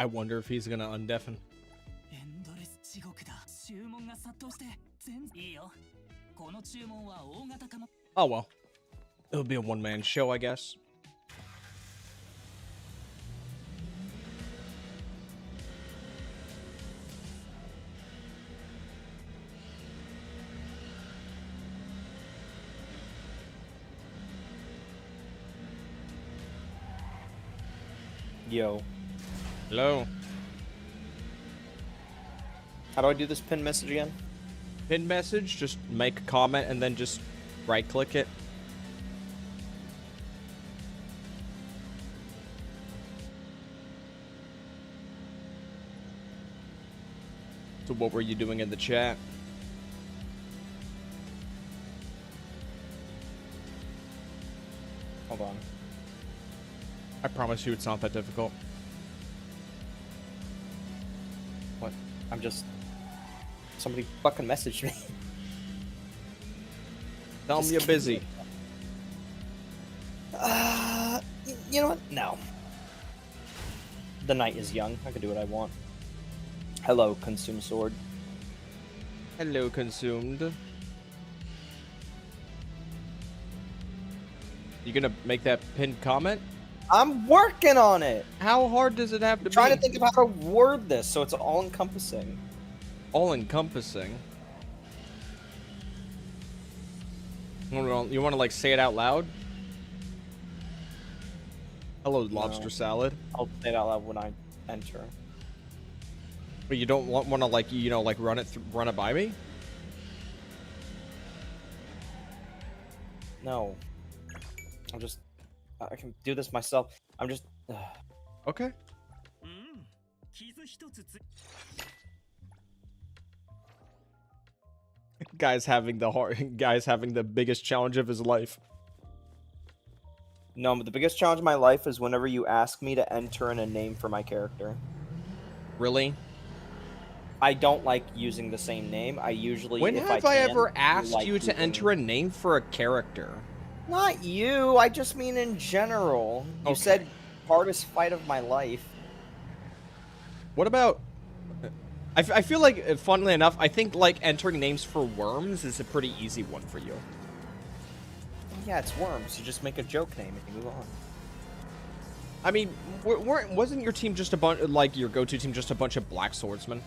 I wonder if he's gonna undeafen. Oh well. It'll be a one-man show, I guess. Yo. Hello. How do I do this pin message again? Pin message, just make a comment and then just right-click it. So what were you doing in the chat? Hold on. I promise you it's not that difficult. What? I'm just... Somebody fucking messaged me. Tell them you're busy. You know what? No. The night is young. I can do what I want. Hello, Consume Sword. Hello, Consumed. You gonna make that pinned comment? I'm working on it! How hard does it have to be? Trying to think of how to word this so it's all-encompassing. All-encompassing? You want to, like, say it out loud? Hello, lobster salad. I'll say it out loud when I enter. But you don't want to, like, you know, like, run it by me? No. I can do this myself. I'm just... Okay. Guy's having the biggest challenge of his life. No, but the biggest challenge of my life is whenever you ask me to enter in a name for my character. Really? I don't like using the same name. I usually... When have I ever asked you to enter a name for a character? Not you. I just mean in general. You said hardest fight of my life. What about... I feel like, funnily enough, I think, like, entering names for worms is a pretty easy one for you. Yeah, it's worms. You just make a joke name and you move on. I mean, wasn't your team just a bunch, like, your go-to team just a bunch of black swordsmen?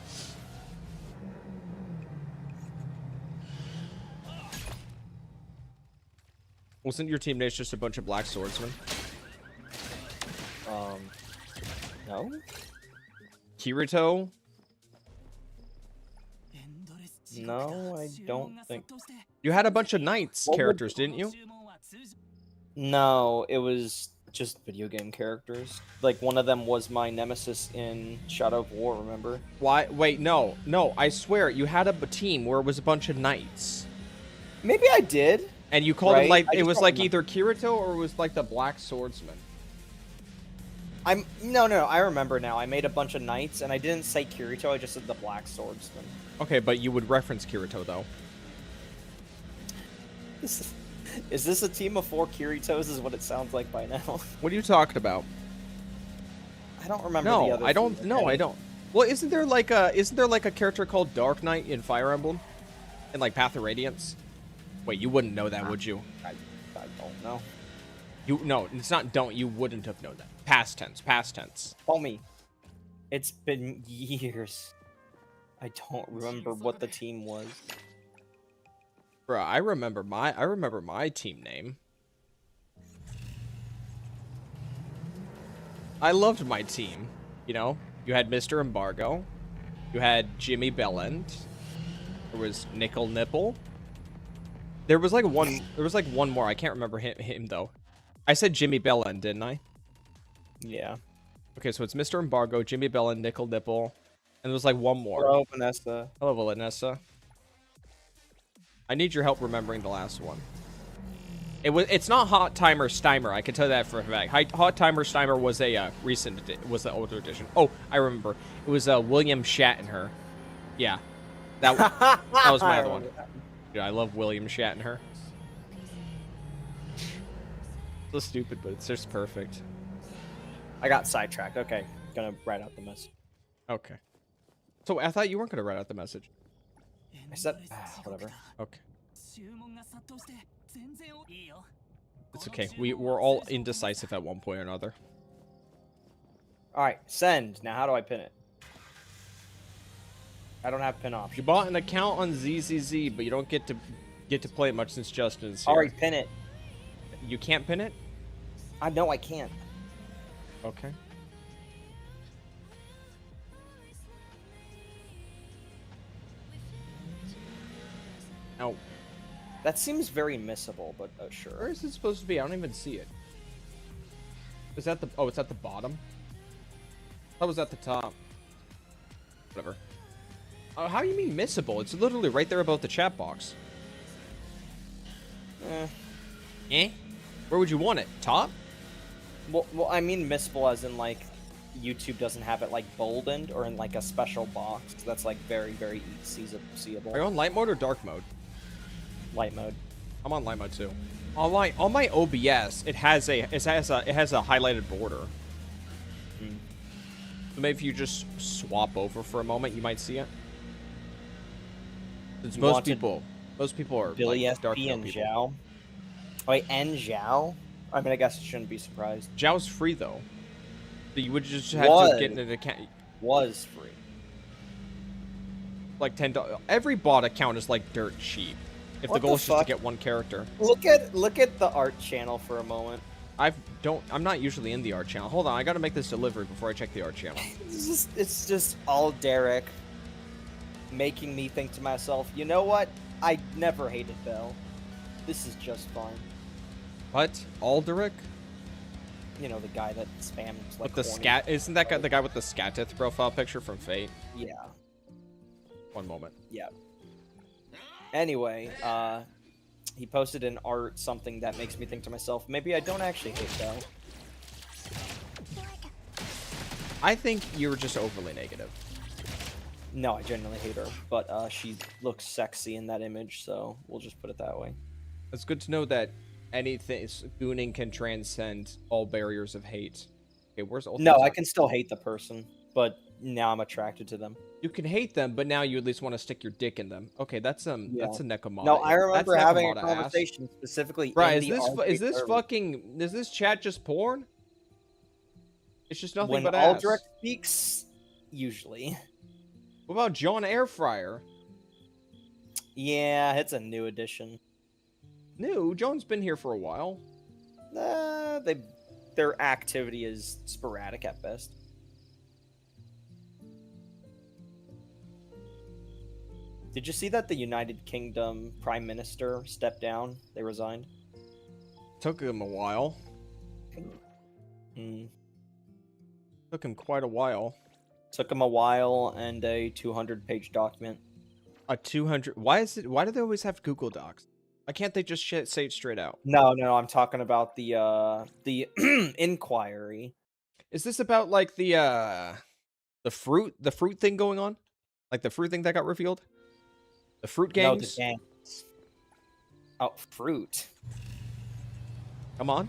Wasn't your team just a bunch of black swordsmen? No? Kirito? No, I don't think... You had a bunch of knights characters, didn't you? No, it was just video game characters. Like, one of them was my nemesis in Shadow of War, remember? Why? Wait, no, I swear, you had a team where it was a bunch of knights. Maybe I did. And you called it, like, it was like either Kirito or it was like the black swordsman. No, I remember now. I made a bunch of knights, and I didn't say Kirito, I just said the black swordsman. Okay, but you would reference Kirito, though. Is this a team of 4 Kiritos is what it sounds like by now? What are you talking about? I don't remember the other I don't. No, I don't. Well, isn't there like a character called Dark Knight in Fire Emblem? In, like, Path of Radiance? Wait, you wouldn't know that, would you? I don't know. No, it's not don't. You wouldn't have known that. Past tense. Homie, it's been years. I don't remember what the team was. Bruh, I remember my team name. I loved my team. You know, you had Mr. Embargo, you had Jimmy Bellend, there was Nickel Nipple. There was like one more. I can't remember him though. I said Jimmy Bellend, didn't I? Yeah. Okay, so it's Mr. Embargo, Jimmy Bellend, Nickel Nipple, and there was like one more. Hello, Vanessa. Hello, Vanessa. I need your help remembering the last one. It's not Hot Timer Steimer. I can tell you that for a fact. Hot Timer Steimer was a was the older edition. Oh, I remember. It was William Shatner. Yeah, that was my other one. Dude, I love William Shatner. So stupid, but it's just perfect. I got sidetracked. Okay. gonna write out the message. Okay. So I thought you weren't gonna write out the message. I said whatever. Okay. It's okay. We're all indecisive at one point or another. All right, send. Now, how do I pin it? I don't have pin You option. bought an account on ZZZ, but you don't get to play it much since Justin's here. All right, pin it. You can't pin it? I know I can't. Okay. Now, That seems very missable, but sure. where is it supposed to be? I don't even see it. Is that the... Oh, it's at the bottom? That was at the top. Whatever. How do you mean missable? It's literally right there above the chat box. Eh? Where would you want it? Top? Well, I mean missable as in like YouTube doesn't have it like boldened or in like a special box. That's like very, very seeable. Are you on light mode or dark mode? Light mode. I'm on light mode too. On my OBS, it has a highlighted border. So maybe if you just swap over for a moment, you might see it. Since most people are Billy like dark SP mode and people. Zhao. Wait, and Zhao? I mean, I guess I shouldn't be surprised. Zhao's free though. So you would just have to get an account. Was free. Like $10. Every bot account is like dirt cheap. If What the goal the is just to fuck? get one character. Look at the art channel for a moment. I'm not usually in the art channel. Hold on, I gotta make this delivery before I check the art channel. It's just all Derek making me think to myself, you know what? I never hated Bell. This is just fine. What? Alderic? You know, the guy that spams like With the corny- scat? Isn't that guy the guy with the Skatith profile picture from Fate? Yeah. One moment. Yeah. Anyway, he posted an art something that makes me think to myself, maybe I don't actually hate Bell. I think you're just overly negative. No, I genuinely hate her, but she looks sexy in that image, so we'll just put it that way. It's good to know that anything gooning can transcend all barriers of hate. Okay, where's Ultimate? No, I can still hate the person, but now I'm attracted to them. You can hate them, but now you at least want to stick your dick in them. Okay, that's a Nekomata. No, I remember That's having a Nekomata ass. conversation specifically. Right, in the is this server. fucking, is this chat just porn? It's just nothing When but ass. Aldrich speaks, usually. What about John Airfryer? Yeah, it's a new addition. New? John's been here for a while. Their activity is sporadic at best. Did you see that the United Kingdom Prime Minister stepped down? They resigned. Took him a while. Took him quite a while. Took him a while and a 200-page document. A 200. Why do they always have Google Docs? Why can't they just say it straight out? No, I'm talking about the inquiry. Is this about like the fruit thing going on? Like the fruit thing that got revealed? The fruit No, the games? gangs. Oh, fruit. Come on.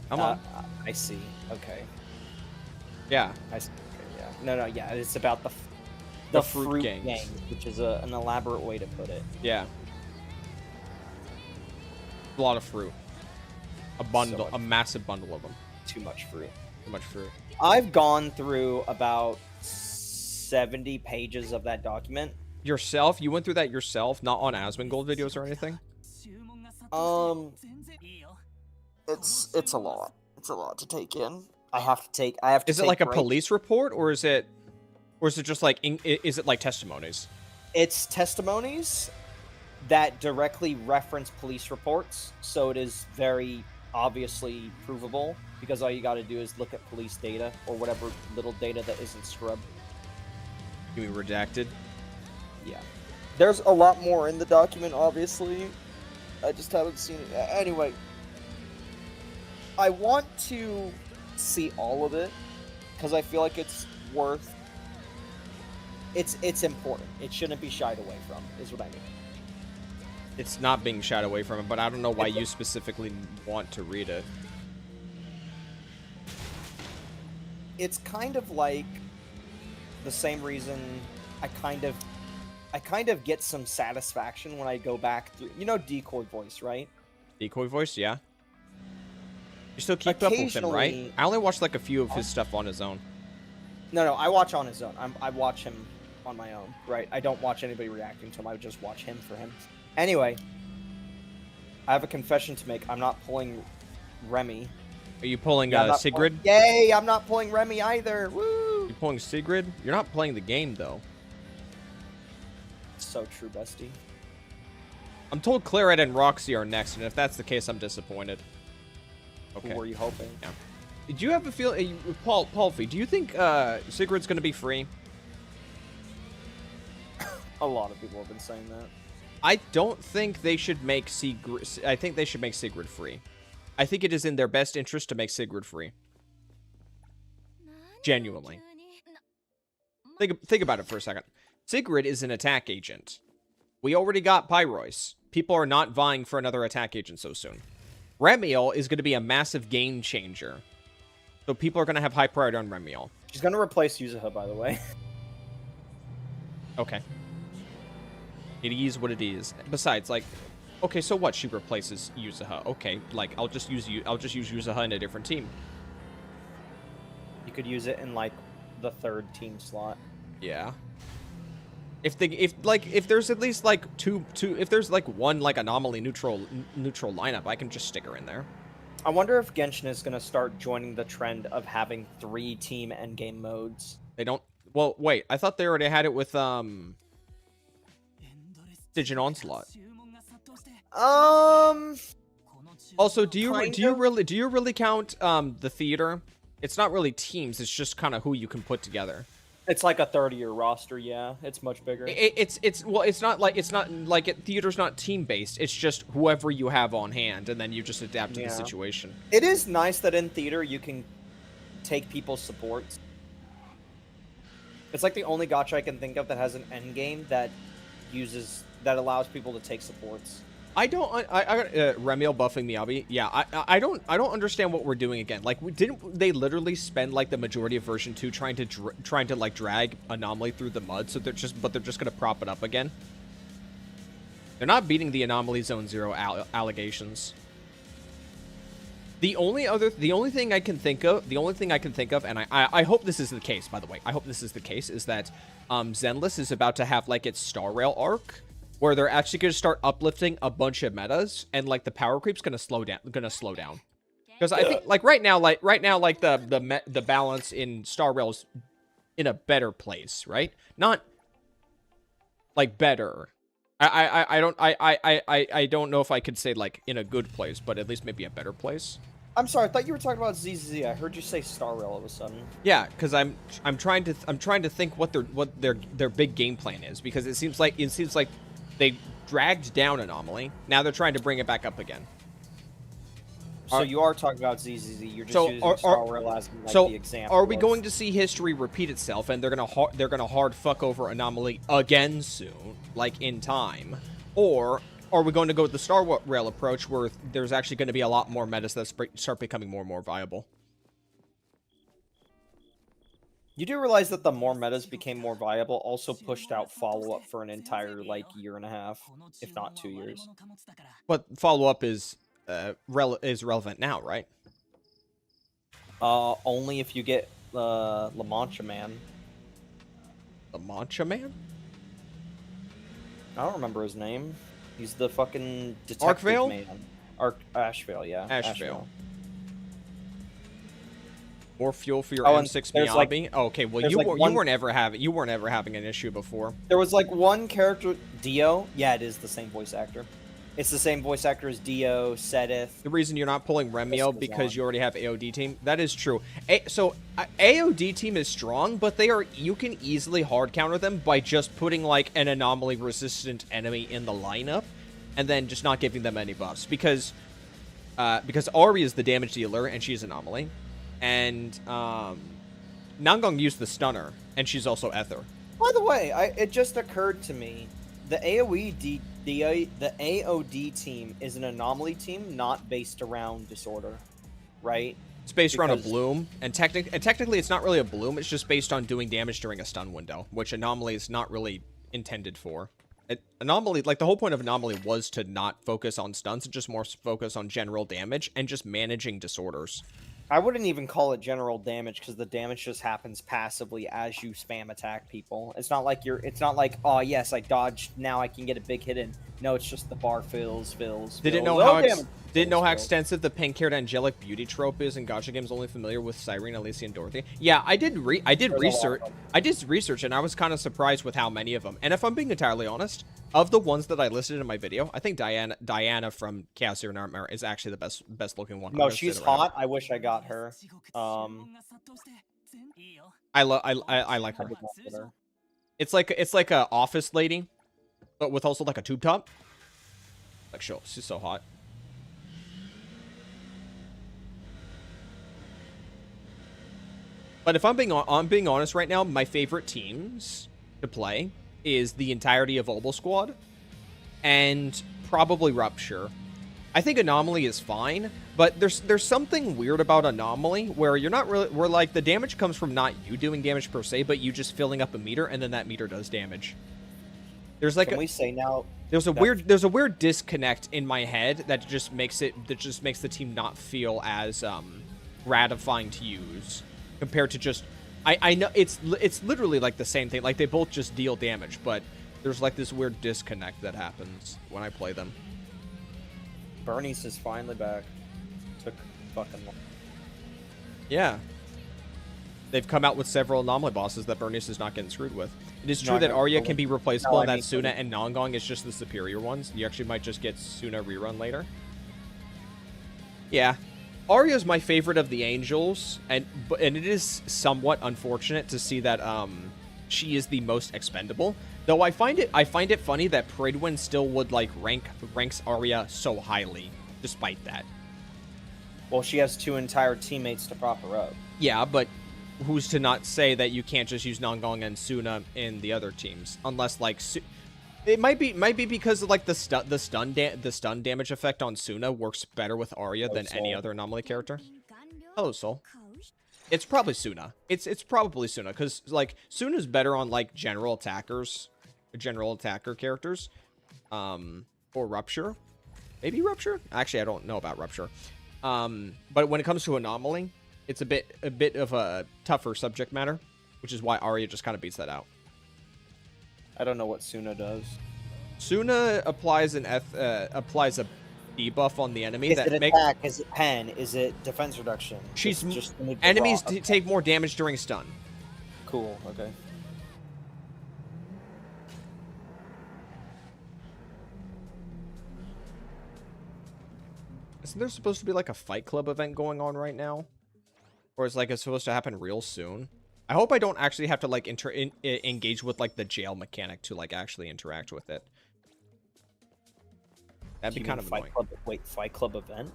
Come on. I see. Okay. Yeah. I see. Okay, yeah. No, yeah. It's about the fruit gangs. gangs, which is an elaborate way to put it. Yeah. A lot of fruit. A bundle, a massive bundle of them. Too much fruit. Too much fruit. I've gone through about 70 pages of that document. Yourself? You went through that yourself, not on Asmongold videos or anything? It's a lot. It's a lot to take in. I have to Is it like a police report, or is it just like is it like testimonies? It's testimonies that directly reference police reports, so it is very obviously provable because all you got to do is look at police data or whatever little data that isn't scrubbed. You mean redacted? Yeah. There's a lot more in the document, obviously. I just haven't seen it. Anyway, I want to see all of it because I feel like it's worth. It's important. It shouldn't be shied away from. Is what I mean. It's not being shied away from it, but I don't know why you specifically want to read it. it's kind of like the same reason I kind of get some satisfaction when I go back through, decoy voice, right? Decoy voice, yeah. You still keep up with him, right? I only watched like a few of his stuff on his own. No, I watch on his own. I watch him on my own, right? I don't watch anybody reacting to him. I just watch him for him. Anyway, I have a confession to make. I'm not pulling Remy. Are you pulling Sigrid? Yay! I'm not pulling Remy either. Woo! You're pulling Sigrid? You're not playing the game though. So true, bestie. I'm told Claret and Roxy are next, and if that's the case, I'm disappointed. Okay. Who were you hoping? Yeah. Do you have a feel, Paulfy? Do you think Sigrid's going to be free? A lot of people have been saying that. I don't think they should make Sigrid. I think they should make Sigrid free. I think it is in their best interest to make Sigrid free. Genuinely. Think about it for a second. Sigrid is an attack agent. We already got Pyrois. People are not vying for another attack agent so soon. Remiel is going to be a massive game changer. So people are going to have high priority on Remiel. She's going to replace Yuzuha, by the way. Okay. It is what it is. Besides, like, okay, so what? She replaces Yuzuha. Okay, like I'll just use Yuzuha in a different team. You could use it in like the third team slot. Yeah. If there's at least like if there's like one like anomaly neutral lineup, I can just stick her in there. I wonder if Genshin is gonna start joining the trend of having 3 team endgame modes. They don't. Well, wait. I thought they already had it with Digit Onslaught. Also, do you really count the theater? It's not really teams. It's just kind of who you can put together. It's like a 30-year roster, yeah. It's much bigger. It's not like theater's not team based. It's just whoever you have on hand, and then you just adapt to the situation. It is nice that in theater you can take people's supports. It's like the only gacha I can think of that has an end game that allows people to take supports. I Remiel buffing Miyabi. Yeah, I don't understand what we're doing again. Like, didn't they literally spend like the majority of version 2 trying to like drag Anomaly through the mud? So they're just gonna prop it up again. They're not beating the Anomaly Zone 0 allegations. The only thing I can think of, and I hope this is the case. By the way, I hope this is the case. Is that Zenless is about to have like its Star Rail arc, where they're actually going to start uplifting a bunch of metas, and like the power creep's going to slow down. Because I think like right now the balance in Star Rail's in a better place, right? Not like better. I don't know if I could say like in a good place, but at least maybe a better place. I'm sorry, I thought you were talking about ZZZ. I heard you say Star Rail all of a sudden. Yeah, because I'm trying to think what their big game plan is, because it seems like they dragged down Anomaly. Now they're trying to bring it back up again. So you are talking about ZZZ. You're just using Star Rail as like the example. Are we going to see history repeat itself, and they're gonna hard fuck over Anomaly again soon, like in time, or are we going to go with the Star Rail approach, where there's actually going to be a lot more metas that start becoming more and more viable? You do realize that the more metas became more viable also pushed out follow-up for an entire, like, year and a half, if not 2 years. But follow-up is relevant now, right? Only if you get La Mancha Man. La Mancha Man? I don't remember his name. He's the fucking detective Arkvale? man. Ashvale, yeah. Ashvale. More fuel for your Oh, M6 there's, Miyabi. like- Oh, okay, well there's, you like, weren't ever having an issue before. There was like one character, Dio. Yeah, it is the same voice actor. It's the same voice actor as Dio, Sedith. The reason you're not pulling Remiel because you already have AOD team. That is true. So AOD team is strong, but you can easily hard counter them by just putting like an anomaly resistant enemy in the lineup, and then just not giving them any buffs, because Ari is the damage dealer and she's anomaly, and Nangang used the stunner and she's also Ether. By the way, it just occurred to me, the AOD team is an anomaly team, not based around disorder, right? It's based around a Because- bloom, and technically it's not really a bloom, it's just based on doing damage during a stun window, which Anomaly is not really intended for. Anomaly, like, the whole point of Anomaly was to not focus on stuns, and just more focus on general damage and just managing disorders. I wouldn't even call it general damage because the damage just happens passively as you spam attack people. It's not like it's not like, oh yes, I dodged, now I can get a big hit in. No, it's just the bar fills. Didn't know how extensive the pink-haired angelic beauty trope is in gacha games. Only familiar with Cyrene, Alicia, and Dorothy. Yeah, I did research, and I was kind of surprised with how many of them. And if I'm being entirely honest, of the ones that I listed in my video, I think Diana from Chaos Zero Nightmare is actually the best looking one. No, she's hot. I wish I got her. I like her. It's like a office lady, but with also like a tube top. Like, she's so hot. But if I'm being honest right now, my favorite teams to play is the entirety of Obel Squad and probably Rupture. I think Anomaly is fine, but there's something weird about Anomaly where you're not really, where like the damage comes from not you doing damage per se, but you just filling up a meter and then that meter does damage. There's like there's a weird disconnect in my head that just makes the team not feel as gratifying to use compared to just I know it's literally like the same thing, like they both just deal damage, but there's like this weird disconnect that happens when I play them. Bernice is finally back. Took fucking long. Yeah. They've come out with several Anomaly bosses that Bernice is not getting screwed with. It is true that Arya can be replaceable and that Suna and Nongong is just the superior ones. You actually might just get Suna rerun later. Yeah. Arya is my favorite of the angels, and it is somewhat unfortunate to see that she is the most expendable. Though I find it funny that Pridwin still would like ranks Arya so highly, despite that. Well, she has two entire teammates to prop her up. Yeah, but who's to not say that you can't just use Nongong and Suna in the other teams, unless like it might be because of like the stun damage effect on Suna works better with Arya than any other Anomaly character. Hello, Soul. It's probably Suna. It's probably Suna because like Suna's better on like general attacker characters, or Rupture, maybe Rupture. Actually, I don't know about Rupture. But when it comes to Anomaly, it's a bit of a tougher subject matter, which is why Arya just kind of beats that out. I don't know what Suna does. Suna applies a debuff on the enemy. Is it attack? Is it pen? Is it defense reduction? Enemies take more damage during stun. Cool. Okay. Isn't there supposed to be like a Fight Club event going on right now? Or is like it's supposed to happen real soon? I hope I don't actually have to like engage with like the jail mechanic to like actually interact with it. That'd be kind of annoying. Fight Club event?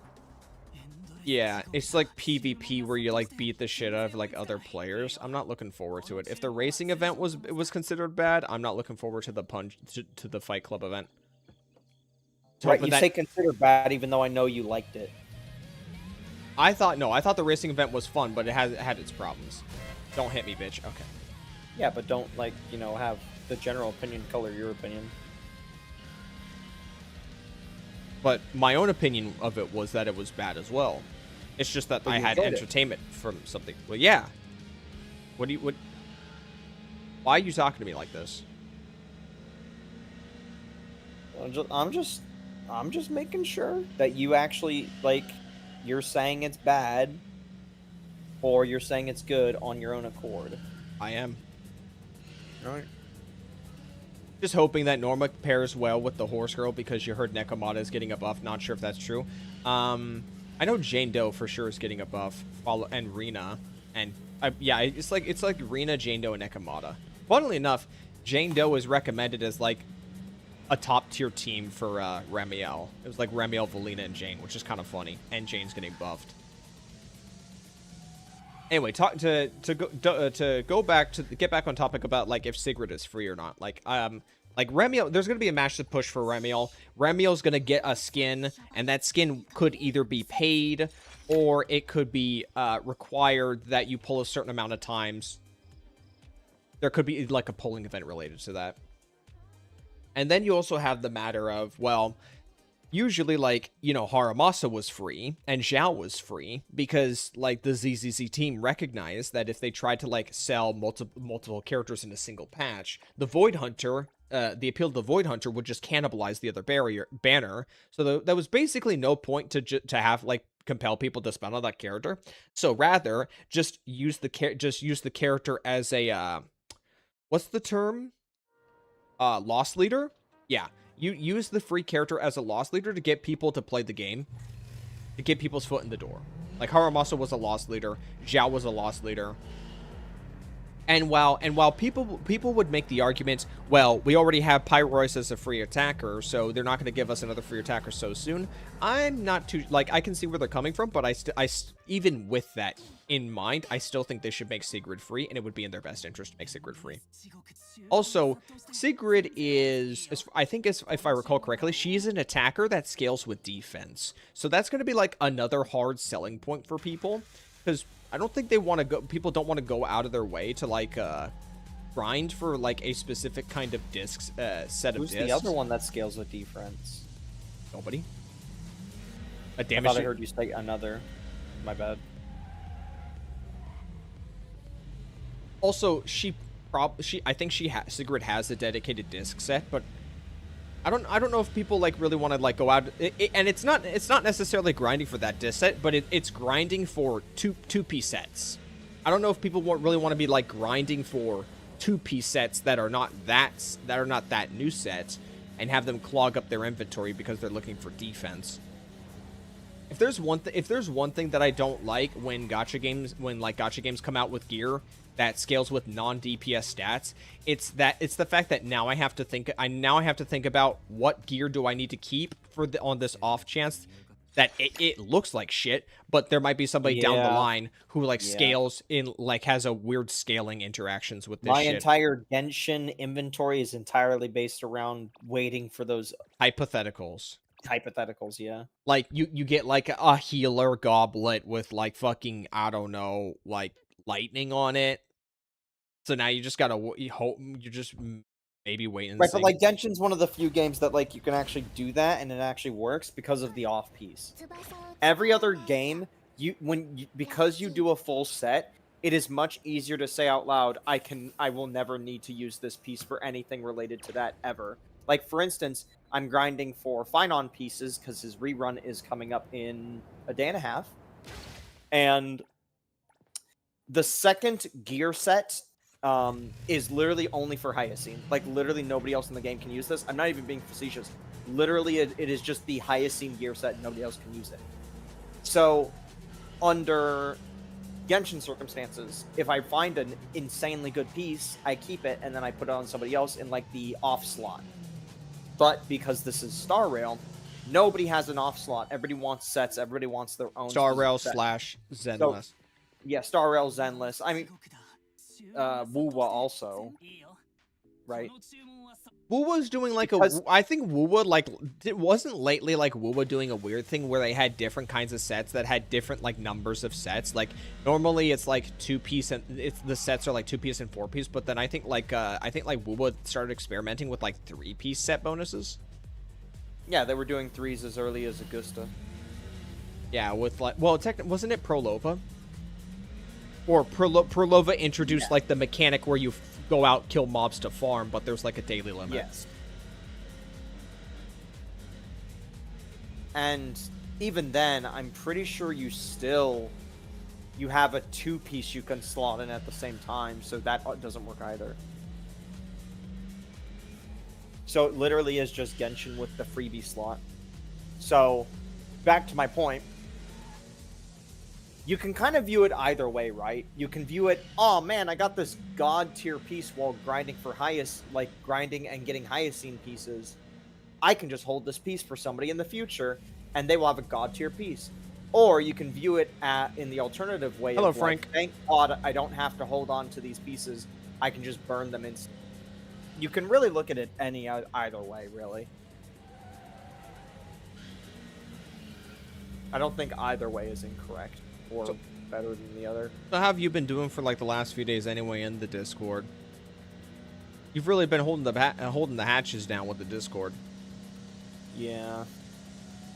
Yeah, it's like PvP where you like beat the shit out of like other players. I'm not looking forward to it. If the racing event was considered bad, I'm not looking forward to the to the Fight Club event. Right, you say considered bad even though I know you liked it. I thought the racing event was fun, but it had its problems. Don't hit me, bitch. Okay. Yeah, but don't like, have the general opinion color your opinion. But my own opinion of it was that it was bad as well. It's just that I had entertainment from something. Well, yeah. Why are you talking to me like this? I'm just making sure that you actually like you're saying it's bad or you're saying it's good on your own accord. I am. All right. Just hoping that Norma pairs well with the horse girl because you heard Nekomata is getting a buff. Not sure if that's true. I know Jane Doe for sure is getting a buff. And Rina, and yeah, it's like Rina, Jane Doe, and Nekomata. Funnily enough, Jane Doe is recommended as like a top tier team for Ramiel. It was like Ramiel, Valina, and Jane, which is kind of funny. And Jane's getting buffed. Anyway, get back on topic about like if Sigrid is free or not. Like, Like Remiel, there's going to be a massive push for Remiel. Remiel's going to get a skin, and that skin could either be paid or it could be required that you pull a certain amount of times. There could be like a polling event related to that. And then you also have the matter of, well, usually, like, you know, Haramasa was free and Zhao was free because, like, the ZZZ team recognized that if they tried to, like, sell multiple characters in a single patch, the Void Hunter, the appeal to the Void Hunter would just cannibalize the other banner. So there was basically no point to have, like, compel people to spend on that character. So rather, just use the character as a, what's the term? Loss leader? Yeah. You use the free character as a loss leader to get people to play the game, to get people's foot in the door. Like Haramasa was a loss leader, Zhao was a loss leader. And while people would make the argument, well, we already have Pyrois as a free attacker, so they're not going to give us another free attacker so soon. I'm not too, like, I can see where they're coming from, but even with that in mind, I still think they should make Sigrid free, and it would be in their best interest to make Sigrid free. Also, Sigrid is, I think, if I recall correctly, she's an attacker that scales with defense. So that's going to be like another hard selling point for people, because I don't think they want to go, people don't want to go out of their way to, like, grind for, like, a specific kind of discs, set of discs. Who's the other one that scales with defense? Nobody. I thought I heard you say another. My bad. Also, I think Sigrid has a dedicated disc set, but I don't know if people, like, really want to, like, go out, and it's not necessarily grinding for that disc set, but it's grinding for two-piece sets. I don't know if people really want to be, like, grinding for two-piece sets that are not that new set, and have them clog up their inventory because they're looking for defense. If there's one thing that I don't like when gacha games come out with gear that scales with non-DPS stats, it's the fact that now I have to think about what gear do I need to keep on this off chance that it looks like shit, but there might be somebody down the line who, like, scales in, like, has a weird scaling interactions with this My shit. entire Genshin inventory is entirely based around waiting for those hypotheticals, yeah. Like, you get, like, a healer goblet with, like, fucking, I don't know, like, lightning on it. So now you just gotta hope, you just maybe wait and see. Right, but, like, Genshin's one of the few games that, like, you can actually do that and it actually works because of the off piece. Every other game, because you do a full set, it is much easier to say out loud, I will never need to use this piece for anything related to that ever. Like, for instance, I'm grinding for Finon pieces because his rerun is coming up in a day and a half. And the second gear set is literally only for Hyacine. Like, literally nobody else in the game can use this. I'm not even being facetious. Literally, it is just the Hyacine gear set, and nobody else can use it. So, under Genshin circumstances, if I find an insanely good piece, I keep it, and then I put it on somebody else in, like, the off slot. But because this is Star Rail, nobody has an off slot. Everybody wants sets. Everybody wants their own Star Rail / Zenless. So, yeah, Star Rail, Zenless. I mean, Wuwa also, right? Wuwa's doing, like, I think Wuwa, like, it wasn't lately, like, Wuwa doing a weird thing where they had different kinds of sets that had different, like, numbers of sets. Like, normally it's, like, 2-piece, and the sets are, like, 2-piece and 4-piece, but then I think Wuwa started experimenting with, like, 3-piece set bonuses. Yeah, they were doing 3s as early as Augusta. Yeah, with, like, well, wasn't it Prolova? Or Prolova introduced, like, the mechanic where you go out, kill mobs to farm, but there's, like, a daily limit. Yes. And even then, I'm pretty sure you have a 2-piece you can slot in at the same time, so that doesn't work either. So it literally is just Genshin with the freebie slot. So, back to my point. You can kind of view it either way, right? You can view it, oh man, I got this god tier piece while grinding for grinding and getting Hyacine pieces. I can just hold this piece for somebody in the future, and they will have a god tier piece. Or you can view it in the alternative way. Hello, of, like, Frank. thank God I don't have to hold on to these pieces. I can just burn them instantly. You can really look at it either way, really. I don't think either way is incorrect or better than the other. So how have you been doing for like the last few days anyway in the Discord? You've really been holding the hatches down with the Discord. Yeah,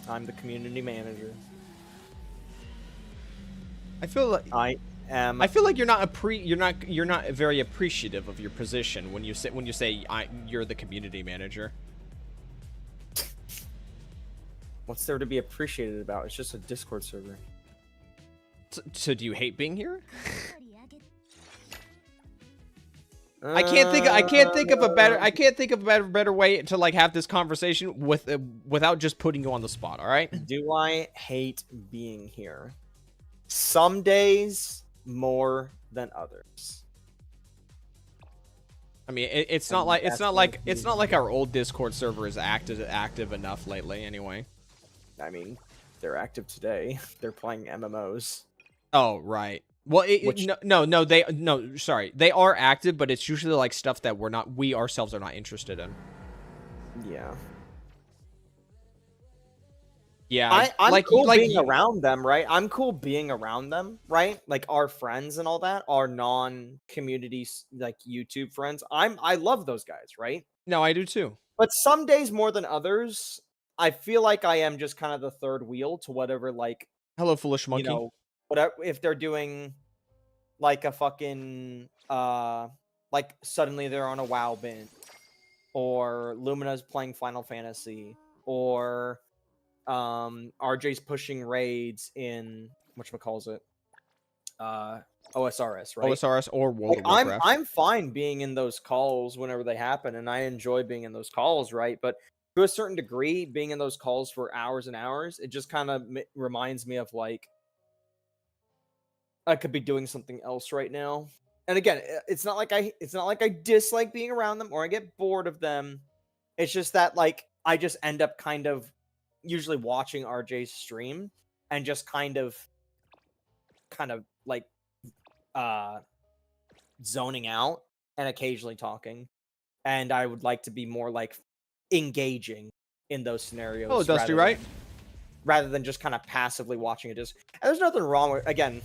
I'm the community manager. I feel like I am. I feel like you're not very appreciative of your position when you say you're the community manager. What's there to be appreciated about? It's just a Discord server. So do you hate being here? I can't think of a better way to like have this conversation without just putting you on the spot. All right? Do I hate being here? Some days more than others. I mean, it's not like our old Discord server is active enough lately. Anyway. I mean, they're active today. They're playing MMOs. Oh right. Well, sorry. They are active, but it's usually like stuff that we ourselves are not interested in. Yeah. Yeah. I'm cool being around them, right? I'm cool being around them, right? Like our friends and all that, our non-community like YouTube friends. I love those guys, right? No, I do too. But some days more than others, I feel like I am just kind of the third wheel to whatever, like, hello, foolish monkey. You know, whatever, if they're doing like a fucking like suddenly they're on a WoW bin, or Lumina's playing Final Fantasy, or RJ's pushing raids in whatchamacallit, OSRS, right? OSRS or World of Warcraft. I'm fine being in those calls whenever they happen, and I enjoy being in those calls, right? But to a certain degree, being in those calls for hours and hours, it just kind of reminds me of like I could be doing something else right now. And again, it's not like I dislike being around them or I get bored of them. It's just that like I just end up kind of usually watching RJ's stream and just kind of like zoning out and occasionally talking. And I would like to be more like engaging in those scenarios. Oh, Dusty, right? Rather than just kind of passively watching it. And there's nothing wrong with, again,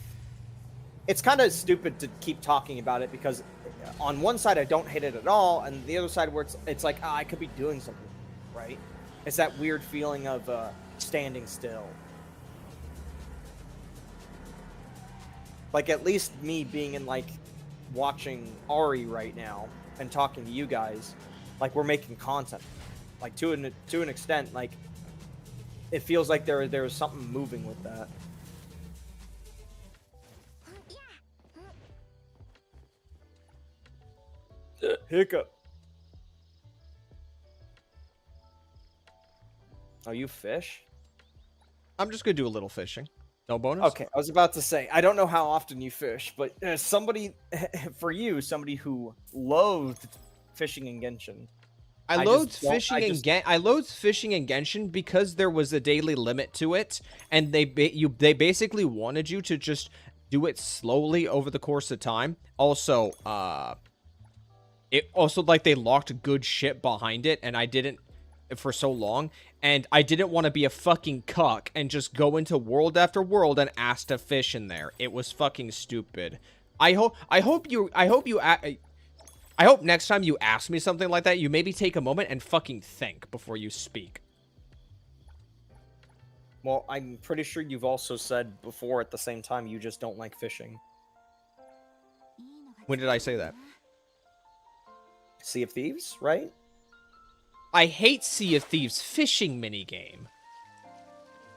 it's kind of stupid to keep talking about it because on one side I don't hate it at all, and the other side where it's like, I could be doing something, right? It's that weird feeling of standing still. Like at least me being in like watching Ari right now and talking to you guys, like we're making content. Like to an extent, like it feels like there's something moving with that. Hiccup. Oh, you fish? I'm just gonna do a little fishing. No bonus? Okay, I was about to say, I don't know how often you fish, but somebody, for you, somebody who loathed fishing in Genshin. I loathed fishing in Genshin because there was a daily limit to it, and they basically wanted you to just do it slowly over the course of time. Also, like they locked good shit behind it, and I didn't for so long, and I didn't want to be a fucking cuck and just go into world after world and ask to fish in there. It was fucking stupid. I hope next time you ask me something like that, you maybe take a moment and fucking think before you speak. Well, I'm pretty sure you've also said before at the same time you just don't like fishing. When did I say that? Sea of Thieves, right? I hate Sea of Thieves fishing minigame.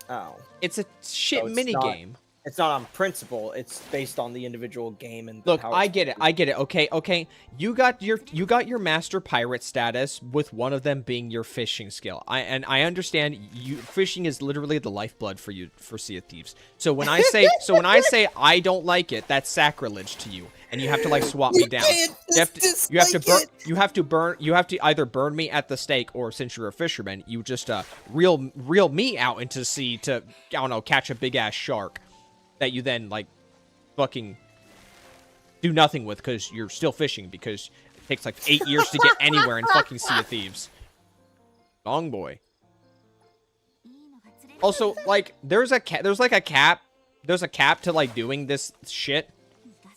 Oh. It's a shit minigame. It's not on principle. It's based on the individual game and look. I get it. Okay. You got your master pirate status with one of them being your fishing skill. I understand fishing is literally the lifeblood for you for Sea of Thieves. So when I say I don't like it, that's sacrilege to you, and you have to like swap me down. You have to either burn me at the stake, or since you're a fisherman, you just reel me out into sea to, I don't know, catch a big ass shark that you then like fucking do nothing with because you're still fishing, because it Takes like 8 years to get anywhere in fucking Sea of Thieves. Long boy. Also, like, there's a cap to like doing this shit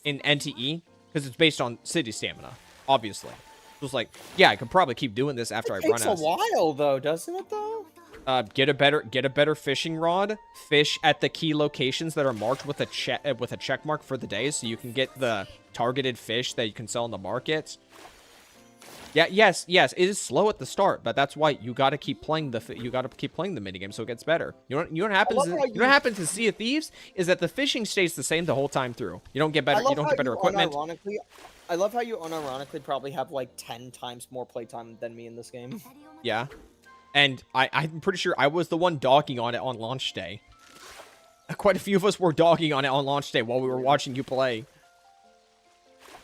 in NTE because it's based on city stamina, obviously. It was like, yeah, I could probably keep doing this after I run out. It takes a while though, doesn't it though? Get a better fishing rod. Fish at the key locations that are marked with a check mark for the day, so you can get the targeted fish that you can sell in the markets. Yeah, yes, it is slow at the start, but that's why you got to keep playing the minigame so it gets better. You know what happens? What happens to Sea of Thieves is that the fishing stays the same the whole time through. You don't get better. You don't get better equipment. I love how you unironically probably have like 10 times more playtime than me in this game. Yeah. And I'm pretty sure I was the one dogging on it on launch day. Quite a few of us were dogging on it on launch day while we were watching you play.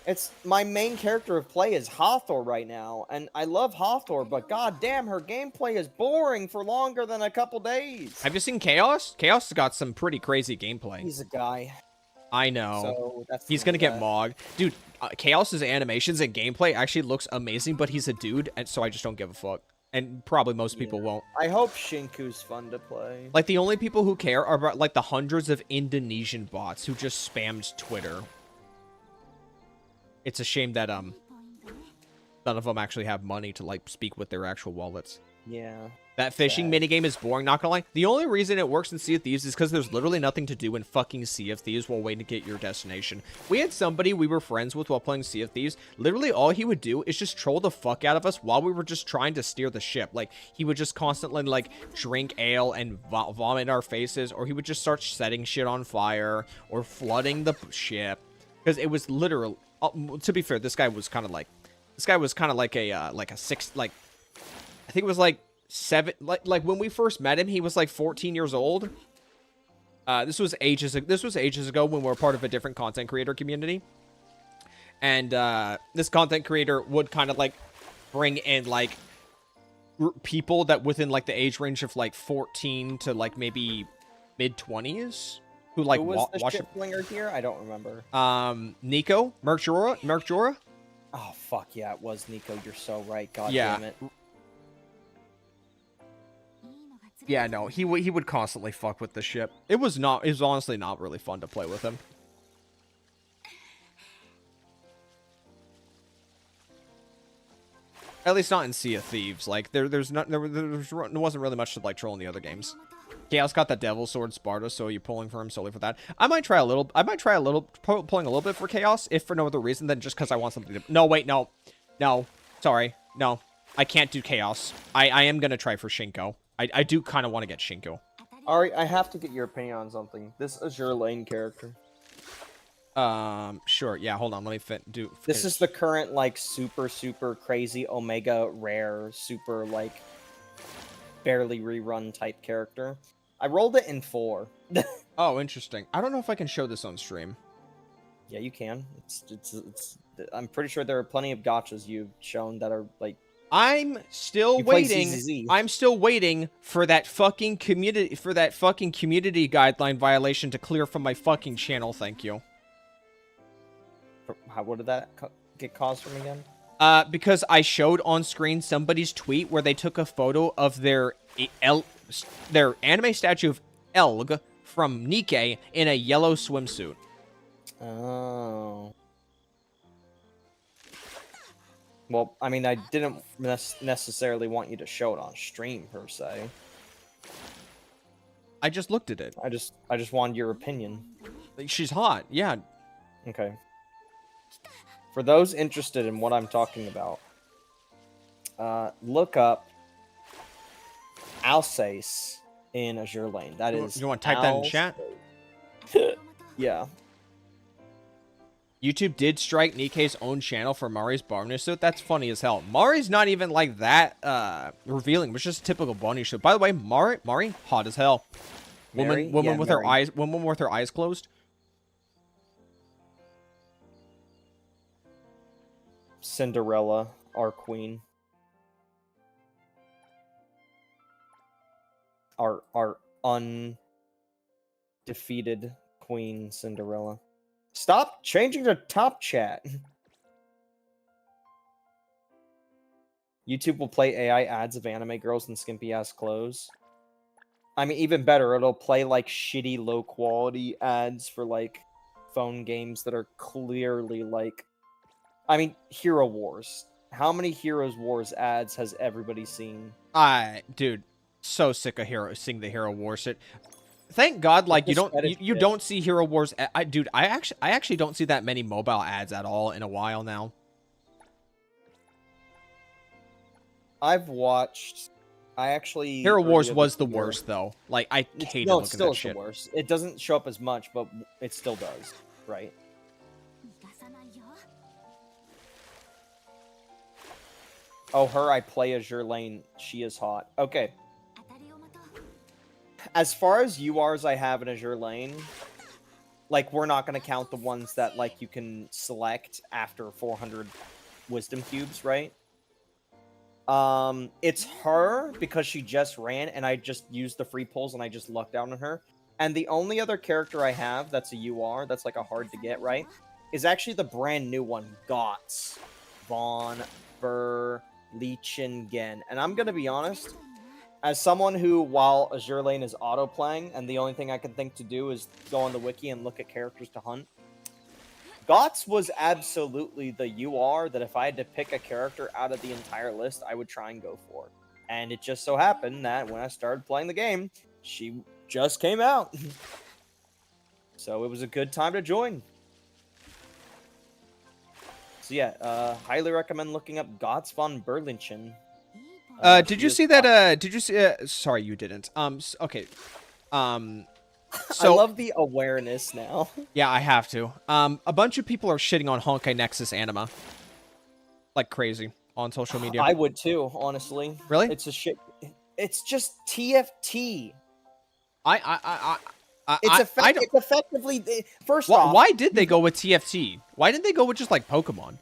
It's my main character of play is Hathor right now, and I love Hathor, but goddamn, her gameplay is boring for longer than a couple days. Have you seen Chaos? Chaos has got some pretty crazy gameplay. He's a guy. I know. So that's he's gonna get mogged. Dude, Chaos's animations and gameplay actually looks amazing, but he's a dude, and so I just don't give a fuck. And probably most people won't. I hope Shinku's fun to play. Like, the only people who care are about, like, the hundreds of Indonesian bots who just spammed Twitter. It's a shame that, none of them actually have money to, like, speak with their actual wallets. Yeah. That fishing minigame is boring, not gonna lie. The only reason it works in Sea of Thieves is because there's literally nothing to do in fucking Sea of Thieves while waiting to get your destination. We had somebody we were friends with while playing Sea of Thieves. Literally all he would do is just troll the fuck out of us while we were just trying to steer the ship. Like, he would just constantly, like, drink ale and vomit in our faces, or he would just start setting shit on fire, or flooding the ship. Because it was literal. To be fair, this guy was kind of like a six, like, I think it was like, like when we first met him, he was like 14 years old. This was ages ago when we were part of a different content creator community. And this content creator would kind of like bring in like people that within like the age range of like 14 to like maybe mid-20s who like was the ship flinger here? I don't remember. Nico, Merc Jora. Oh fuck yeah, it was Nico. You're so right. God yeah. damn it. Yeah, no, he would constantly fuck with the ship. It was honestly not really fun to play with him. At least not in Sea of Thieves. Like there wasn't really much to like troll in the other games. Chaos got that Devil Sword Sparta, so you're pulling for him solely for that. I might try pulling a little bit for Chaos, if for no other reason than just because I want something to. No, wait, no, sorry, no, I can't do Chaos. I am gonna try for Shinko. I do kind of want to get Shinko. Ari, I have to get your opinion on something. This Azure Lane character. Sure. Yeah, hold on. Let me This is the current, like, super crazy Omega rare, super, like, barely rerun type character. I rolled it in 4. Oh, interesting. I don't know if I can show this on stream. Yeah, you can. I'm pretty sure there are plenty of gotchas you've shown that are, like, I'm still waiting. I'm still waiting for that fucking community guideline violation to clear from my fucking channel. Thank you. What did that get caused from again? Because I showed on screen somebody's tweet where they took a photo of their anime statue of Elg from Nikke in a yellow swimsuit. Oh. Well, I mean, I didn't necessarily want you to show it on stream, per se. I just looked at it. I just wanted your opinion. She's hot, yeah. Okay. For those interested in what I'm talking about, look up Alsace in Azure Lane. That is. You want to type that in chat? Yeah. YouTube did strike Nikke's own channel for Mari's Barney suit. That's funny as hell. Mari's not even like that revealing. It was just a typical Barney suit. By the way, Mari, hot as hell. Woman with her eyes closed. Cinderella, our queen. Our undefeated queen, Cinderella. Stop changing the top chat. YouTube will play AI ads of anime girls in skimpy ass clothes. I mean, even better, it'll play like shitty, low quality ads for like phone games that are clearly like. I mean, Hero Wars. How many Heroes Wars ads has everybody seen? Dude, so sick of seeing the Hero Wars shit. Thank God, like Just you don't see Hero Wars. Dude, I actually don't see that many mobile ads at all in a while now. I've watched. I actually. Hero Wars earlier was this the year- worst though. Like I hated No, it looking still at that is the shit. worst. It doesn't show up as much, but it still does, right? Oh, her, I play Azure Lane. She is hot. Okay. As far as URs I have in Azure Lane, like, we're not going to count the ones that, like, you can select after 400 wisdom cubes, right? It's her, because she just ran, and I just used the free pulls, and I just lucked out on her. And the only other character I have that's a UR, that's, like, a hard to get, right, is actually the brand new one, Gots. Vaughn, Burr, Leechingen. And I'm going to be honest, as someone who, while Azure Lane is auto-playing, and the only thing I can think to do is go on the wiki and look at characters to hunt, Gots was absolutely the UR that if I had to pick a character out of the entire list, I would try and go for. And it just so happened that when I started playing the game, she just came out. So it was a good time to join. So yeah, highly recommend looking up Gots von Berlinchen. Did you see that? Did you see? Sorry, you didn't. Okay. So I love the awareness now. yeah, I have to. A bunch of people are shitting on Honkai Nexus Anima like crazy on social media. I would too, honestly. Really? It's a shit. It's just TFT. It's effectively first off. Why did they go with TFT? Why didn't they go with just like Pokemon?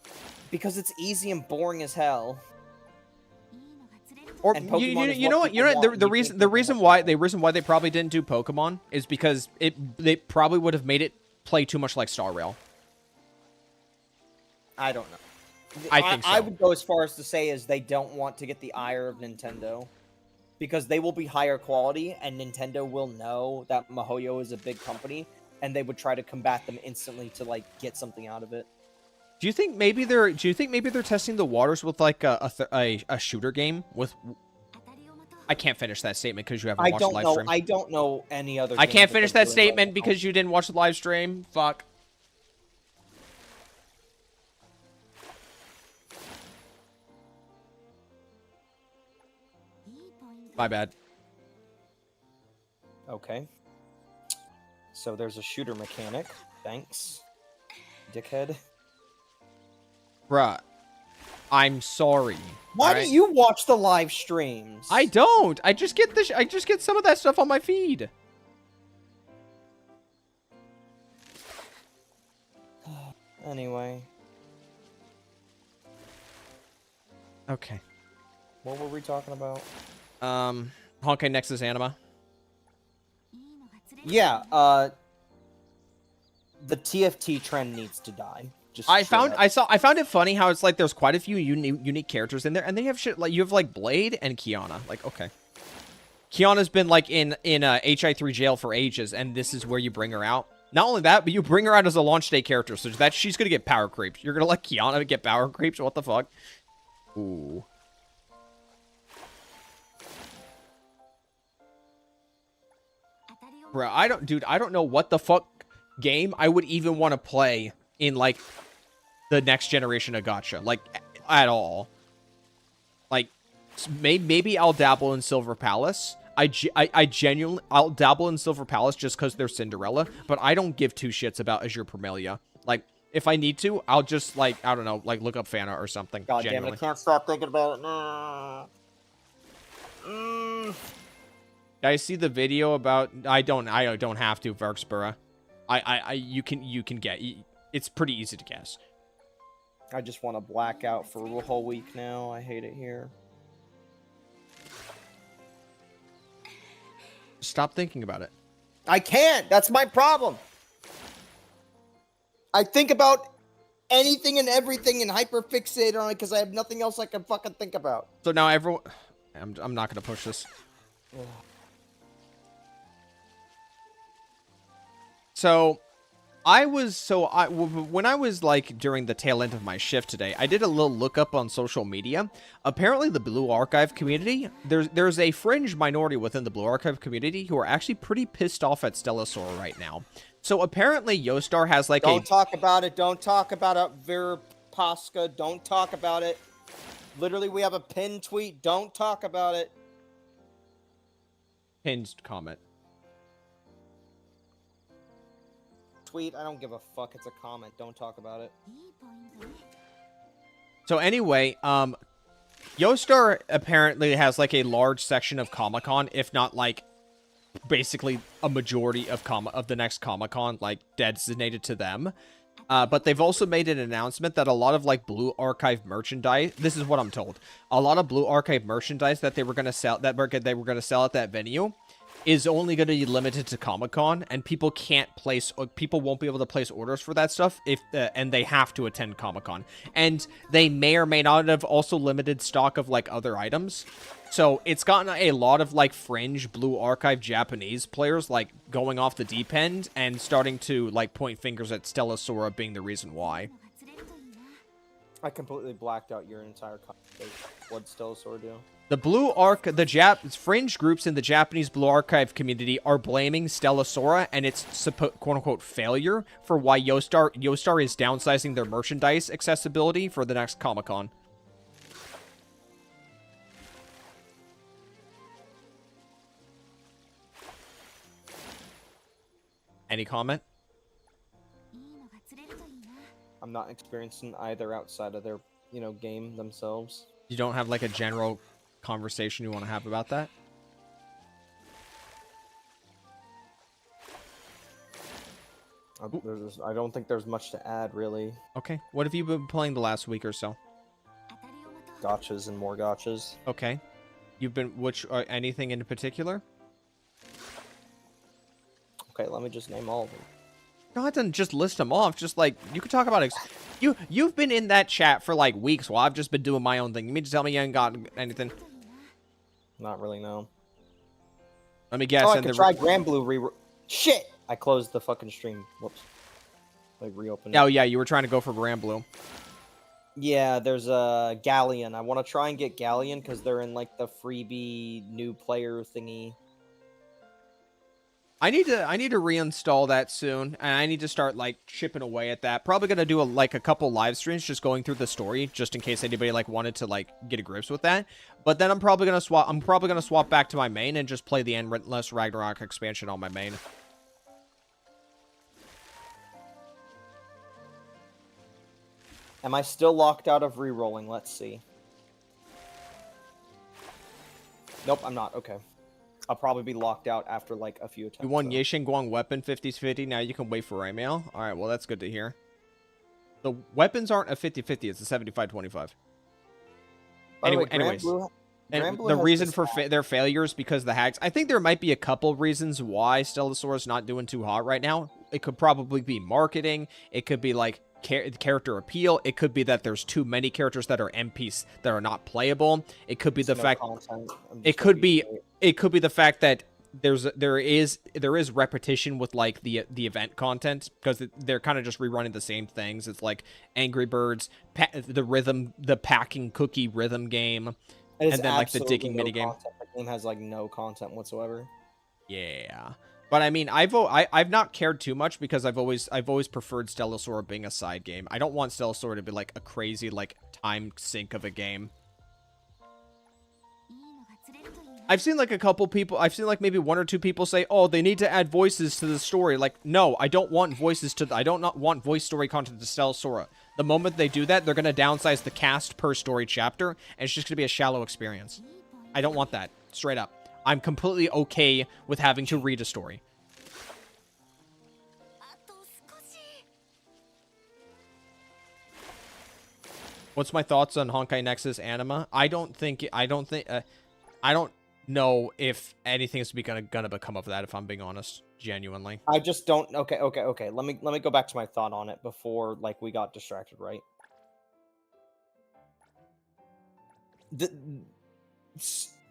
Because it's easy and boring as hell. Or you know what? The reason why they probably didn't do Pokemon is because they probably would have made it play too much like Star Rail. I don't know. I think so. I would go as far as to say is they don't want to get the ire of Nintendo. Because they will be higher quality, and Nintendo will know that MiHoYo is a big company, and they would try to combat them instantly to like get something out of it. Do you think maybe they're testing the waters with like a shooter game with? I can't finish that statement because you haven't watched the live stream. I don't know any other. I can't finish that statement because you didn't watch the live stream. Fuck. My bad. Okay. So there's a shooter mechanic. Thanks, dickhead. Bruh, I'm sorry. Why do you watch the live streams? I don't. I just get some of that stuff on my feed. Anyway. Okay. What were we talking about? Honkai Nexus Anima. Yeah, the TFT trend needs to die. I found it funny how it's like there's quite a few unique characters in there, and they have shit like you have like Blade and Kiana. Like, okay, Kiana's been like in HI3 jail for ages, and this is where you bring her out. Not only that, but you bring her out as a launch day character, so that she's gonna get power creeps. You're gonna let Kiana get power creeps? What the fuck? Ooh. Bro, I don't know what the fuck game I would even want to play in, like, the next generation of gacha. Like, at all. Like, maybe I'll dabble in Silver Palace. I'll dabble in Silver Palace just because they're Cinderella, but I don't give two shits about Azure Permelia. Like, if I need to, I'll just, like, I don't know, like, look up Fana or something. God damn it, I can't stop thinking about it. I see the video about. I don't have to, Varksborough. You can get. It's pretty easy to guess. I just want to black out for a whole week now. I hate it here. Stop thinking about it. I can't. That's my problem. I think about anything and everything and hyperfixate on it because I have nothing else I can fucking think about. So now everyone... I'm not going to push this. So... when I was like during the tail end of my shift today, I did a little lookup on social media. Apparently the Blue Archive community, there's a fringe minority within the Blue Archive community who are actually pretty pissed off at Stellasaur right now. So apparently Yostar has like Don't talk about it. Don't talk about it. Vera Pasca. Don't talk about it. Literally, we have a pinned tweet. Don't talk about it. pinned comment. Tweet. I don't give a fuck. It's a comment. Don't talk about it. So anyway, Yostar apparently has like a large section of Comic-Con, if not like basically a majority of the next Comic-Con like designated to them. But they've also made an announcement that a lot of like Blue Archive merchandise, this is what I'm told, a lot of Blue Archive merchandise that they were going to sell at that venue is only going to be limited to Comic-Con, and people won't be able to place orders for that stuff and they have to attend Comic-Con. And they may or may not have also limited stock of like other items. So it's gotten a lot of like fringe Blue Archive Japanese players like going off the deep end and starting to like point fingers at Stellasaur being the reason why. I completely blacked out your entire conversation. What'd Stellasaur do? The fringe groups in the Japanese Blue Archive community are blaming Stellasaur and its quote-unquote failure for why Yostar is downsizing their merchandise accessibility for the next Comic-Con. Any comment? I'm not experiencing either outside of their, game themselves. You don't have like a general conversation you want to have about that? I don't think there's much to add, really. Okay. What have you been playing the last week or so? Gotchas and more gotchas. Okay. You've been anything in particular? Okay, let me just name all of them. No, I didn't just list them off. Just like you could talk about you've been in that chat for like weeks while I've just been doing my own thing. You mean to tell me you ain't got anything? Not really, no. Let me guess. Oh, I could try Grand Blue Shit! I closed the fucking stream. Whoops. Like reopened. Oh yeah, you were trying to go for Grand Blue. Yeah, there's a Galleon. I want to try and get Galleon because they're in like the freebie new player thingy. I need to reinstall that soon, and I need to start like chipping away at that. Probably gonna do a couple live streams just going through the story, just in case anybody like wanted to like get a grips with that. But then I'm probably gonna swap back to my main and just play the Endless Ragnarok expansion on my main. Am I still locked out of re-rolling? Let's see. Nope, I'm not. Okay. I'll probably be locked out after like a few attempts. You won Yexing Guang weapon 50-50. Now you can wait for Raymail. All right, well that's good to hear. The weapons aren't a 50-50. It's a 75-25. Anyways, and the reason for their failures because the hags. I think there might be a couple reasons why Stellasaur is not doing too hot right now. It could probably be marketing. It could be like character appeal. It could be that there's too many characters that are MPs that are not playable. It could be the fact. It could be the fact that there is repetition with like the event content because they're kind of just rerunning the same things. It's like Angry Birds, the packing cookie rhythm game, and then like the digging minigame. The game has like no content whatsoever. Yeah. But I mean, I've not cared too much because I've always preferred Stellasaur being a side game. I don't want Stellasaur to be like a crazy like time sink of a game. I've seen like a couple people, I've seen like maybe one or two people say, "Oh, they need to add voices to the story." Like, no, I don't want voices to. I don't not want voice story content to Stellasaur. The moment they do that, they're gonna downsize the cast per story chapter, and it's just gonna be a shallow experience. I don't want that. Straight up. I'm completely okay with having to read a story. What's my thoughts on Honkai Nexus Anima? I don't know if anything is gonna become of that, if I'm being honest. Genuinely. I just don't. Okay. Let me go back to my thought on it before like we got distracted. Right. The,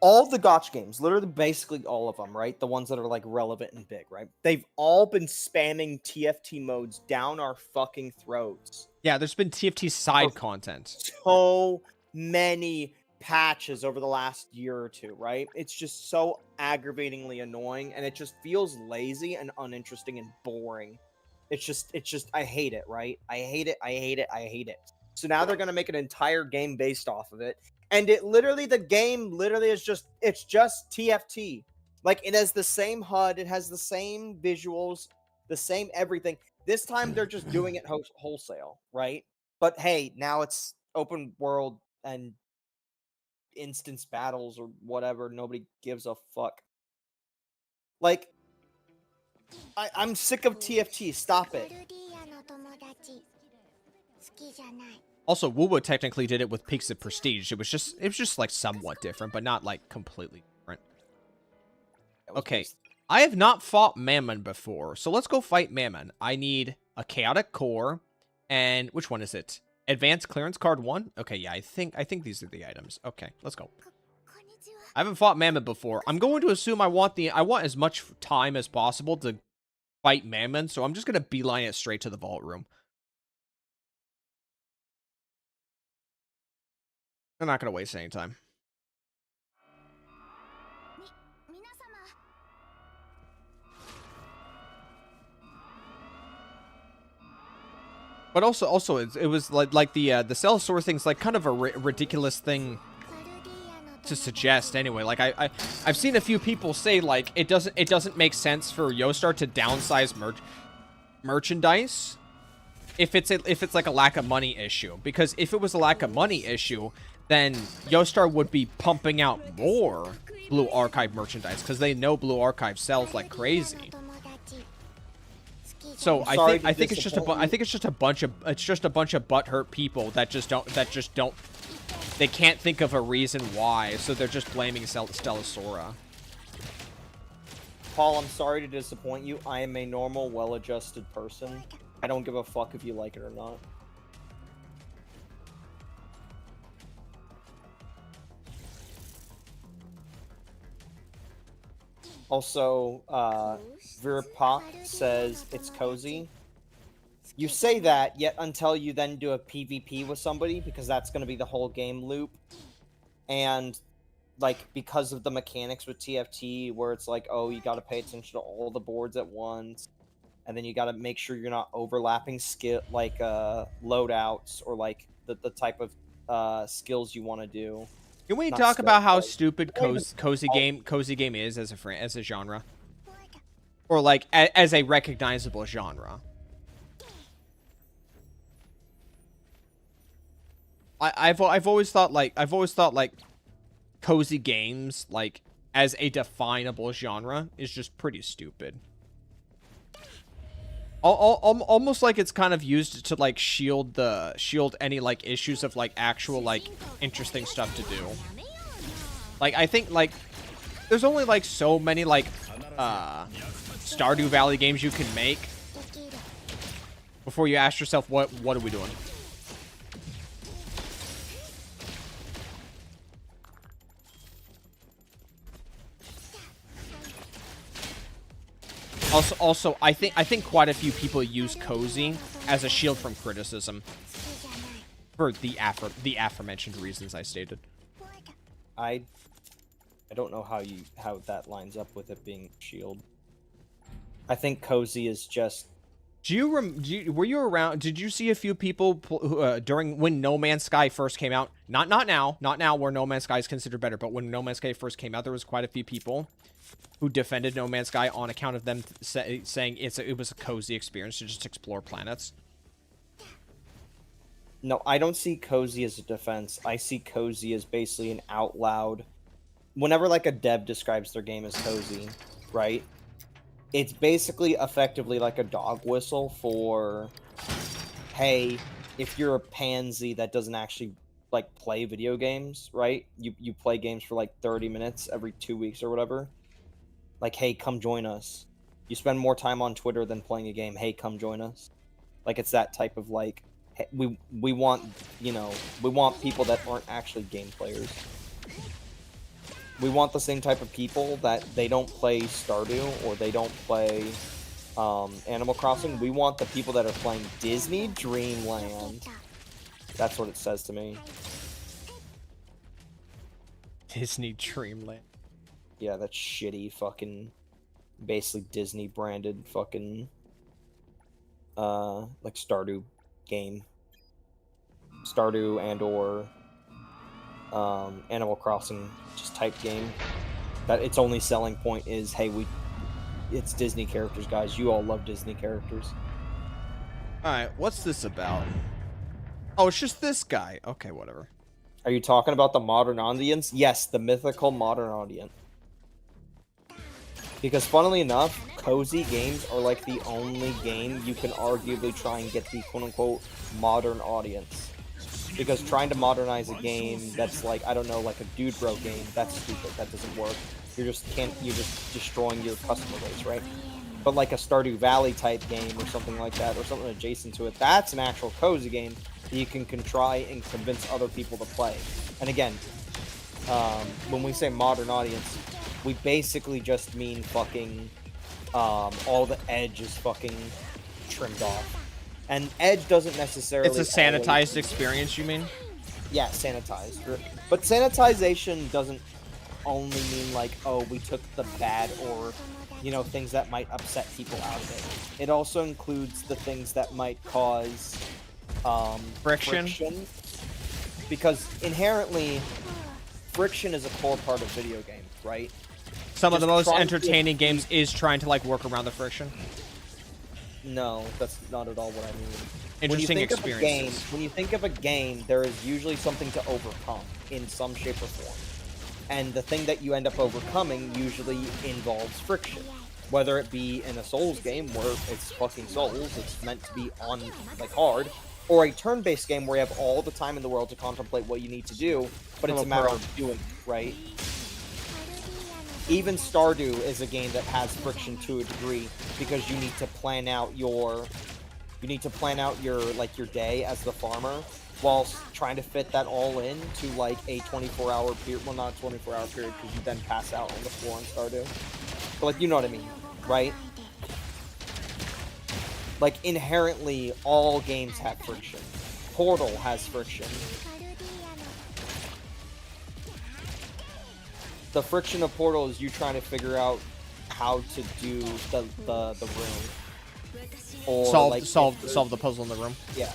all the gotcha games, literally basically all of them, right? The ones that are like relevant and big, right? They've all been spamming TFT modes down our fucking throats. Yeah, there's been TFT side For content. So many patches over the last year or two, right? It's just so aggravatingly annoying, and it just feels lazy and uninteresting and boring. It's just I hate it, right? I hate it. So now they're gonna make an entire game based off of it. And the game literally is just TFT. Like it has the same HUD, it has the same visuals, the same everything. This time they're just doing it wholesale, right? But hey, now it's open world and instance battles or whatever. Nobody gives a fuck. Like, I'm sick of TFT. Stop it. Also, Wuwa technically did it with Peaks of Prestige. It was just like somewhat different, but not like completely different. Okay, I have not fought Mammon before, so let's go fight Mammon. I need a Chaotic Core, and which one is it? Advanced Clearance Card 1? Okay, yeah, I think these are the items. Okay, let's go. I haven't fought Mammon before. I'm going to assume I want as much time as possible to fight Mammon, so I'm just going to beeline it straight to the Vault Room. I'm not going to waste any time. But also, it was like the Cellsaur thing's like kind of a ridiculous thing to suggest anyway. Like I've seen a few people say like it doesn't make sense for Yostar to downsize merchandise if it's like a lack of money issue, because if it was a lack of money issue, then Yostar would be pumping out more Blue Archive merchandise because they know Blue Archive sells like crazy. So I think it's just a bunch of butthurt people that just don't they can't think of a reason why, so they're just blaming Stellasaura. Paul, I'm sorry to disappoint you. I am a normal, well-adjusted person. I don't give a fuck if you like it or not. Also, Virpok says it's cozy. You say that, yet until you then do a PvP with somebody, because that's going to be the whole game loop. And, like, because of the mechanics with TFT, where it's like, oh, you got to pay attention to all the boards at once, and then you got to make sure you're not overlapping loadouts, or, like, the type of skills you want to do. Can we talk about how stupid cozy game is as a genre, or like as a recognizable genre? I've always thought like cozy games like as a definable genre is just pretty stupid. Almost like it's kind of used to like shield any like issues of like actual like interesting stuff to do. Like I think like there's only like so many like Stardew Valley games you can make before you ask yourself what are we doing? Also, I think quite a few people use cozy as a shield from criticism for the aforementioned reasons I stated. I don't know how that lines up with it being shield. I think cozy is just. Were you around? Did you see a few people during when No Man's Sky first came out? Not now, where No Man's Sky is considered better, but when No Man's Sky first came out, there was quite a few people who defended No Man's Sky on account of them saying it was a cozy experience to just explore planets. No, I don't see cozy as a defense. I see cozy as basically an out loud. Whenever like a dev describes their game as cozy, right? It's basically effectively like a dog whistle for, hey, if you're a pansy that doesn't actually like play video games, right? You play games for like 30 minutes every 2 weeks or whatever. Like, hey, come join us. You spend more time on Twitter than playing a game. Hey, come join us. Like, it's that type of, like, hey, we want, you know, we want people that aren't actually game players. We want the same type of people that they don't play Stardew or they don't play Animal Crossing. We want the people that are playing Disney Dreamland. That's what it says to me. Disney Dreamland. Yeah, that shitty fucking, basically Disney branded fucking, like Stardew game. Stardew and or Animal Crossing just type game. That its only selling point is, hey, it's Disney characters, guys. You all love Disney characters. Alright, what's this about? Oh, it's just this guy. Okay, whatever. Are you talking about the modern audience? Yes, the mythical modern audience. Because funnily enough, cozy games are like the only game you can arguably try and get the quote-unquote modern audience. Because trying to modernize a game that's like, I don't know, like a Dude Bro game, that's stupid. That doesn't work. You're just destroying your customer base, right? But like a Stardew Valley type game or something like that, or something adjacent to it, that's an actual cozy game that you can try and convince other people to play. And again, when we say modern audience, we basically just mean fucking all the edge is fucking trimmed off. And edge doesn't necessarily... It's a sanitized experience, you mean? Yeah, sanitized. But sanitization doesn't only mean like, oh, we took the bad or, you know, things that might upset people out of it. It also includes the things that might cause friction. Because inherently, friction is a core part of video games, right? Some of the most entertaining games is trying to like work around the friction. No, that's not at all what I mean. Interesting experiences. When you think of a game, there is usually something to overcome in some shape or form. And the thing that you end up overcoming usually involves friction. Whether it be in a Souls game where it's fucking Souls, it's meant to be on, like, hard, or a turn-based game where you have all the time in the world to contemplate what you need to do, but it's a matter of doing it, right? Even Stardew is a game that has friction to a degree because you need to plan out your like your day as the farmer whilst trying to fit that all in to like a 24-hour period. Well, not a 24-hour period because you then pass out on the floor in Stardew. But like, you know what I mean, right? Like inherently all games have friction. Portal has friction. The friction of Portal is you trying to figure out how to do the room. Or solve the puzzle in the room. Yeah.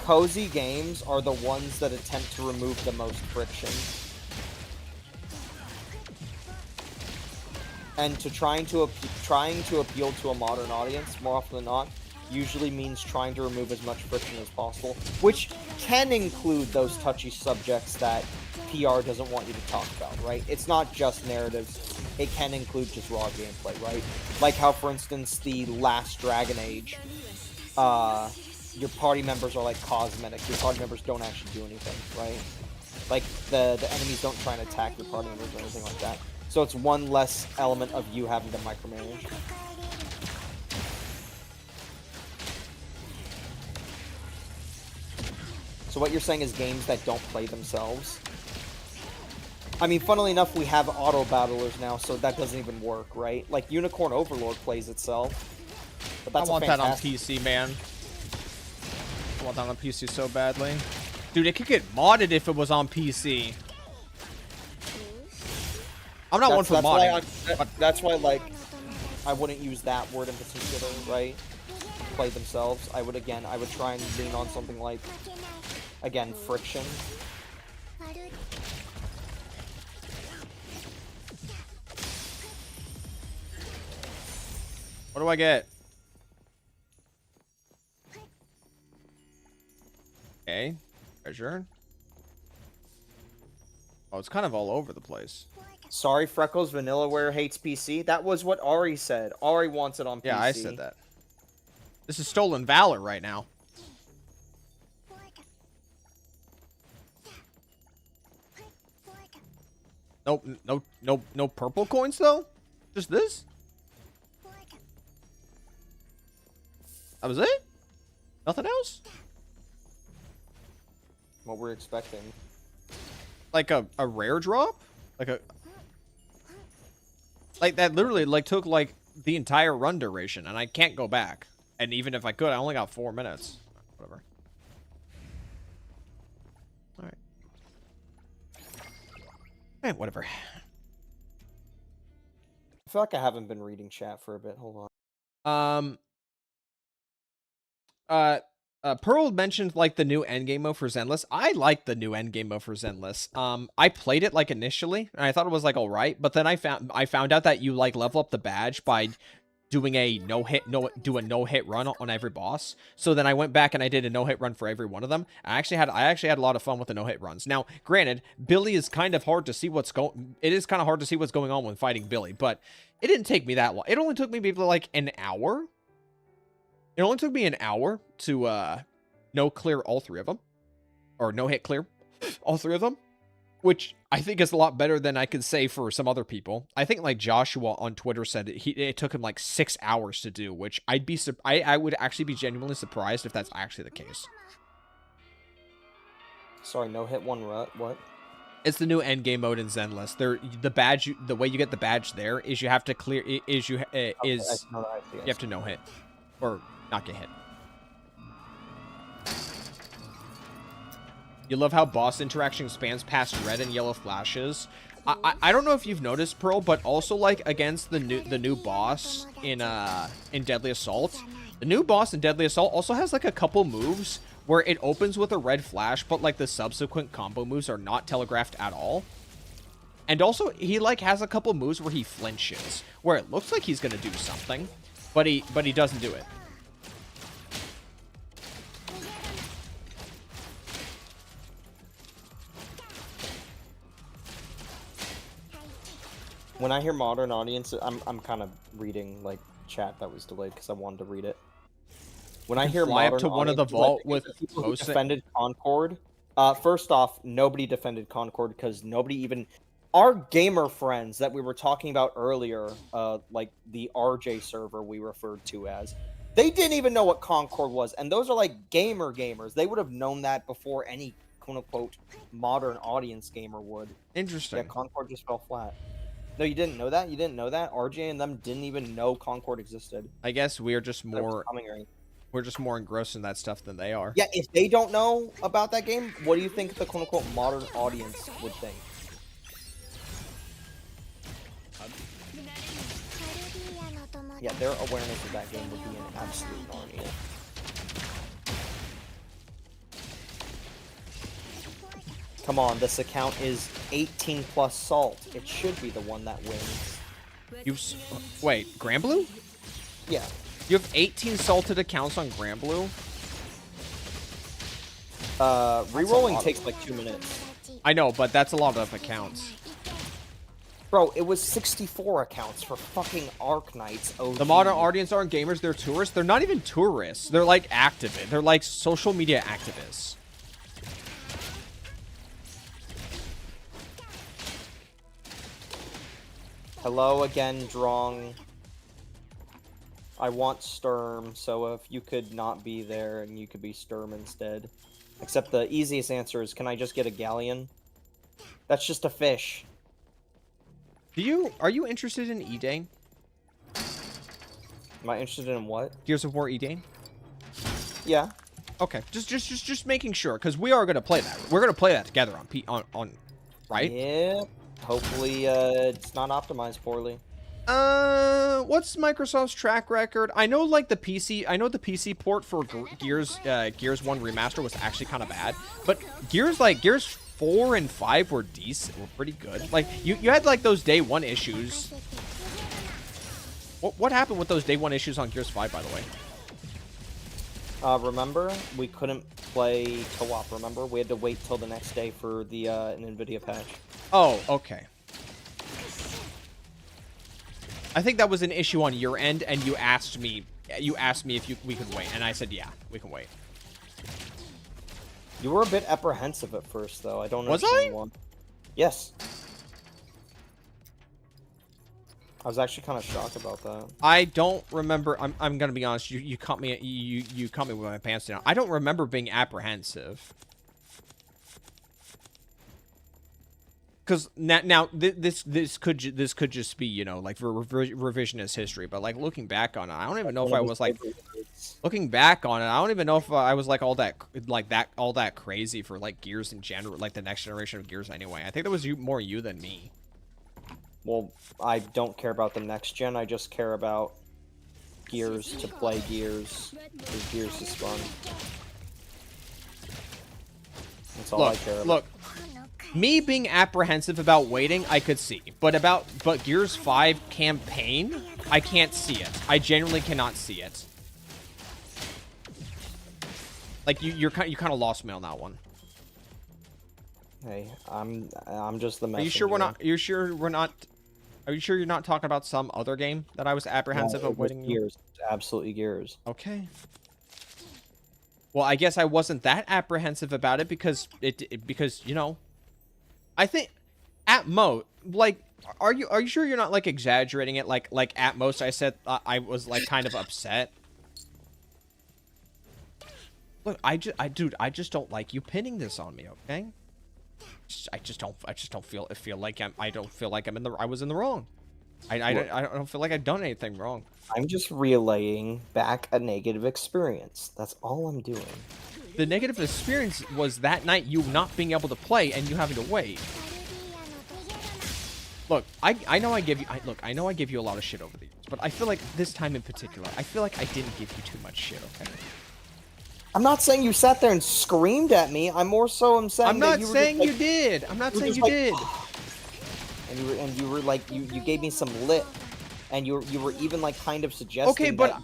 Cozy games are the ones that attempt to remove the most friction. And trying to appeal to a modern audience, more often than not, usually means trying to remove as much friction as possible, which can include those touchy subjects that PR doesn't want you to talk about, right? It's not just narratives. It can include just raw gameplay, right? Like how, for instance, the last Dragon Age, your party members are like cosmetic. Your party members don't actually do anything, right? Like, the enemies don't try and attack your party members or anything like that. So it's one less element of you having to micromanage. So what you're saying is games that don't play themselves. I mean, funnily enough, we have auto battlers now, so that doesn't even work, right? Like, Unicorn Overlord plays itself. But that's I want that on PC, man. I want that on PC so badly. Dude, it could get modded if it was on PC. I'm not one for modding. That's why, like, I wouldn't use that word in particular, right? Play themselves. I would try and lean on something like, again, friction. What do I get? Okay. Treasure. Oh, it's kind of all over the place. Sorry, Freckles, Vanillaware hates PC. That was what Ari said. Ari wants it on PC. Yeah, I said that. This is Stolen Valor right now. Nope, no purple coins though? Just this? That was it? Nothing else? What we're expecting. Like a rare drop? Like that literally like took like the entire run duration, and I can't go back. And even if I could, I only got 4 minutes. Whatever. Alright. Eh, whatever. I feel like I haven't been reading chat for a bit. Hold on. Pearl mentioned like the new endgame mode for Zenless. I like the new endgame mode for Zenless. I played it like initially, and I thought it was like alright, but then I found out that you like level up the badge by doing a no hit run on every boss. So then I went back and I did a no hit run for every one of them. I actually had a lot of fun with the no hit runs. Now, granted, Billy is kind of hard to see what's going. It is kind of hard to see what's going on when fighting Billy, but it didn't take me that long. It only took me maybe like an hour. It only took me an hour to no clear all 3 of them, or no hit clear all 3 of them, which I think is a lot better than I could say for some other people. I think like Joshua on Twitter said it took him like 6 hours to do, which I would actually be genuinely surprised if that's actually the case. Sorry, no hit one rut. What? It's the new end game mode in Zenless. The way you get the badge there is you have to clear you have to no hit or not get hit. You love how boss interaction spans past red and yellow flashes. I don't know if you've noticed, Pearl, but also like against the new boss in Deadly Assault, the new boss in Deadly Assault also has like a couple moves where it opens with a red flash, but like the subsequent combo moves are not telegraphed at all. And also he like has a couple moves where he flinches, where it looks like he's gonna do something, but he doesn't do it. When I hear modern audience, I'm kind of reading like chat that was delayed because I wanted to read it. When I hear fly modern up to one of the audience, vault like, with people who defended Concord. First off, nobody defended Concord because nobody even our gamer friends that we were talking about earlier, like the RJ server we referred to as, they didn't even know what Concord was, and those are like gamers. They would have known that before any quote unquote modern audience gamer would. Interesting. Yeah, Concord just fell flat. No, you didn't know that? You didn't know that? RJ and them didn't even know Concord existed. I guess we're just more engrossed in that stuff than they are. Yeah, if they don't know about that game, what do you think the quote-unquote modern audience would think? Yeah, their awareness of that game would be an absolute Narnia. Come on, this account is 18 plus salt. It should be the one that wins. Wait, Granblue? Yeah. You have 18 salted accounts on Granblue? Rerolling takes like 2 minutes. I know, but that's a lot of accounts. Bro, it was 64 accounts for fucking Arc Knights. OG. The modern audience aren't gamers, they're tourists. They're not even tourists. They're like activists. They're like social media activists. Hello again, Drong. I want Sturm, so if you could not be there and you could be Sturm instead. Except the easiest answer is, can I just get a galleon? That's just a fish. Are you interested in Edane? Am I interested in what? Gears of War Edane? Yeah. Okay, just making sure, because we are gonna play that. We're gonna play that together on right? Yeah. Hopefully, it's not optimized poorly. What's Microsoft's track record? I know like the PC port for Gears 1 Remaster was actually kind of bad, but Gears 4 and 5 were decent, were pretty good. Like you had like those day 1 issues. What happened with those day 1 issues on Gears 5, by the way? Remember, we couldn't play co-op, remember? We had to wait till the next day for the an NVIDIA patch. Oh, okay. I think that was an issue on your end, and you asked me if we could wait, and I said, yeah, we can wait. You were a bit apprehensive at first, though. I don't know. Was I? Yes. I was actually kind of shocked about that. I don't remember. I'm gonna be honest. You caught me. You caught me with my pants down. I don't remember being apprehensive. Because now this could just be, you know, like revisionist history. But like looking back on it, I don't even know if I was like looking back on it. I don't even know if I was like all that crazy for like Gears in general, like the next generation of Gears anyway. I think that was more you than me. Well, I don't care about the next gen. I just care about Gears to play Gears. Because Gears is fun. That's all I care about. Look, me being apprehensive about waiting, I could see. But Gears 5 campaign, I can't see it. I genuinely cannot see it. Like you kind of lost me on that one. Hey, I'm just the messenger. Are you sure we're not? Are you sure we're not? Are you sure you're not talking about some other game that I was apprehensive of waiting? Gears, absolutely Gears. Okay. Well, I guess I wasn't that apprehensive about it because because you know, I think at most, like, are you sure you're not like exaggerating it? Like at most, I said I was like kind of upset. Look, I just don't like you pinning this on me, okay? I just don't feel like I was in the wrong. I don't feel like I've done anything wrong. I'm just relaying back a negative experience. That's all I'm doing. The negative experience was that night you not being able to play and you having to wait. Look, I know I give you a lot of shit over the years, but I feel like this time in particular, I feel like I didn't give you too much shit, okay? I'm not saying you sat there and screamed at me. I'm more so saying I'm not saying you did. I'm not saying you did. And you were like you gave me some lip, and you were even like kind of suggesting. Okay, but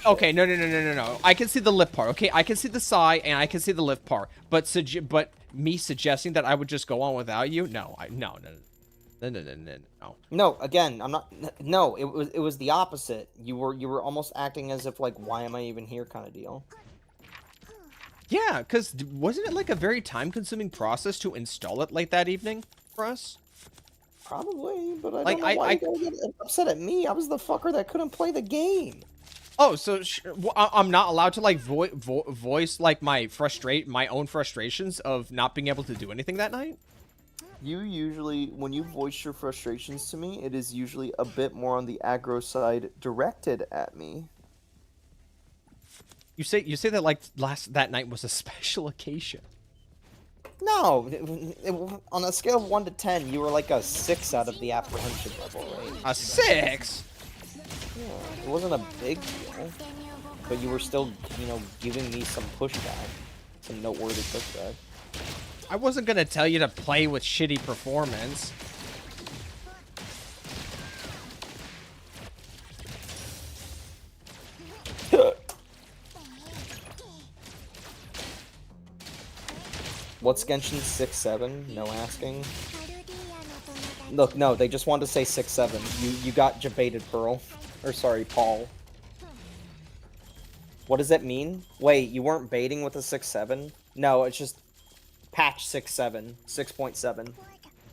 okay, no. I can see the lip part. Okay, I can see the sigh and I can see the lip part. But me suggesting that I would just go on without you? No, no. No, again, I'm not. No, it was the opposite. You were almost acting as if like, why am I even here, kind of deal. Yeah, because wasn't it like a very time-consuming process to install it like that evening for us? Probably, but I don't know why you get upset at me. I was the fucker that couldn't play the game. Oh, so I'm not allowed to like voice like my own frustrations of not being able to do anything that night? You usually, when you voice your frustrations to me, it is usually a bit more on the aggro side directed at me. You say that like that night was a special occasion. No, on a scale of 1 to 10, you were like a 6 out of the apprehension level, right? A 6? Yeah, it wasn't a big deal, but you were still, you know, giving me some pushback, some noteworthy pushback. I wasn't gonna tell you to play with shitty performance. What's Genshin 6-7? No asking. Look, no, they just wanted to say 6-7. You got jebaited, Pearl. Or sorry, Paul. What does that mean? Wait, you weren't baiting with a 6-7? No, it's just patch 6-7, 6.7,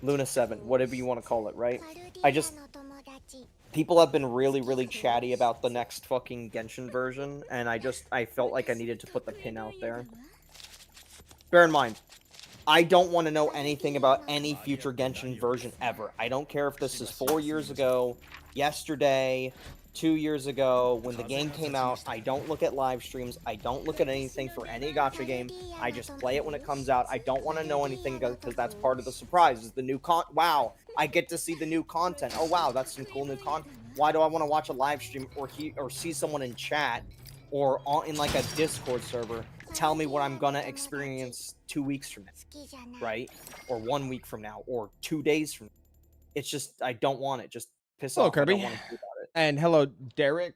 Luna 7, whatever you want to call it, right? People have been really, really chatty about the next fucking Genshin version, and I felt like I needed to put the pin out there. Bear in mind, I don't want to know anything about any future Genshin version ever. I don't care if this is 4 years ago, yesterday, 2 years ago, when the game came out. I don't look at live streams. I don't look at anything for any gacha game. I just play it when it comes out. I don't want to know anything because that's part of the surprise. Is the new wow, I get to see the new content. Oh wow, that's some cool new content. Why do I want to watch a live stream or see someone in chat or in like a Discord server tell me what I'm gonna experience 2 weeks from now, right? Or 1 week from now, or 2 days from now. It's just, I don't want it. Just piss off. Kirby. I don't want to do about it. And hello, Derek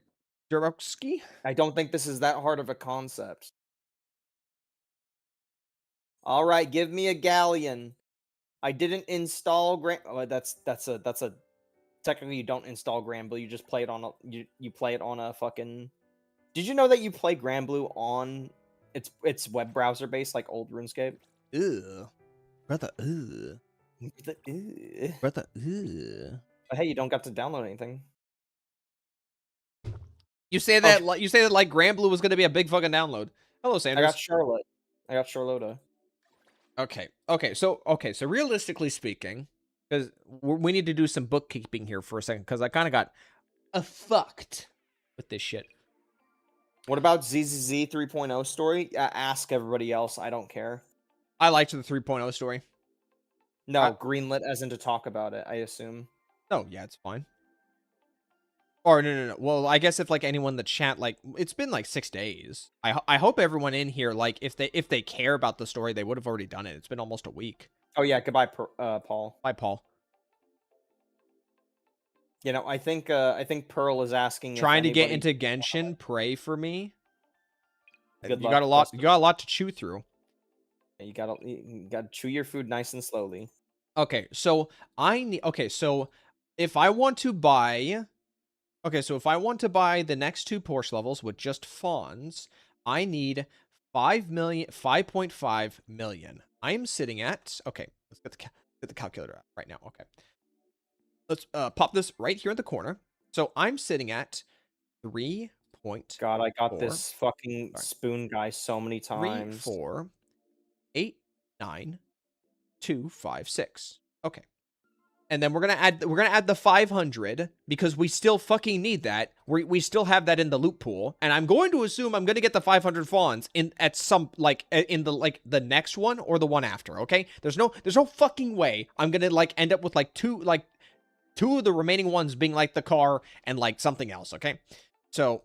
Durowski. I don't think this is that hard of a concept. All right, give me a galleon. I didn't install that's a technically you don't install Granblue. You just play it on a you play it on a fucking. Did you know that you play Granblue on it's web browser based like old RuneScape? Ugh. Brother, ugh. Ugh. Brother, ugh. But hey, you don't got to download anything. You say that like Granblue was gonna be a big fucking download. Hello, I Sanders. got Charlotte. I got Charlotta. Okay. So realistically speaking, because we need to do some bookkeeping here for a second, because I kind of got fucked with this shit. What about ZZZ 3.0 story? Ask everybody else. I don't care. I liked the 3.0 story. No, greenlit as in to talk about it, I assume. Oh, yeah, it's fine. Or no. Well, I guess if like anyone in the chat, like it's been like 6 days. I hope everyone in here, like if they care about the story, they would have already done it. It's been almost a week. Oh yeah, goodbye, Paul. Bye, Paul. You know, I think Pearl is asking. Trying to get anybody... into Genshin, pray for me. Good you luck. got a lot. You got a lot to chew through. You gotta chew your food nice and slowly. Okay, so I need. Okay, so if I want to buy. Okay, so if I want to buy the next 2 Porsche levels with just fawns, I need 5.5 million. I am sitting at. Okay, let's get the calculator out right now. Okay, let's pop this right here in the corner. So I'm sitting at 3. God, I got this fucking spoon guy so many times. 3, 4, 8, 9, 2, 5, 6. Okay. And then we're gonna add the 500 because we still fucking need that. We still have that in the loot pool, and I'm going to assume I'm gonna get the 500 fawns at some like in the next one or the one after. Okay, there's no fucking way I'm gonna like end up with like two of the remaining ones being like the car and like something else. Okay, so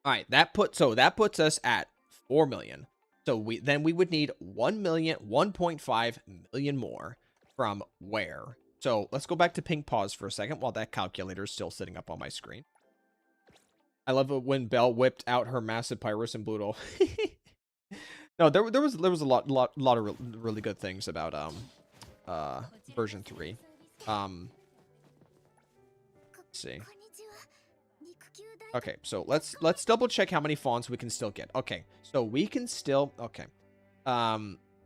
all right, that puts us at 4 million. So we would need 1.5 million more from where? So let's go back to ping pause for a second while that calculator is still sitting up on my screen. I love it when Belle whipped out her massive Pyrus and Bluto. No, there was a lot of really good things about version 3. Let's see. Okay, so let's double check how many fawns we can still get. Okay, so we can still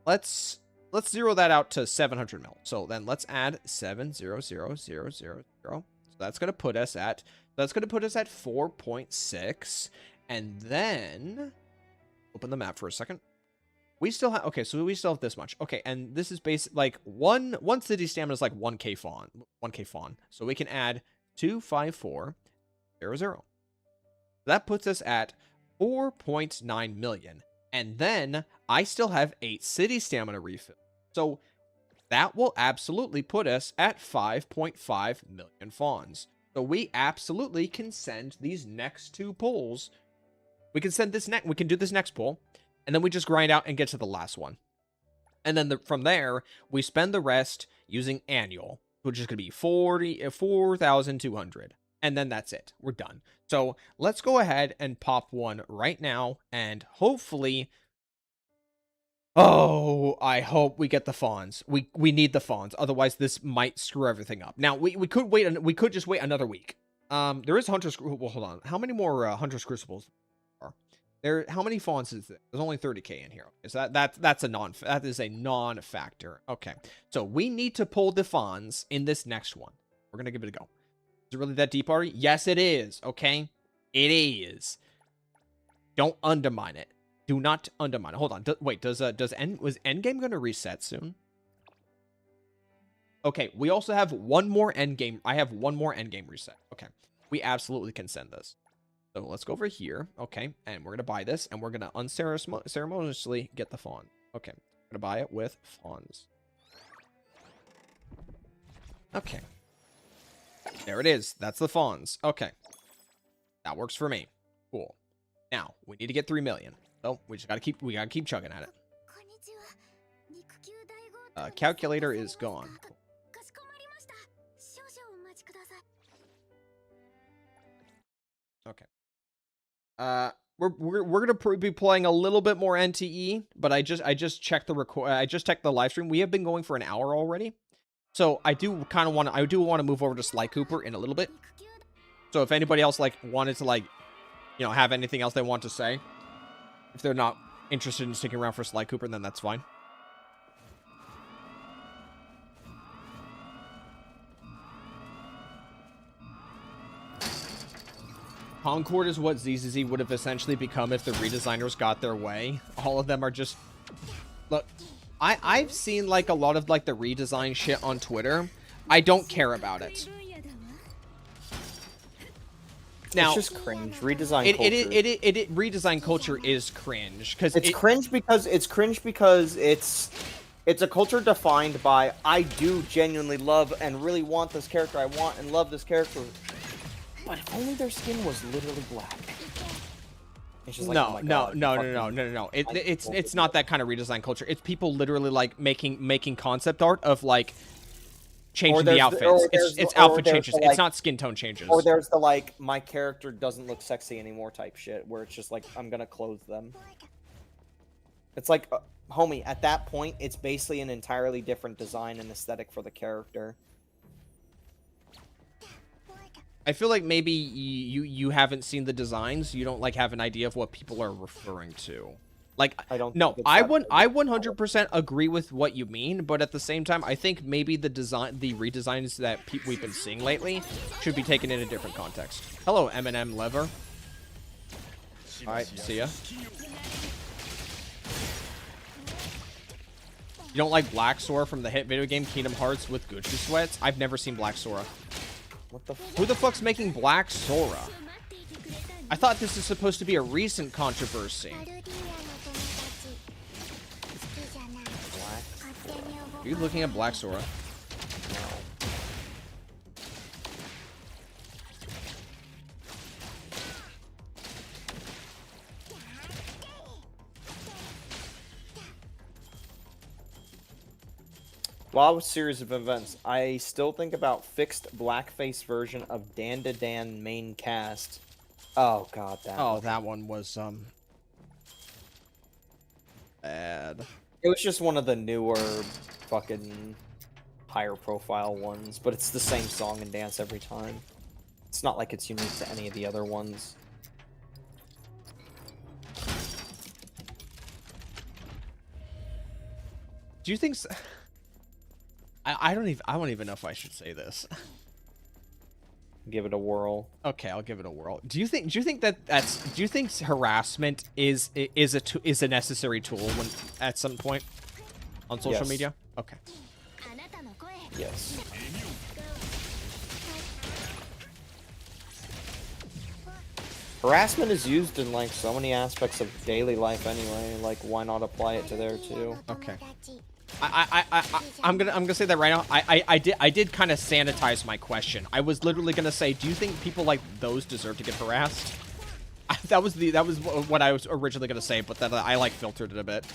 let's zero that out to 700 mil. So then let's add 700,000. So that's gonna put us at 4.6, and then open the map for a second. We still have this much. Okay, and this is like one city stamina is like 1k fawn. So we can add 254,000. That puts us at 4.9 million. And then I still have 8 city stamina refill. So that will absolutely put us at 5.5 million fawns. So we absolutely can send these next 2 pulls. We can do this next pull, and then we just grind out and get to the last one. And then from there, we spend the rest using annual, which is going to be 4,200. And then that's it. We're done. So let's go ahead and pop one right now, and hopefully... Oh, I hope we get the fawns. We need the fawns. Otherwise, this might screw everything up. Now, we could wait. We could just wait another week. There is Hunter's... Well, hold on. How many more Hunter's Crucibles are there? How many fawns is there? There's only 30k in here. So that is a non-factor. Okay. So we need to pull the fawns in this next one. We're going to give it a go. Is it really that deep already? Yes, it is. Okay? It is. Don't undermine it. Do not undermine it. Hold on. Was Endgame going to reset soon? Okay, we also have one more Endgame. I have one more Endgame reset. Okay, we absolutely can send this. So let's go over here. Okay, and we're going to buy this, and we're going to unceremoniously get the fawn. Okay, we're going to buy it with fawns. Okay. There it is. That's the fawns. Okay. That works for me. Cool. Now, we need to get 3 million. So, we gotta keep chugging at it. Calculator is gone. Okay. We're gonna be playing a little bit more NTE, but I just checked the live stream. We have been going for an hour already. So I do want to move over to Sly Cooper in a little bit. So if anybody else wanted to have anything else they want to say, if they're not interested in sticking around for Sly Cooper, then that's fine. Concord is what ZZZ would have essentially become if the redesigners got their way. All of them are just... Look, I've seen, like, a lot of, like, the redesign shit on Twitter. I don't care about it. Now, it's just cringe. Redesign culture. Redesign culture is cringe. Cause it's cringe because it's a culture defined by, I do genuinely love and really want this character. I want and love this character. But if only their skin was literally black. It's just like, no, oh my no, God, no. It's not that kind of redesign culture. It's people literally like making concept art of like changing the outfits. It's outfit changes. Like, it's not skin tone changes. Or there's the like, my character doesn't look sexy anymore type shit, where it's just like, I'm gonna clothe them. It's like, homie, at that point, it's basically an entirely different design and aesthetic for the character. I feel like maybe you haven't seen the designs. You don't like have an idea of what people are referring to. Like, I 100% agree with what you mean, but at the same time, I think maybe the redesigns that we've been seeing lately should be taken in a different context. Hello, M&M Lever. All right, see ya. You don't like Black Sora from the hit video game Kingdom Hearts with Gucci sweats? I've never seen Black Sora. What the Who the fuck's making Black Sora? I thought this is supposed to be a recent controversy. Are you looking at Black Sora? Wow, series of events. I still think about fixed blackface version of Dan to Dan main cast. Oh god, that one was bad. It was just one of the newer fucking higher profile ones, but it's the same song and dance every time. It's not like it's unique to any of the other ones. Do you think I don't even know if I should say this. Give it a whirl. Okay, I'll give it a whirl. Do you think harassment is a necessary tool when at some point on social media? Okay. Yes. Harassment is used in like so many aspects of daily life anyway. Like, why not apply it to there too? Okay. I'm gonna say that right now. I did kind of sanitize my question. I was literally gonna say, do you think people like those deserve to get harassed? That was what I was originally gonna say, but then I like filtered it a bit.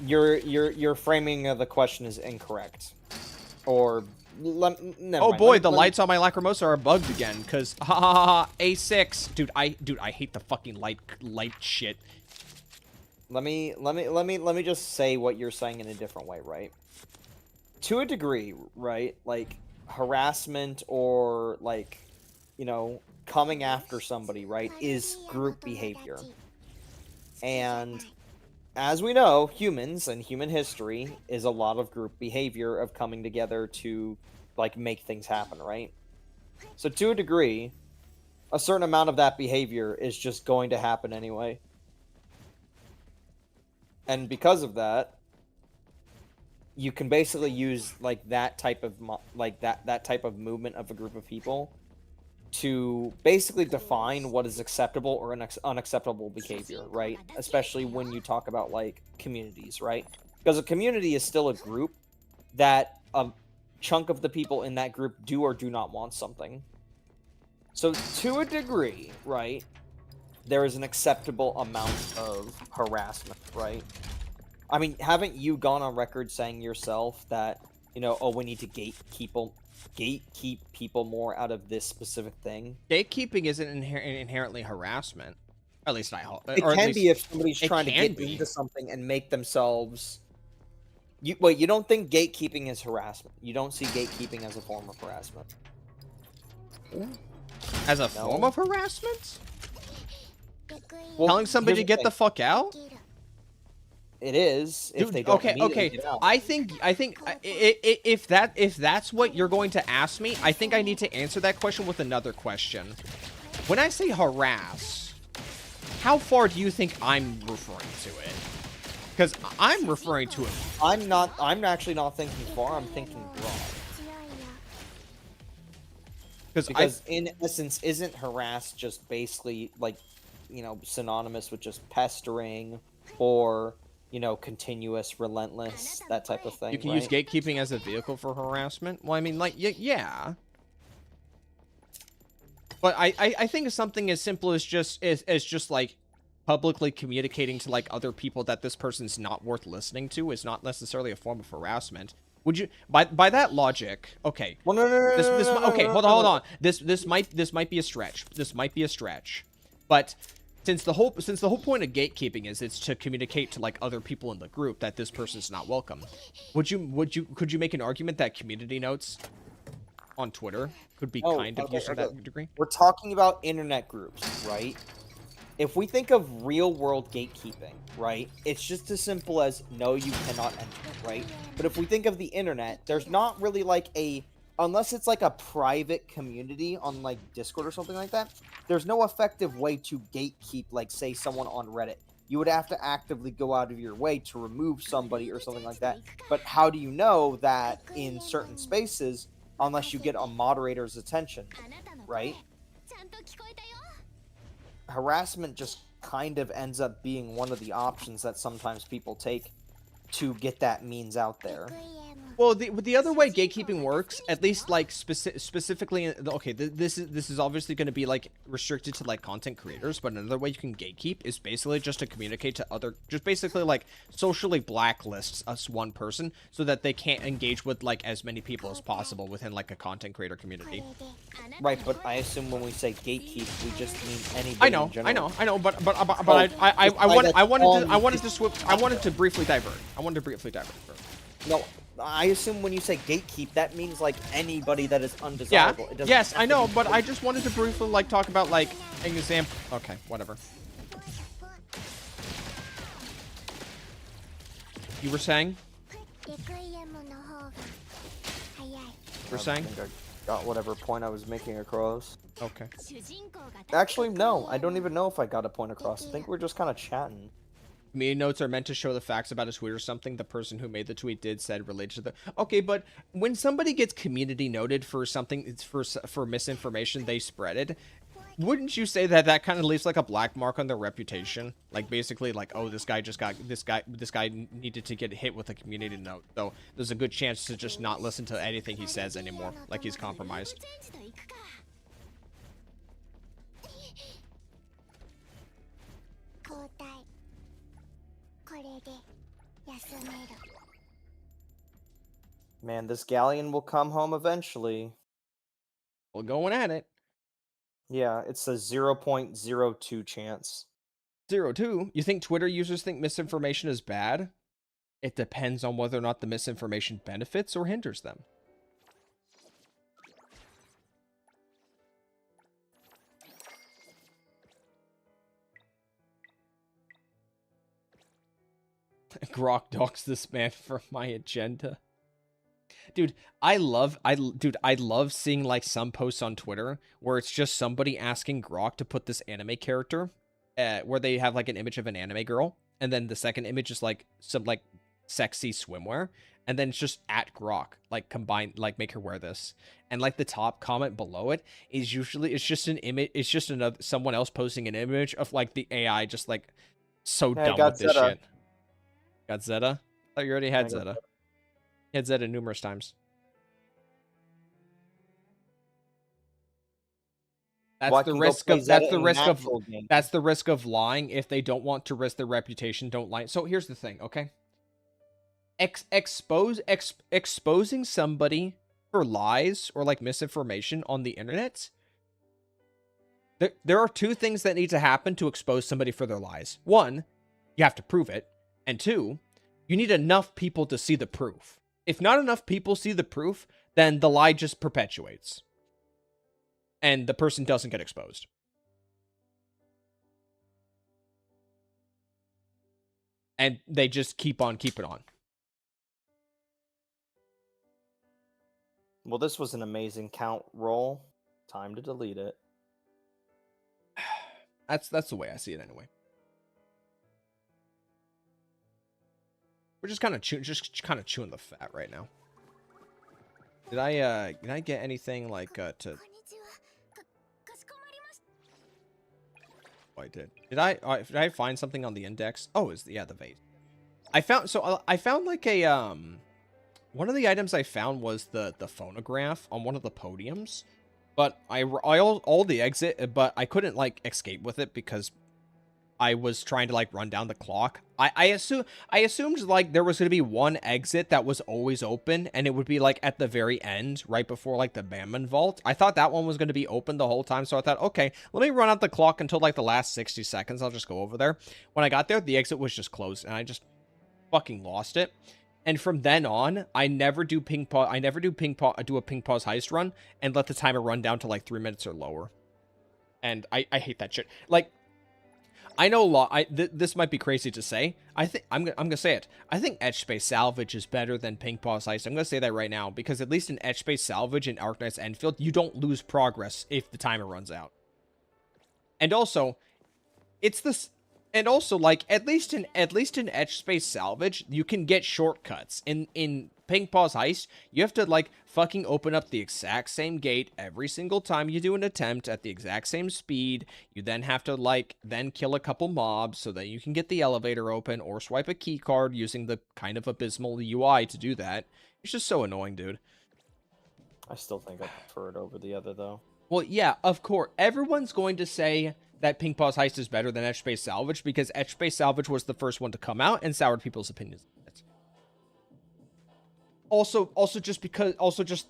Your framing of the question is incorrect. Or oh boy, the lights on my Lacrimosa are bugged again. Cause A6, dude. I hate the fucking light shit. Let me just say what you're saying in a different way, right? To a degree, right? Like, harassment or, like, you know, coming after somebody, right, is group behavior. And as we know, humans and human history is a lot of group behavior of coming together to, like, make things happen, right? So to a degree, a certain amount of that behavior is just going to happen anyway. And because of that, you can basically use like that type of that type of movement of a group of people to basically define what is acceptable or unacceptable behavior, right? Especially when you talk about like communities, right? Because a community is still a group that a chunk of the people in that group do or do not want something. So to a degree, right? There is an acceptable amount of harassment, right? I mean, haven't you gone on record saying yourself that, you know, oh, we need to gatekeep people more out of this specific thing? Gatekeeping isn't inherently harassment. At least I hope. It can be if somebody's trying to get into something and make themselves... Wait, you don't think gatekeeping is harassment? You don't see gatekeeping as a form of harassment? As a form of harassment? Well, telling somebody to get the fuck out? It is. If Dude, they don't okay. Get out. I think if that's what you're going to ask me, I think I need to answer that question with another question. When I say harass, how far do you think I'm referring to it? Because I'm referring to it. I'm actually not thinking far, I'm thinking broad. Because in essence, isn't harass just basically like, you know, synonymous with just pestering or, you know, continuous, relentless, that type of thing, You can right? use gatekeeping as a vehicle for harassment? Well, I mean, like, yeah. But I think something as simple as just like publicly communicating to like other people that this person's not worth listening to is not necessarily a form of harassment. Would you by that logic? Okay. Well, no, Okay, hold on. This might be a stretch. This might be a stretch. But since the whole point of gatekeeping is it's to communicate to like other people in the group that this person's not welcome. Could you make an argument that community notes on Twitter could be kind of used to that degree? We're talking about internet groups, right? If we think of real world gatekeeping, right, it's just as simple as no, you cannot enter, right? But if we think of the internet, there's not really like unless it's like a private community on like Discord or something like that, there's no effective way to gatekeep, like, say, someone on Reddit. You would have to actively go out of your way to remove somebody or something like that. But how do you know that in certain spaces, unless you get a moderator's attention, right? Harassment just kind of ends up being one of the options that sometimes people take to get that means out there. Well, the other way gatekeeping works, at least like specifically, okay, this is obviously going to be like restricted to like content creators, but another way you can gatekeep is basically just to communicate to just basically like socially blacklists us one person so that they can't engage with like as many people as possible within like a content creator community. Right, but I assume when we say gatekeep, we just mean anybody. I know, but I wanted to briefly divert. No, I assume when you say gatekeep, that means like anybody that is undesirable. Yeah. Yes, I know, but I just wanted to briefly like talk about like an example. Okay, whatever. You were saying? We're saying? I think I got whatever point I was making across. Okay. Actually, no. I don't even know if I got a point across. I think we're just kind of chatting. Community notes are meant to show the facts about a tweet or something the person who made the tweet said related to the... Okay, but when somebody gets community noted for something, it's for misinformation they spreaded, wouldn't you say that that kind of leaves like a black mark on their reputation? Like basically like, oh, this guy needed to get hit with a community note, so there's a good chance to just not listen to anything he says anymore, like he's compromised. Man, this galleon will come home eventually. We're going at it. Yeah, it's a 0.02 chance. 0.2? You think Twitter users think misinformation is bad? It depends on whether or not the misinformation benefits or hinders them. Grok docs this man for my agenda. Dude, I love seeing like some posts on Twitter where it's just somebody asking Grok to put this anime character, where they have like an image of an anime girl, and then the second image is like some like sexy swimwear, and then it's just at Grok, like combine, like make her wear this, and like the top comment below it is usually it's just an image, it's just another someone else posting an image of like the AI just like so dumb with this shit. Got Zeta? Oh, you already had Zeta. You had Zeta numerous times. That's the risk of lying. If they don't want to risk their reputation, don't lie. So here's the thing, okay? Exposing somebody for lies or like misinformation on the internet. There are two things that need to happen to expose somebody for their lies. One, you have to prove it. And two, you need enough people to see the proof. If not enough people see the proof, then the lie just perpetuates. And the person doesn't get exposed. And they just keep on keeping on. Well, this was an amazing count roll. Time to delete it. That's the way I see it anyway. We're just kind of chewing the fat right now. Did I get anything like to? Oh, I did. Did I find something on the index? Oh, yeah, the vase. I found like a one of the items I found was the phonograph on one of the podiums, but I all the exit, but I couldn't like escape with it because I was trying to like run down the clock. I assumed like there was going to be one exit that was always open, and it would be like at the very end, right before like the Bamman Vault. I thought that one was going to be open the whole time, so I thought, okay, let me run out the clock until like the last 60 seconds. I'll just go over there. When I got there, the exit was just closed, and I just fucking lost it. And from then on, I never do ping pong. I never do do a ping pause heist run and let the timer run down to like 3 minutes or lower. And I hate that shit. Like, I know a lot. This might be crazy to say. I'm gonna say it. I think Etch Space Salvage is better than Ping Pause Heist. I'm gonna say that right now because at least in Etch Space Salvage and Arknight's Enfield, you don't lose progress if the timer runs out. And also, it's this. And also, like at least in Etch Space Salvage, you can get shortcuts. In Ping Pause Heist, you have to like fucking open up the exact same gate every single time you do an attempt at the exact same speed. You then have to like then kill a couple mobs so that you can get the elevator open or swipe a key card using the kind of abysmal UI to do that. It's just so annoying, dude. I still think I prefer it over the other though. Well, yeah, of course. Everyone's going to say that Ping Pause Heist is better than Etch Space Salvage because Etch Space Salvage was the first one to come out and soured people's opinions. Also just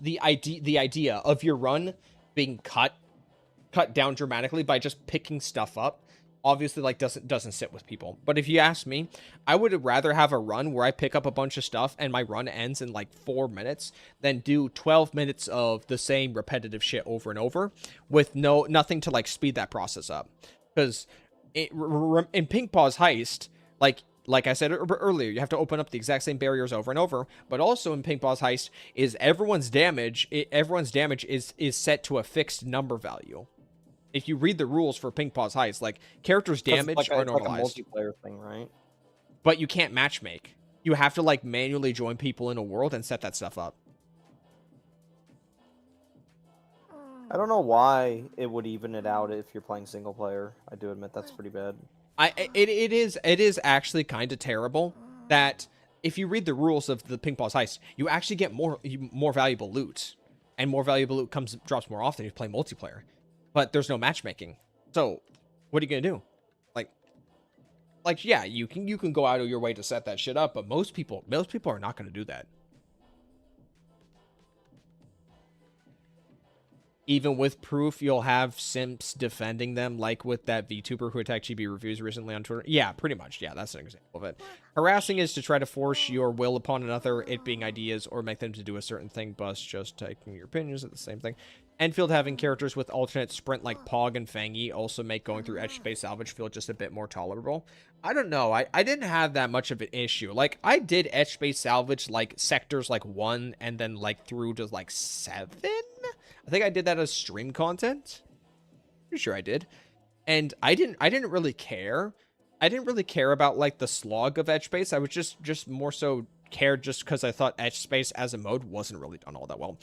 the idea of your run being cut down dramatically by just picking stuff up obviously like doesn't sit with people. But if you ask me, I would rather have a run where I pick up a bunch of stuff and my run ends in like 4 minutes than do 12 minutes of the same repetitive shit over and over with nothing to like speed that process up. Because in Ping Pause Heist, like I said earlier, you have to open up the exact same barriers over and over. But also in Ping Pause Heist is everyone's damage is set to a fixed number value. If you read the rules for Ping Pause Heist, like characters' damage are normalized. Like a multiplayer thing, right? But you can't matchmake. You have to like manually join people in a world and set that stuff up. I don't know why it would even it out if you're playing single player. I do admit that's pretty bad. It is actually kind of terrible that if you read the rules of the Ping Pause Heist, you actually get more valuable loot, and more valuable loot drops more often if you play multiplayer. But there's no matchmaking. So what are you gonna do? Like yeah, you can go out of your way to set that shit up, but most people are not gonna do that. Even with proof, you'll have simps defending them, like with that VTuber who attacked GB Reviews recently on Twitter. Yeah, pretty much. Yeah, that's an example of it. Harassing is to try to force your will upon another, it being ideas, or make them to do a certain thing, bus just taking your opinions at the same thing. Enfield having characters with alternate sprint like Pog and Fangy also make going through Etch Space Salvage feel just a bit more tolerable. I don't know. I didn't have that much of an issue. Like, I did Etch Space Salvage, like, sectors, like, 1 and then, like, through to, like, 7? I think I did that as stream content. Pretty sure I did. And I didn't really care. I didn't really care about, like, the slog of Etch Space. I was just more so cared just because I thought Etch Space as a mode wasn't really done all that well.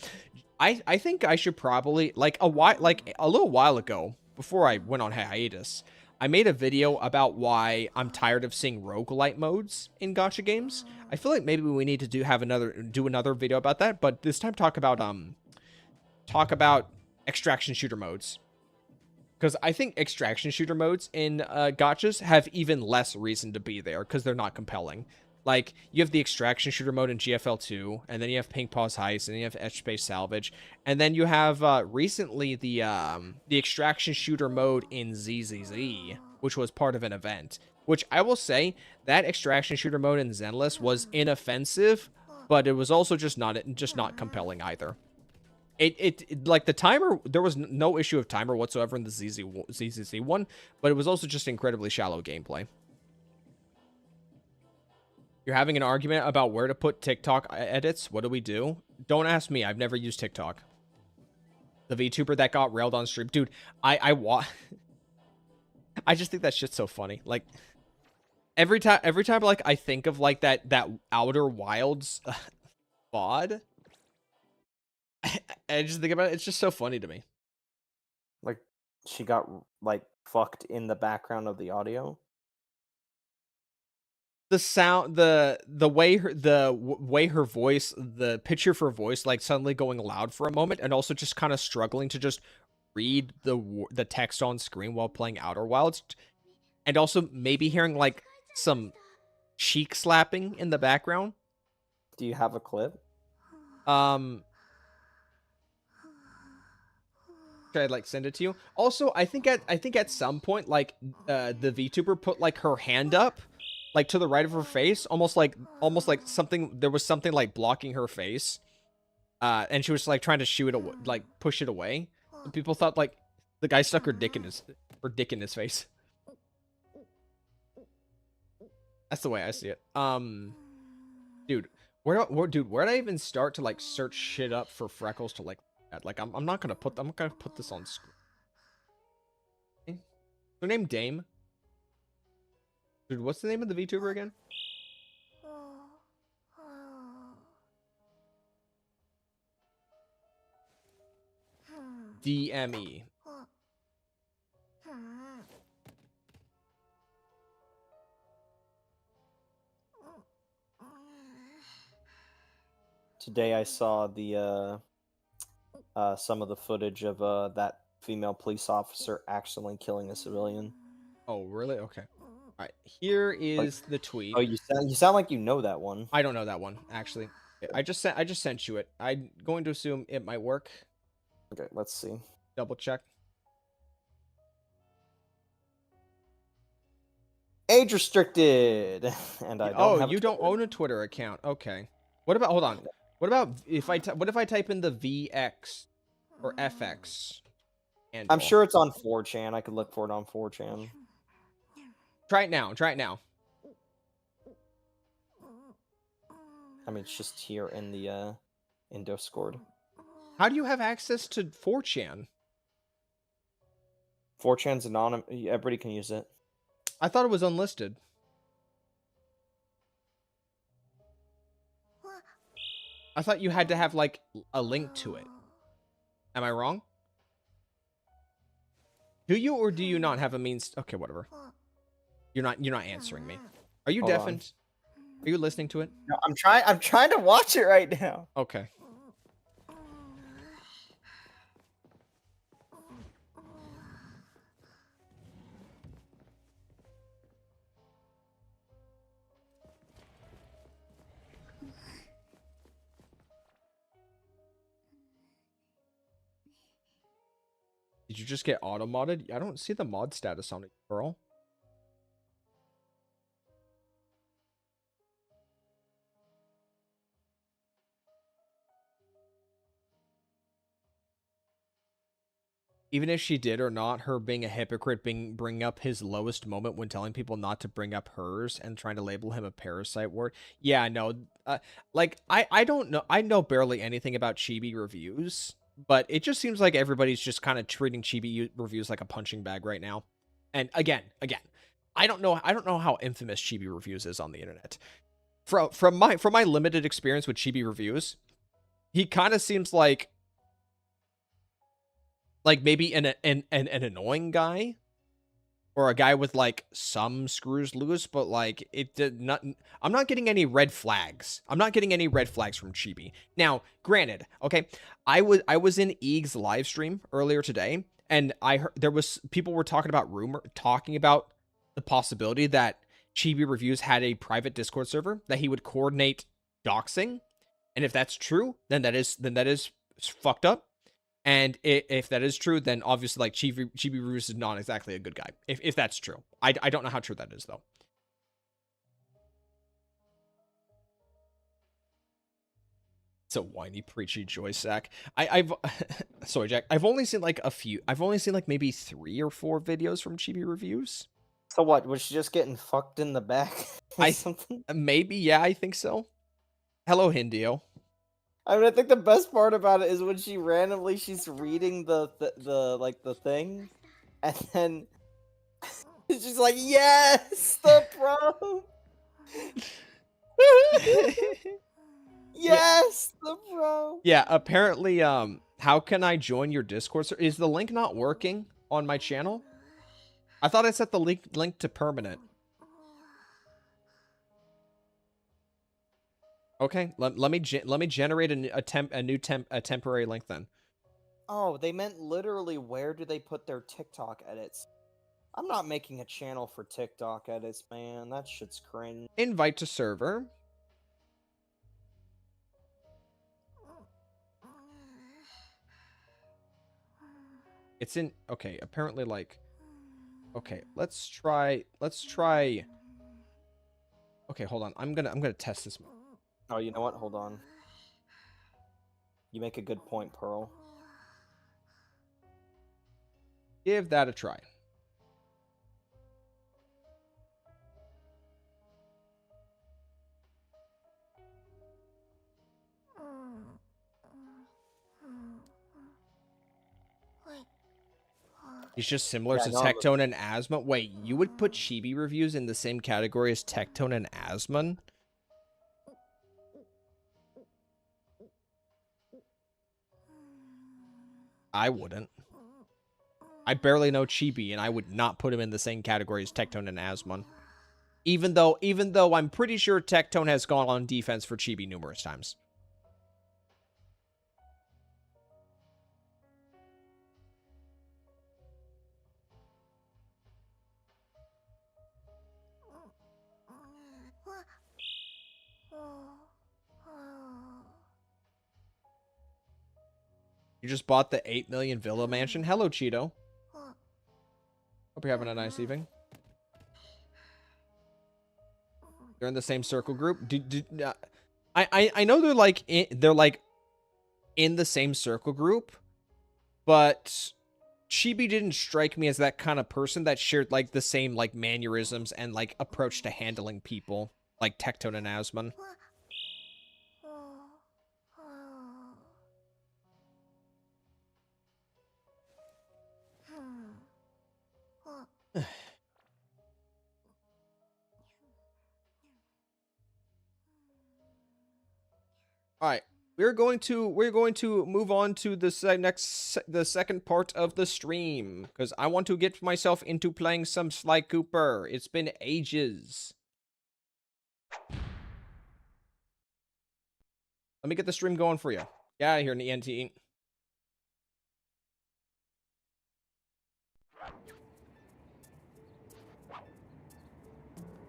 I think I should probably, like a little while ago, before I went on hiatus, I made a video about why I'm tired of seeing roguelite modes in gacha games. I feel like maybe we need to do another video about that, but this time talk about extraction shooter modes. Because I think extraction shooter modes in gachas have even less reason to be there because they're not compelling. Like, you have the extraction shooter mode in GFL2, and then you have Ping Pause Heist, and then you have Etch Space Salvage, and then you have recently the extraction shooter mode in ZZZ, which was part of an event. Which I will say, that extraction shooter mode in Zenless was inoffensive, but it was also just not compelling either. It like the timer, there was no issue of timer whatsoever in the ZZZ one, but it was also just incredibly shallow gameplay. You're having an argument about where to put TikTok edits. What do we do? Don't ask me. I've never used TikTok. The VTuber that got railed on stream. Dude, I I just think that shit's so funny. Like every time like I think of like that Outer Wilds VOD, I just think about it. It's just so funny to me. Like, she got, like, fucked in the background of the audio? The sound, the way way her voice, the pitch of her voice, like suddenly going loud for a moment, and also just kind of struggling to just read the text on screen while playing Outer Wilds, and also maybe hearing like some cheek slapping in the background. Do you have a clip? Um, should I like send it to you? Also, I think at some point, like the VTuber put like her hand up, like to the right of her face, almost like something, there was something like blocking her face. And she was like trying to shoo it away, like push it away. And people thought like the guy stuck her dick in his face. That's the way I see it. Dude, where did I even start to like search shit up for Freckles to like add? Like I'm not gonna put this on screen. Her name Dame. Dude, what's the name of the VTuber again? DME. Today I saw the some of the footage of that female police officer accidentally killing a civilian. Oh, really? Okay. All right. Here is the tweet. Oh, you sound like you know that one. I don't know that one actually. I just sent you it. I'm going to assume it might work. Okay, let's see. Double check. Age restricted, and I don't. Oh, have you don't own a Twitter account. Okay. What about? Hold on. What about if what if I type in the VX or FX? I'm sure it's on 4chan. I could look for it on 4chan. Try it now. Try it now. I mean, it's just here in the in Discord. How do you have access to 4chan? 4chan's anonymous. Everybody can use it. I thought it was unlisted. I thought you had to have like a link to it. Am I wrong? Do you or do you not have a means? Okay, whatever. You're not answering me. Are you deafened? Are you listening to it? No, I'm trying to watch it right now. Okay. Did you just get auto-modded? I don't see the mod status on it, girl. Even if she did or not, her being a hypocrite, bring up his lowest moment when telling people not to bring up hers and trying to label him a parasite word. Yeah, no. Like, I don't know. I know barely anything about chibi reviews. But it just seems like everybody's just kind of treating chibi reviews like a punching bag right now. And again, I don't know how infamous chibi reviews is on the internet. From my limited experience with chibi reviews, he kind of seems like maybe an annoying guy, or a guy with like some screws loose, but like it did not. I'm not getting any red flags. I'm not getting any red flags from Chibi. Now, granted, okay, I was in Eag's live stream earlier today, and I heard people were talking about the possibility that Chibi Reviews had a private Discord server that he would coordinate doxing, and if that's true, then that is fucked up. And if that is true, then obviously, like, Chibi Reviews is not exactly a good guy. If that's true. I don't know how true that is, though. It's a whiny, preachy joy sack. Sorry, Jack. I've only seen, like, maybe 3 or 4 videos from Chibi Reviews. So what? Was she just getting fucked in the back? Something? Maybe, yeah, I think so. Hello, Hindio. I mean, I think the best part about it is when she's reading the thing, and then She's like, yes, the pro. Yes, the pro. Yeah, apparently, how can I join your Discord? Is the link not working on my channel? I thought I set the link to permanent. Okay, let me generate a temporary link then. Oh, they meant literally where do they put their TikTok edits? I'm not making a channel for TikTok edits, man. That shit's cringe. Invite to server. It's in, okay, apparently like, okay, let's try, okay, hold on. I'm gonna test this. Oh, you know what? Hold on. You make a good point, Pearl. Give that a try. He's just similar to Tectone and Asthma. Wait, you would put Chibi reviews in the same category as Tectone and Asthma? I wouldn't. I barely know Chibi, and I would not put him in the same category as Tectone and Asmon. Even though I'm pretty sure Tectone has gone on defense for Chibi numerous times. You just bought the 8 million villa mansion. Hello, Cheeto. Hope you're having a nice evening. They're in the same circle group. I know they're like in the same circle group, but Chibi didn't strike me as that kind of person that shared like the same like mannerisms and like approach to handling people like Tectone and Asmon. All right, we're going to move on to the second part of the stream because I want to get myself into playing some Sly Cooper. It's been ages. Let me get the stream going for you. Get out of here, ENT.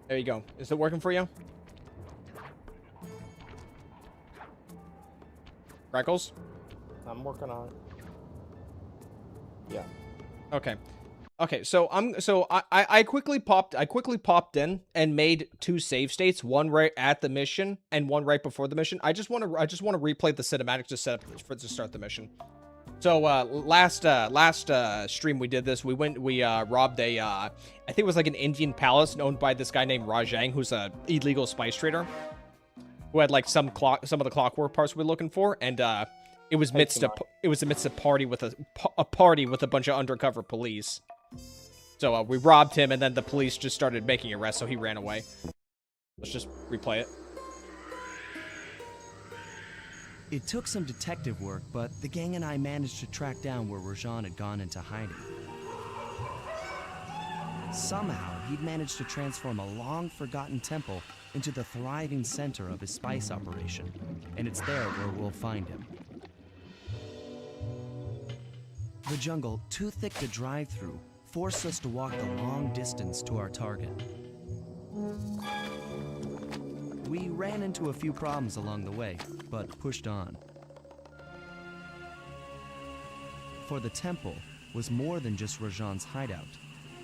There you go. Is it working for you? Crackles? I'm working on it. Yeah. Okay. Okay, so I quickly popped in and made 2 save states, one right at the mission and one right before the mission. I just want to replay the cinematic to set up to start the mission. So last stream we did this. We robbed a I think it was like an Indian palace owned by this guy named Rajang, who's a illegal spice trader, who had like some of the clockwork parts we're looking for, and it was amidst a party with a bunch of undercover police. So we robbed him, and then the police just started making arrests, so he ran away. Let's just replay it. It took some detective work, but the gang and I managed to track down where Rajan had gone into hiding. Somehow, he'd managed to transform a long-forgotten temple into the thriving center of his spice operation, and it's there where we'll find him. The jungle, too thick to drive through, forced us to walk the long distance to our target. We ran into a few problems along the way, but pushed on. For the temple was more than just Rajan's hideout.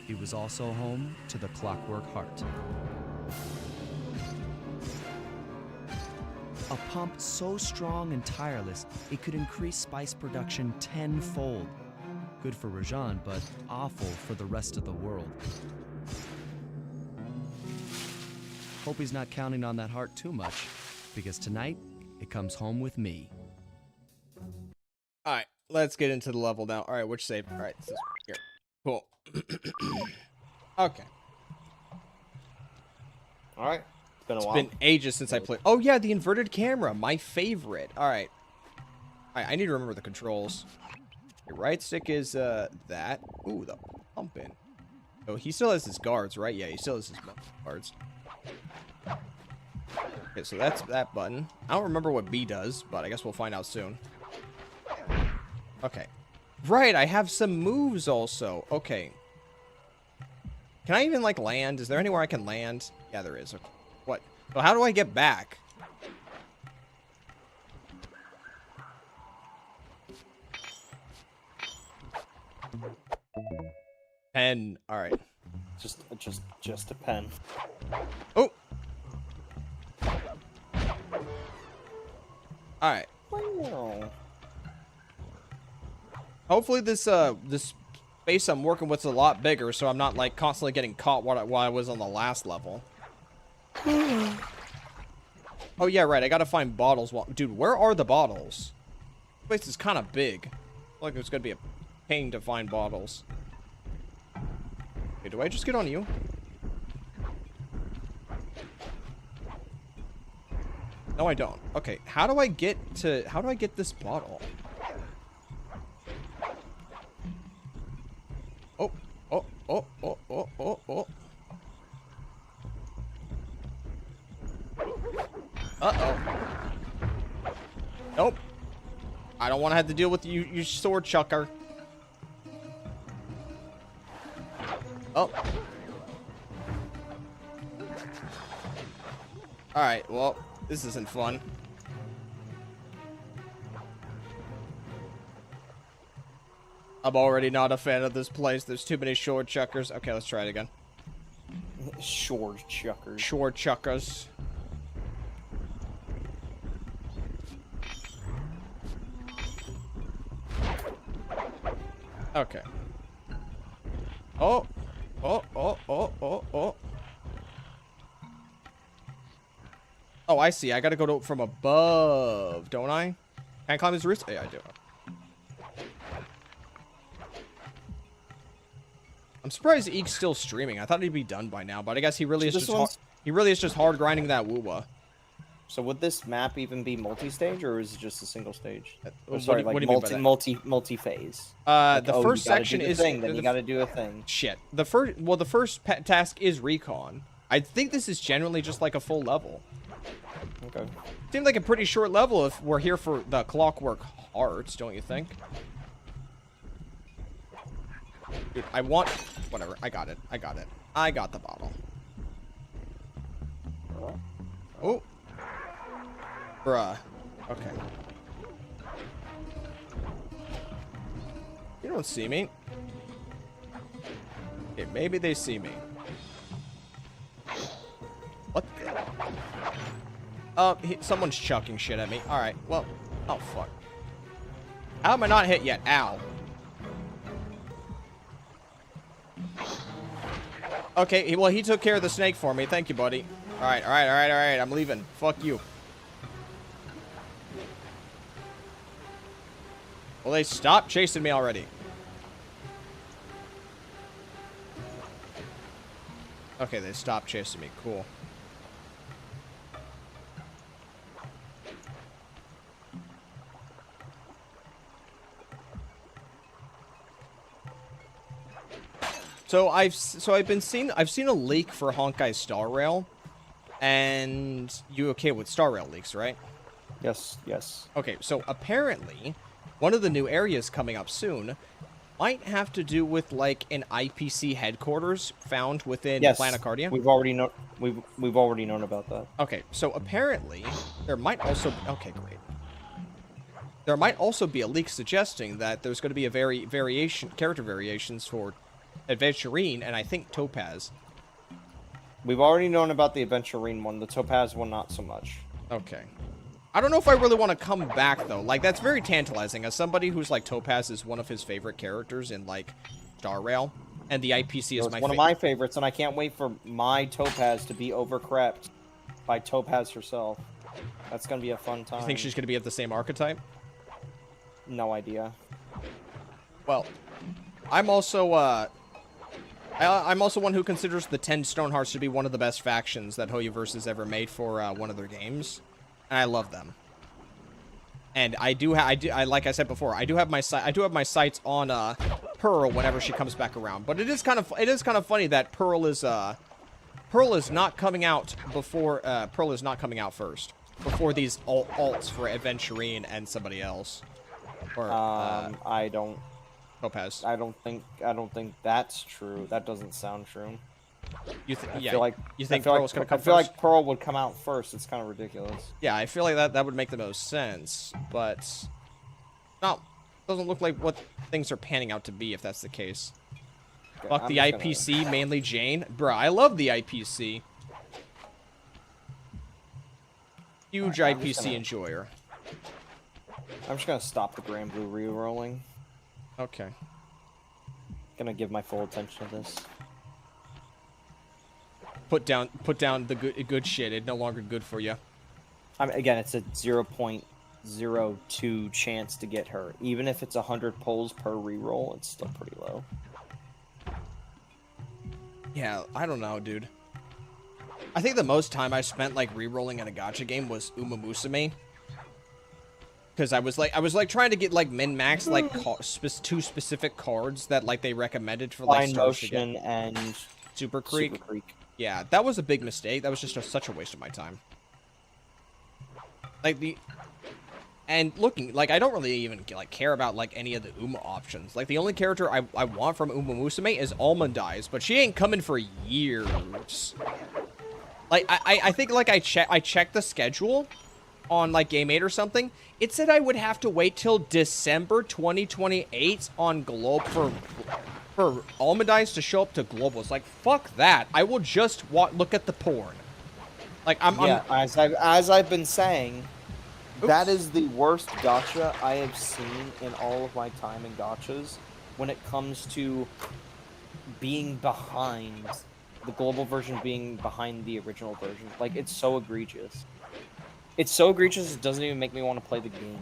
It was also home to the Clockwork Heart. A pump so strong and tireless, it could increase spice production tenfold. Good for Rajan, but awful for the rest of the world. Hope he's not counting on that heart too much, because tonight, it comes home with me. Alright, let's get into the level now. Alright, which save? Alright, here. Cool. Okay. All right. It's been a while. Been ages since I played. Oh yeah, the inverted camera, my favorite. All right. I need to remember the controls. Your right stick is that. Ooh, the pumping. Oh, he still has his guards, right? Yeah, he still has his guards. Okay, so that's that button. I don't remember what B does, but I guess we'll find out soon. Okay. Right, I have some moves also. Okay. Can I even, like, land? Is there anywhere I can land? Yeah, there is. Okay. What? So how do I get back? Pen. All right. Just a pen. Oh. All right. Wow. Hopefully this this space I'm working with is a lot bigger, so I'm not like constantly getting caught while I was on the last level. Oh yeah, right. I gotta find bottles. Dude, where are the bottles? This place is kind of big. I feel like it's gonna be a pain to find bottles. Okay, do I just get on you? No, I don't. Okay, how do I get this bottle? Oh, oh, oh, oh, oh, oh, oh. Uh-oh. Nope. I don't want to have to deal with you sword chucker. Oh. Alright, well, this isn't fun. I'm already not a fan of this place. There's too many sword chuckers. Okay, let's try it again. Sword chuckers. Sword chuckers. Okay. Oh. Oh, oh, oh, oh, oh. Oh, I see. I gotta go from above, don't I? Can I climb his roost? Yeah, I do. I'm surprised Eek's still streaming. I thought he'd be done by now, but I guess he really is just hard grinding that woowa. So would this map even be multi-stage, or is it just a single stage? What Sorry, do you like mean by that? multi-phase. The first section is thing, then you gotta do a thing. Shit. The first task is recon. I think this is generally just like a full level. Okay. Seemed like a pretty short level if we're here for the Clockwork Hearts, don't you think? Dude, I want... Whatever. I got it. I got it. I got the bottle. Oh. Bruh. Okay. You don't see me. Okay, maybe they see me. What the... someone's chucking shit at me. Alright, well... Oh, fuck. How am I not hit yet? Ow. Okay, well, he took care of the snake for me. Thank you, buddy. Alright, alright, alright, alright. I'm leaving. Fuck you. Well, they stopped chasing me already. Okay, they stopped chasing me. Cool. So I've seen a leak for Honkai Star Rail, and you okay with Star Rail leaks, right? Yes, yes. Okay, so apparently, one of the new areas coming up soon might have to do with like an IPC headquarters found within Planicardia. We've already known about that. Okay, so apparently there might also great. There might also be a leak suggesting that there's going to be a character variations for Adventurine and I think Topaz. We've already known about the Adventurine one. The Topaz one, not so much. Okay. I don't know if I really want to come back, though. Like, that's very tantalizing. As somebody who's, like, Topaz is one of his favorite characters in, like, Star Rail. And the IPC is one of my favorites, and I can't wait for my Topaz to be overcrept by Topaz herself. That's going to be a fun time. You think she's going to be of the same archetype? No idea. Well, I'm also, I I'm also one who considers the 10 Stone Hearts to be one of the best factions that Hoyoverse has ever made for one of their games, and I love them. And like I said before, I do have my sights on Pearl whenever she comes back around. But it is kind of funny that Pearl is not coming out before Pearl is not coming out first before these alts for Aventurine and somebody else. Or I don't. Topaz. I don't think that's true. That doesn't sound true. You feel like Pearl's gonna come I feel first? like Pearl would come out first. It's kind of ridiculous. Yeah, I feel like that would make the most sense, but no, doesn't look like what things are panning out to be if that's the case. Okay, Fuck the IPC, mainly Jane. Bruh, I love the IPC. Huge IPC enjoyer. I'm just gonna stop the Grand Blue re-rolling. Okay. Gonna give my full attention to this. Put down the good shit. It's no longer good for you. Again, it's a 0.02 chance to get her. Even if it's 100 pulls per reroll, it's still pretty low. Yeah, I don't know, dude. I think the most time I spent like re-rolling in a gacha game was Uma Musume. Because I was like trying to get like min-max like two specific cards that like they recommended for like Fine Motion and Super Creek. Super Creek. Yeah, that was a big mistake. That was just such a waste of my time. And looking, like, I don't really even, like, care about, like, any of the Uma options. Like, the only character I want from Uma Musume is Almond Eyes, but she ain't coming for years. Like, I think, like, I checked the schedule on, like, Game 8 or something. It said I would have to wait till December 2028 on Globe for Almond Eyes to show up to globals. Like, fuck that. I will just look at the porn. Like, as I've been saying, Oops. that is the worst gacha I have seen in all of my time in gachas when it comes to being behind the global version being behind the original version. Like, it's so egregious. It's so egregious it doesn't even make me want to play the game.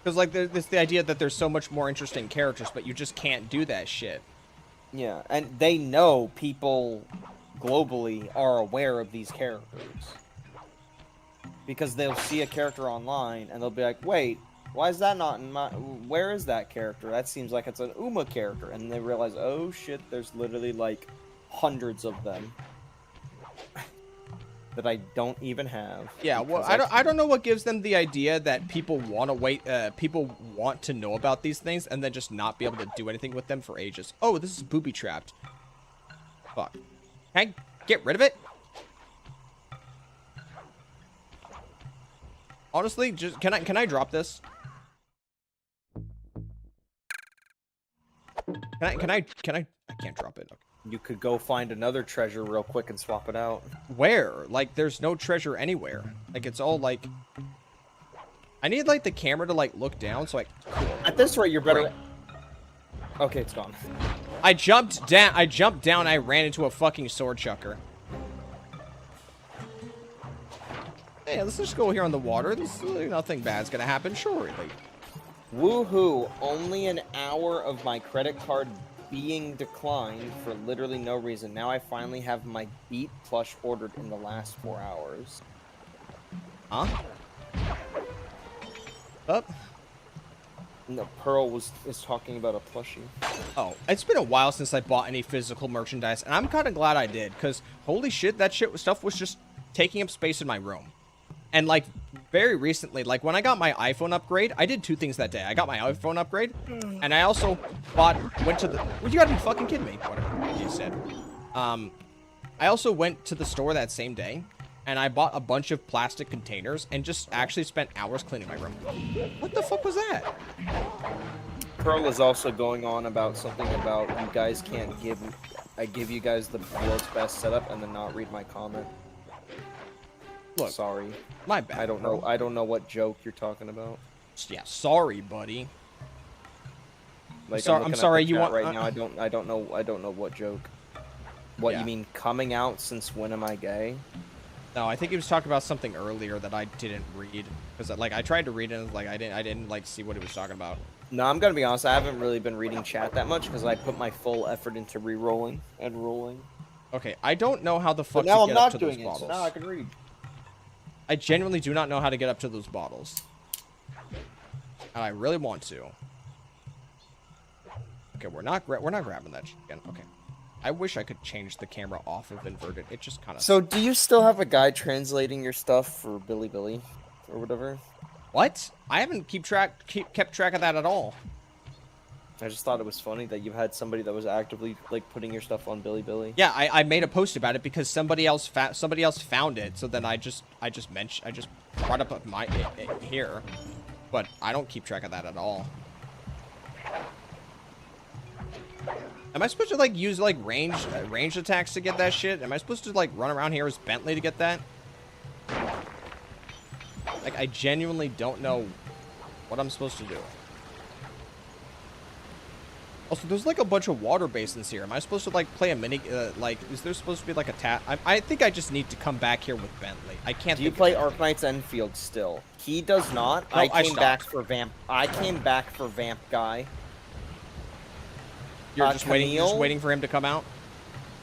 Because, like, there's the idea that there's so much more interesting characters, but you just can't do that shit. Yeah, and they know people globally are aware of these characters. Because they'll see a character online, and they'll be like, wait, why is that not in my... Where is that character? That seems like it's an Uma character. And they realize, oh shit, there's literally, like, hundreds of them. That I don't even have. Yeah, well, I don't know what gives them the idea that people want to wait, people want to know about these things and then just not be able to do anything with them for ages. Oh, this is booby trapped. Fuck. Can I get rid of it? Honestly, just can I drop this? Can I can't drop it. Okay. You could go find another treasure real quick and swap it out. Where? Like, there's no treasure anywhere. Like, it's all, like... I need, like, the camera to, like, look down, so, like... Cool. At this rate, you're better... Okay, it's gone. I jumped down, I ran into a fucking sword chucker. Hey, let's just go here on the water. Nothing bad's gonna happen, surely. Woohoo! Only an hour of my credit card being declined for literally no reason. Now I finally have my Beat plush ordered in the last 4 hours. Huh? Up? No, Pearl is talking about a plushie. Oh, it's been a while since I bought any physical merchandise, and I'm kind of glad I did, because holy shit, that stuff was just taking up space in my room. And, like, very recently, like, when I got my iPhone upgrade, I did two things that day. I got my iPhone upgrade, and I also went to the... Well, you gotta be fucking kidding me. Whatever you said. I also went to the store that same day, and I bought a bunch of plastic containers, and just actually spent hours cleaning my room. What the fuck was that? Pearl is also going on about something about you guys can't give... I give you guys the world's best setup and then not read my comment. Look, sorry. My bad. I don't know what joke you're talking about. Yeah, sorry, buddy. Like, I'm sorry. You want right now? I don't know what joke. What, yeah. You mean coming out since when am I gay? No, I think he was talking about something earlier that I didn't read because like I tried to read it and like I didn't like see what he was talking about. No, I'm gonna be honest. I haven't really been reading chat that much because I put my full effort into re-rolling and rolling. Okay, I don't know how the fuck But now to I'm get up not to doing those it, bottles. so now I can read. I genuinely do not know how to get up to those bottles. And I really want to. Okay, we're not grabbing that shit again. Okay. I wish I could change the camera off of inverted. It just kind of... So, do you still have a guy translating your stuff for Billy or whatever? What? I haven't kept track of that at all. I just thought it was funny that you had somebody that was actively like putting your stuff on Billy. Yeah, I made a post about it because somebody else found it. So then I just brought up it here, but I don't keep track of that at all. Am I supposed to like use like ranged attacks to get that shit? Am I supposed to like run around here as Bentley to get that? Like, I genuinely don't know what I'm supposed to do. Also, there's like a bunch of water basins here. Am I supposed to like play a mini? Like, is there supposed to be like a tap? I think I just need to come back here with Bentley. I can't. Do you play Arknight's Enfield still? He does not. No, I came back for Vamp. I came back for Vamp guy. You're just waiting for him to come out?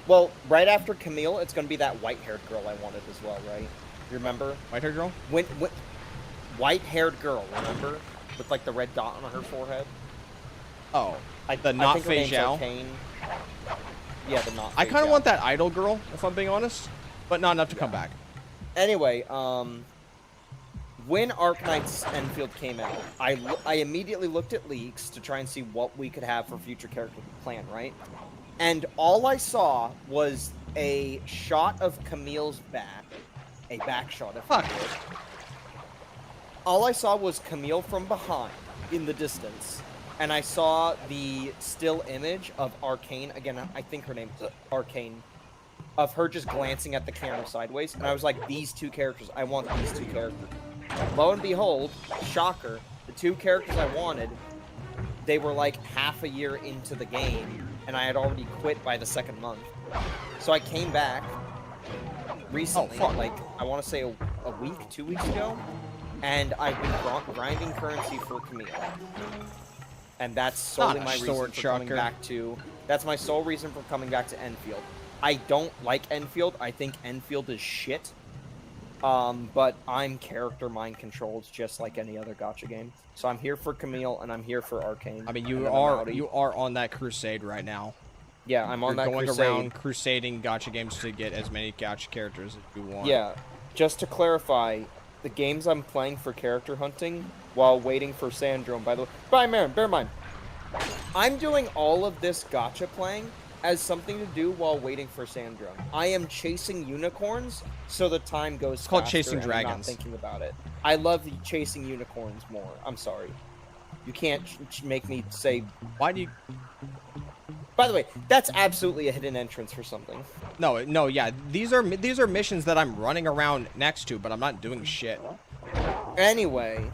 Well, right after Camille, it's going to be that white-haired girl I wanted as well, right? You remember? White-haired girl? White-haired girl, remember? With, like, the red dot on her forehead? Oh, the I not think her Fei name's Zhao? Arcane. Yeah, the not I Fei kind of Zhao. want that idol girl, if I'm being honest. But not enough to come back. Anyway, when Arknight's Enfield came out, I immediately looked at leaks to try and see what we could have for future character plan, right? And all I saw was a shot of Camille's back, a back shot, if you would. All I saw was Camille from behind, in the distance, and I saw the still image of Arcane, again, I think her name's Arcane, of her just glancing at the camera sideways, and I was like, these two characters, I want these two characters. Lo and behold, shocker, the two characters I wanted, they were like half a year into the game, and I had already quit by the second month. So I came back recently, like, I want to say a week, 2 weeks ago, and I've been grinding currency for Camille. And that's solely my reason for coming back to... That's my sole reason for coming back to Enfield. I don't like Enfield. I think Enfield is shit. But I'm character mind controlled just like any other gacha game. So I'm here for Camille and I'm here for Arcane. I mean, you are on that crusade right now. Yeah, I'm on that crusade. You're going around crusading gacha games to get as many gacha characters as you want. Yeah, just to clarify, the games I'm playing for character hunting while waiting for Sandrome, by the way. Bear in mind, I'm doing all of this gacha playing as something to do while waiting for Sandrome. I am chasing unicorns so the time goes faster. It's called chasing dragons. I'm not thinking about it. I love chasing unicorns more. I'm sorry. You can't make me say... Why do you... By the way, that's absolutely a hidden entrance for something. No, yeah. These are missions that I'm running around next to, but I'm not doing shit. Anyway,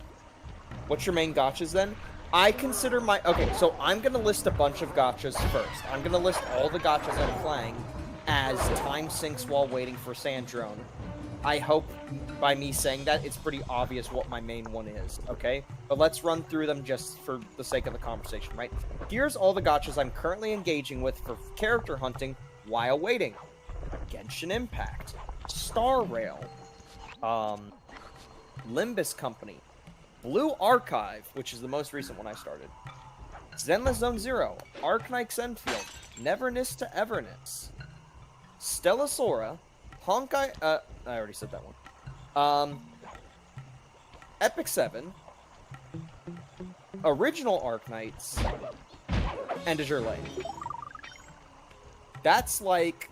what's your main gachas then? I consider my... Okay, so I'm going to list a bunch of gachas first. I'm going to list all the gachas I'm playing as time sinks while waiting for Sandrone. I hope by me saying that, it's pretty obvious what my main one is, okay? But let's run through them just for the sake of the conversation, right? Here's all the gachas I'm currently engaging with for character hunting while waiting. Genshin Impact, Star Rail, Limbus Company, Blue Archive, which is the most recent one I started, Zenless Zone Zero, Arknight's Enfield, Neverness to Everness, Stella Sora, Honkai, I already said that one. Epic 7, Original Arknights, and Azure Lane. That's like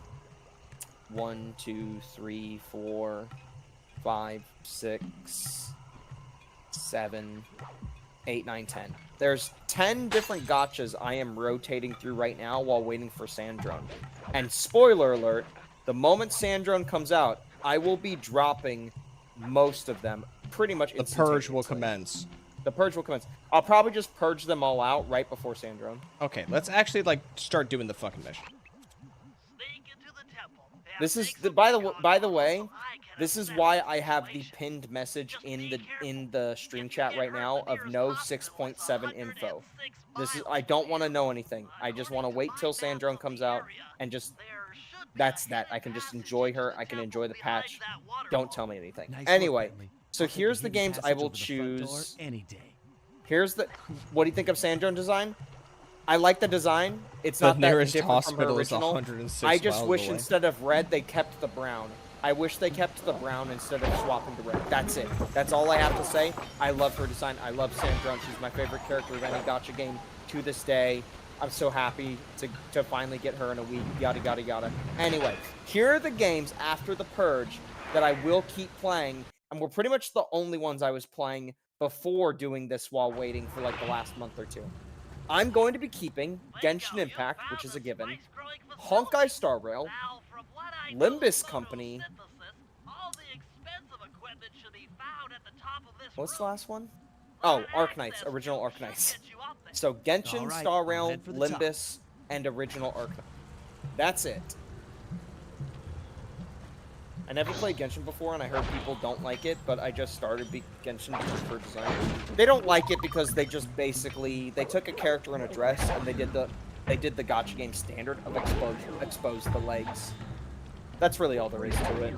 1, 2, 3, 4, 5, 6, 7, 8, 9, 10. There's 10 different gachas I am rotating through right now while waiting for Sandrone. And spoiler alert, the moment Sandrone comes out, I will be dropping most of them pretty much instantaneously. The purge will commence. The purge will commence. I'll probably just purge them all out right before Sandrone. Okay, let's actually like start doing the fucking mission. This is by the way, This is why I have the pinned message in the stream chat right now of no 6.7 info. I don't want to know anything. I just want to wait till Sandrone comes out and just that's that. I can just enjoy her. I can enjoy the patch. Don't tell me anything. Nice Anyway, work, Bentley. so I'll take here's a the hidden games I passage will over the front door choose. any day. Here's the. What do you think of Sandrone design? I like the design. It's The not that nearest different from her hospital is original. 106 I just miles wish away. instead of red, they kept the brown. I wish they kept the brown instead of swapping to red. That's it. That's all I have to say. I love her design. I love Sandrone. She's my favorite character of any gacha game to this day. I'm so happy to finally get her in a week. Yada, yada, yada. Anyway, here are the games after the Purge that I will keep playing. And were pretty much the only ones I was playing before doing this while waiting for like the last month or two. I'm going to be keeping Genshin Impact, which is a given, Honkai Star Rail, Limbus Company. What's the last one? Oh, Arknights, original Arknights. So Genshin, All right, Star I'll Rail, head for the top. Limbus, and original Arknight. That's it. I never played Genshin before, and I heard people don't like it, but I just started Genshin because for design. They don't like it because they just basically they took a character in a dress and they did the gacha game standard of expose the legs. That's really all there is to it.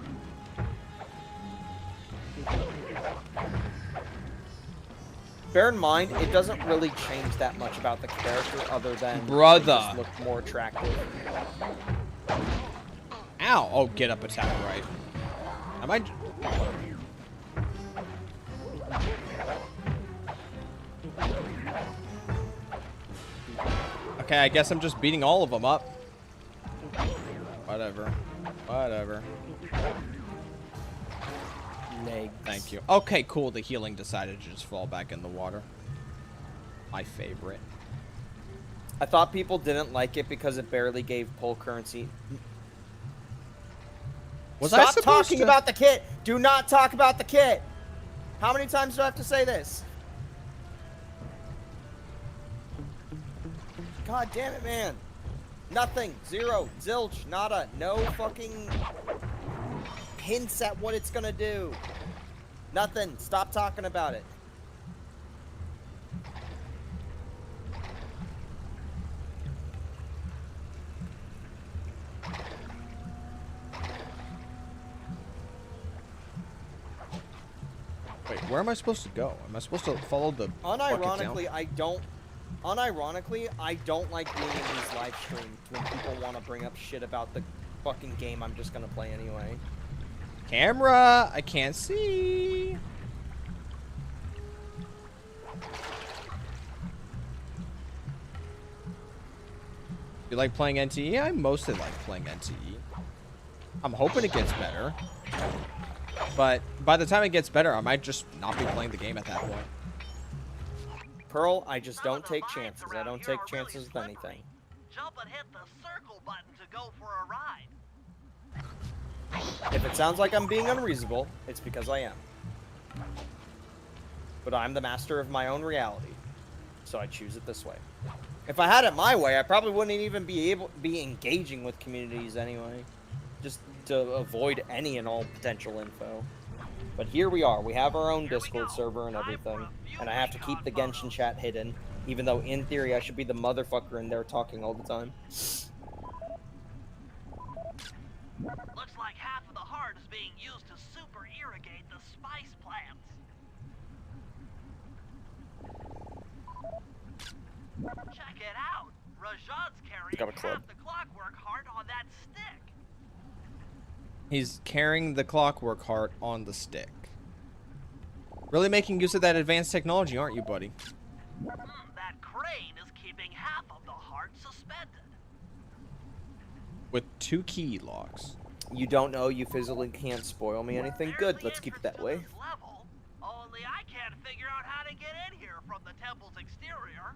Bear in mind, it doesn't really change that much about the character other than Brother. they just look more attractive. Ow! Oh, get up, attack right. Am I? Okay, I guess I'm just beating all of them up. Whatever. Whatever. Legs. Thank you. Okay, cool. The healing decided to just fall back in the water. My favorite. I thought people didn't like it because it barely gave pull currency. Stop talking about the kit! Do not talk about the kit! How many times do I have to say this? God damn it, man. Nothing. Zero. Zilch. Nada. No fucking hints at what it's gonna do. Nothing. Stop talking about it. Wait, where am I supposed to go? Am I supposed to follow the Unironically, I don't like being in these live streams when people want to bring up shit about the fucking game I'm just gonna play anyway. Camera! I can't see! You like playing NTE? I mostly like playing NTE. I'm hoping it gets better. But by the time it gets better, I might just not be playing the game at that point. Pearl, I just don't take chances. I don't take chances with anything. Jump and hit the circle button to go for a ride. If it sounds like I'm being unreasonable, it's because I am. But I'm the master of my own reality, so I choose it this way. If I had it my way, I probably wouldn't even be engaging with communities anyway, just to avoid any and all potential info. But here we are. We have our own Discord server and everything, and I have to keep the Genshin chat hidden, even though in theory I should be the motherfucker in there talking all the time. Looks like half of the heart is being used to super irrigate the spice plants. Check it out. Rajan's carrying half the clockwork heart on that stick. He's carrying the clockwork heart on the stick. Really making use of that advanced technology, aren't you, buddy? That crane is keeping half of the heart suspended. With 2 key locks. You don't know, you physically can't spoil me anything. Good, let's keep it that way. Level, only I can't figure out how to get in here from the temple's exterior.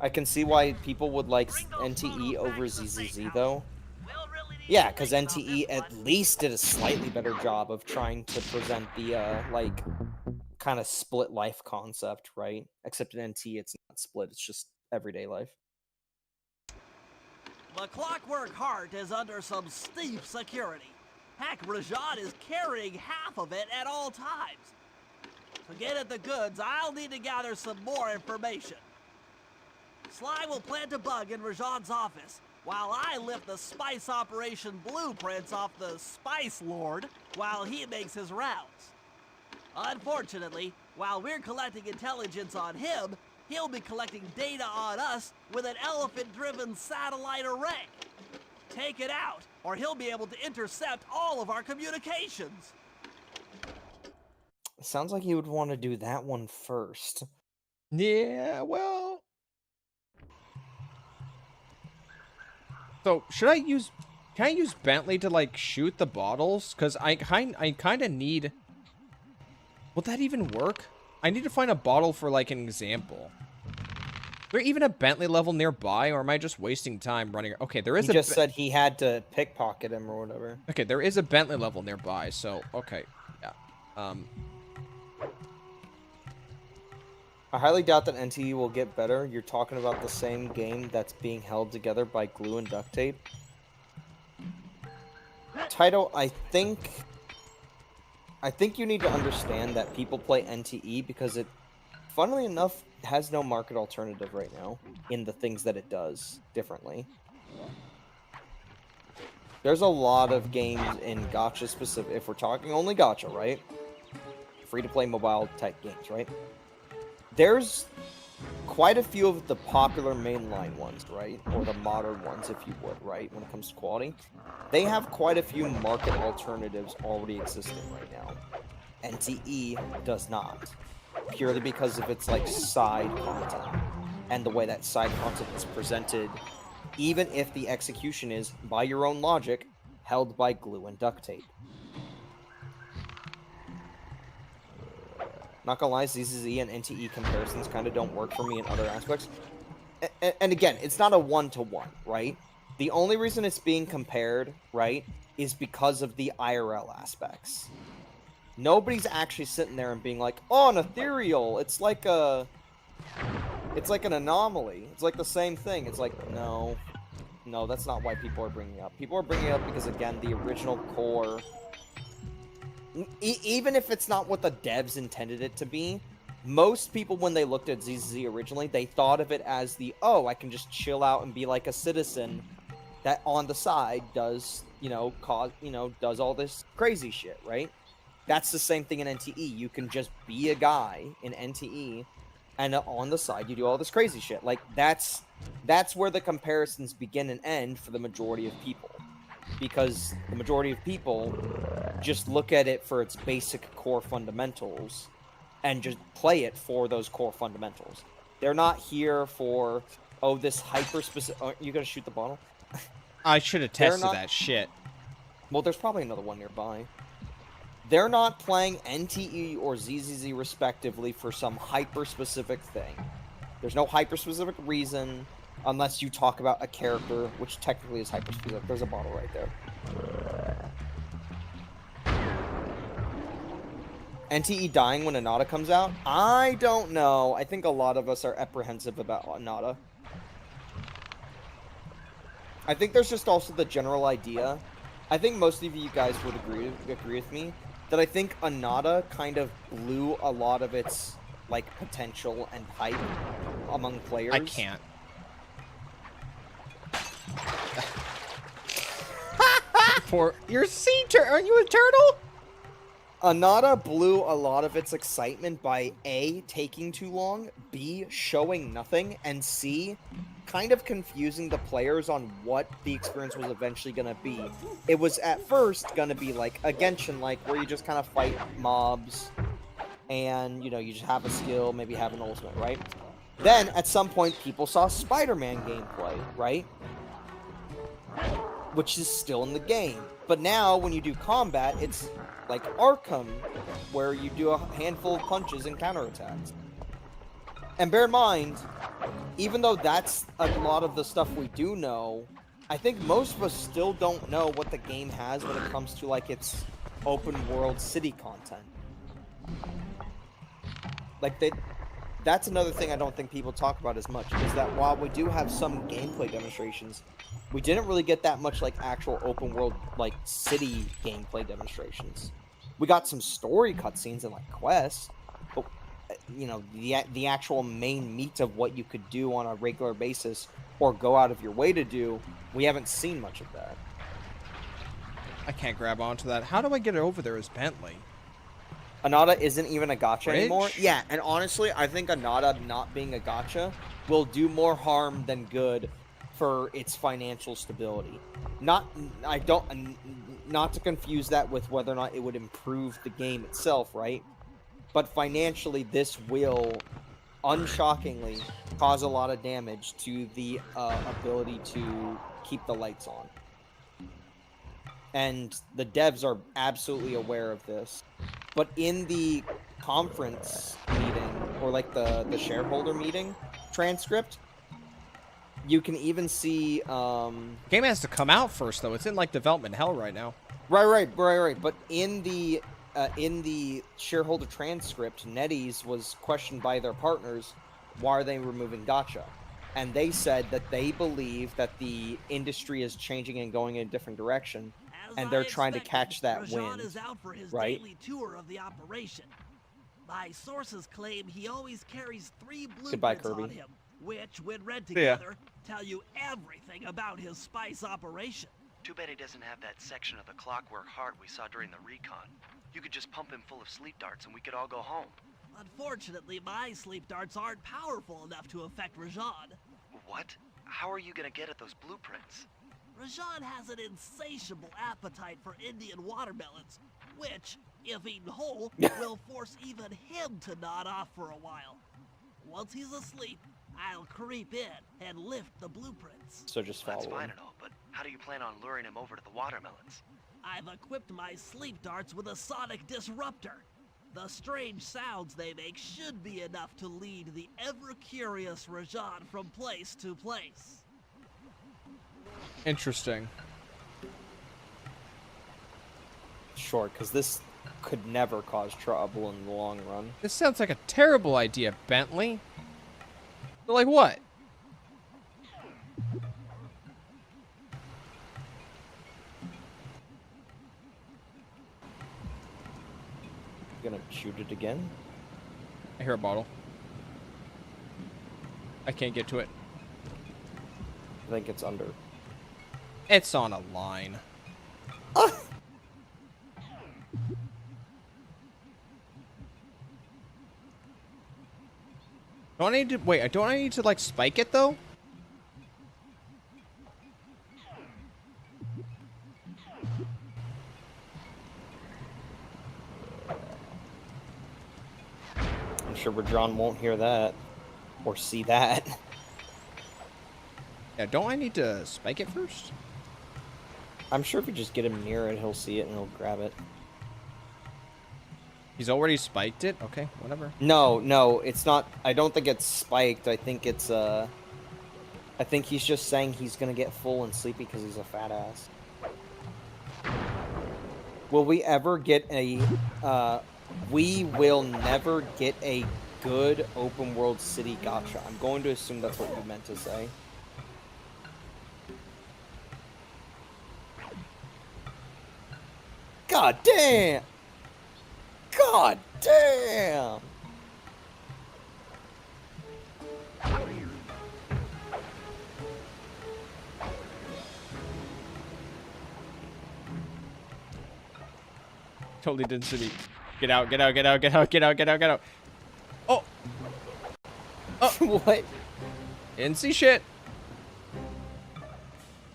I can see why people would like NTE over ZZZ, though. Yeah, because NTE at least did a slightly better job of trying to present the, like, kind of split life concept, right? Except in NTE, it's not split, it's just everyday life. The clockwork heart is under some steep security. Heck, Rajan is carrying half of it at all times. To get at the goods, I'll need to gather some more information. Sly will plant a bug in Rajan's office, while I lift the spice operation blueprints off the Spice Lord while he makes his rounds. Unfortunately, while we're collecting intelligence on him, he'll be collecting data on us with an elephant-driven satellite array. Take it out, or he'll be able to intercept all of our communications. Sounds like you would want to do that one first. Yeah, well. So should I use? Can I use Bentley to like shoot the bottles? Cause I kind of need. Will that even work? I need to find a bottle for like an example. Is there even a Bentley level nearby, or am I just wasting time running? Okay, there is. He just said he had to pickpocket him or whatever. Okay, there is a Bentley level nearby. So okay, yeah. I highly doubt that NTE will get better. You're talking about the same game that's being held together by glue and duct tape. Taito, I think you need to understand that people play NTE because it, funnily enough, has no market alternative right now in the things that it does differently. There's a lot of games in gacha specific, if we're talking only gacha, right? Free-to-play mobile type games, right? There's quite a few of the popular mainline ones, right? Or the modern ones, if you would, right? When it comes to quality. They have quite a few market alternatives already existing right now. NTE does not. Purely because of its, like, side content. And the way that side content is presented, even if the execution is, by your own logic, held by glue and duct tape. Not gonna lie, ZZZ and NTE comparisons kind of don't work for me in other aspects. And again, it's not a one-to-one, right? The only reason it's being compared, right, is because of the IRL aspects. Nobody's actually sitting there and being like, oh, an ethereal, it's like an anomaly. It's like the same thing. It's like, no, that's not why people are bringing it up. People are bringing it up because, again, the original core... even if it's not what the devs intended it to be, most people, when they looked at ZZZ originally, they thought of it as the, oh, I can just chill out and be like a citizen that on the side does, does all this crazy shit, right? That's the same thing in NTE. You can just be a guy in NTE, and on the side, you do all this crazy shit. Like, that's where the comparisons begin and end for the majority of people. Because the majority of people just look at it for its basic core fundamentals and just play it for those core fundamentals. They're not here for, oh, this hyper-specific... Oh, you gonna shoot the bottle? I should have tested that shit. Well, there's probably another one nearby. They're not playing NTE or ZZZ respectively for some hyper-specific thing. There's no hyper-specific reason... unless you talk about a character, which technically is hyper-specific. There's a bottle right there. NTE dying when Anata comes out? I don't know. I think a lot of us are apprehensive about Anata. I think there's just also the general idea. I think most of you guys would agree with me that I think Anata kind of blew a lot of its, like, potential and hype among players. I can't. For your sea turtle, are you a turtle? Anata blew a lot of its excitement by A, taking too long, B, showing nothing, and C, kind of confusing the players on what the experience was eventually going to be. It was at first going to be like a Genshin-like, where you just kind of fight mobs, and, you just have a skill, maybe have an ultimate, right? Then, at some point, people saw Spider-Man gameplay, right? Which is still in the game. But now, when you do combat, it's like Arkham, where you do a handful of punches and counterattacks. And bear in mind, even though that's a lot of the stuff we do know, I think most of us still don't know what the game has when it comes to, like, its open world city content. Like, that's another thing I don't think people talk about as much, is that while we do have some gameplay demonstrations, we didn't really get that much like actual open world like city gameplay demonstrations. We got some story cutscenes and like quests, but you know, the actual main meat of what you could do on a regular basis or go out of your way to do, we haven't seen much of that. I can't grab onto that. How do I get it over there as Bentley? Anada isn't even a gacha anymore. Bridge? Yeah, and honestly, I think Anada not being a gacha will do more harm than good for its financial stability. Not to confuse that with whether or not it would improve the game itself, right? But financially, this will, unshockingly, cause a lot of damage to the ability to keep the lights on. And the devs are absolutely aware of this. But in the conference meeting, or like the shareholder meeting transcript, you can even see Game has to come out first, though. It's in like development hell right now. Right. But in the shareholder transcript, NetEase was questioned by their partners, why are they removing gacha? And they said that they believe that the industry is changing and going in a different direction, and they're trying to catch that wind. Is out for his right? daily tour of the operation. My sources claim he always carries 3 Goodbye, blueprints on Kirby. him, which, when read Yeah. together, tell you everything about his spice operation. Too bad he doesn't have that section of the clockwork heart we saw during the recon. You could just pump him full of sleep darts and we could all go home. Unfortunately, my sleep darts aren't powerful enough to affect Rajan. What? How are you gonna get at those blueprints? Rajan has an insatiable appetite for Indian watermelons, which, if eaten whole, will force even him to nod off for a while. Once he's asleep, I'll creep in and lift the blueprints. So just That's follow fine him. and all, but how do you plan on luring him over to the watermelons? I've equipped my sleep darts with a sonic disruptor. The strange sounds they make should be enough to lead the ever-curious Rajan from place to place. Interesting. Sure, because this could never cause trouble in the long run. This sounds like a terrible idea, Bentley. But like what? You gonna shoot it again? I hear a bottle. I can't get to it. I think it's under. It's on a line. Don't I need to wait? Don't I need to like spike it though? I'm sure Rajan won't hear that or see that. Yeah, don't I need to spike it first? I'm sure if you just get him near it, he'll see it and he'll grab it. He's already spiked it? Okay, whatever. No, it's not. I don't think it's spiked. I think it's, I think he's just saying he's gonna get full and sleepy because he's a fat ass. Will we ever get a, we will never get a good open world city gacha. I'm going to assume that's what you meant to say. God damn! God damn! Totally didn't see me. Get out, get out, get out, get out, get out, get out, get out. Oh! What? Didn't see shit.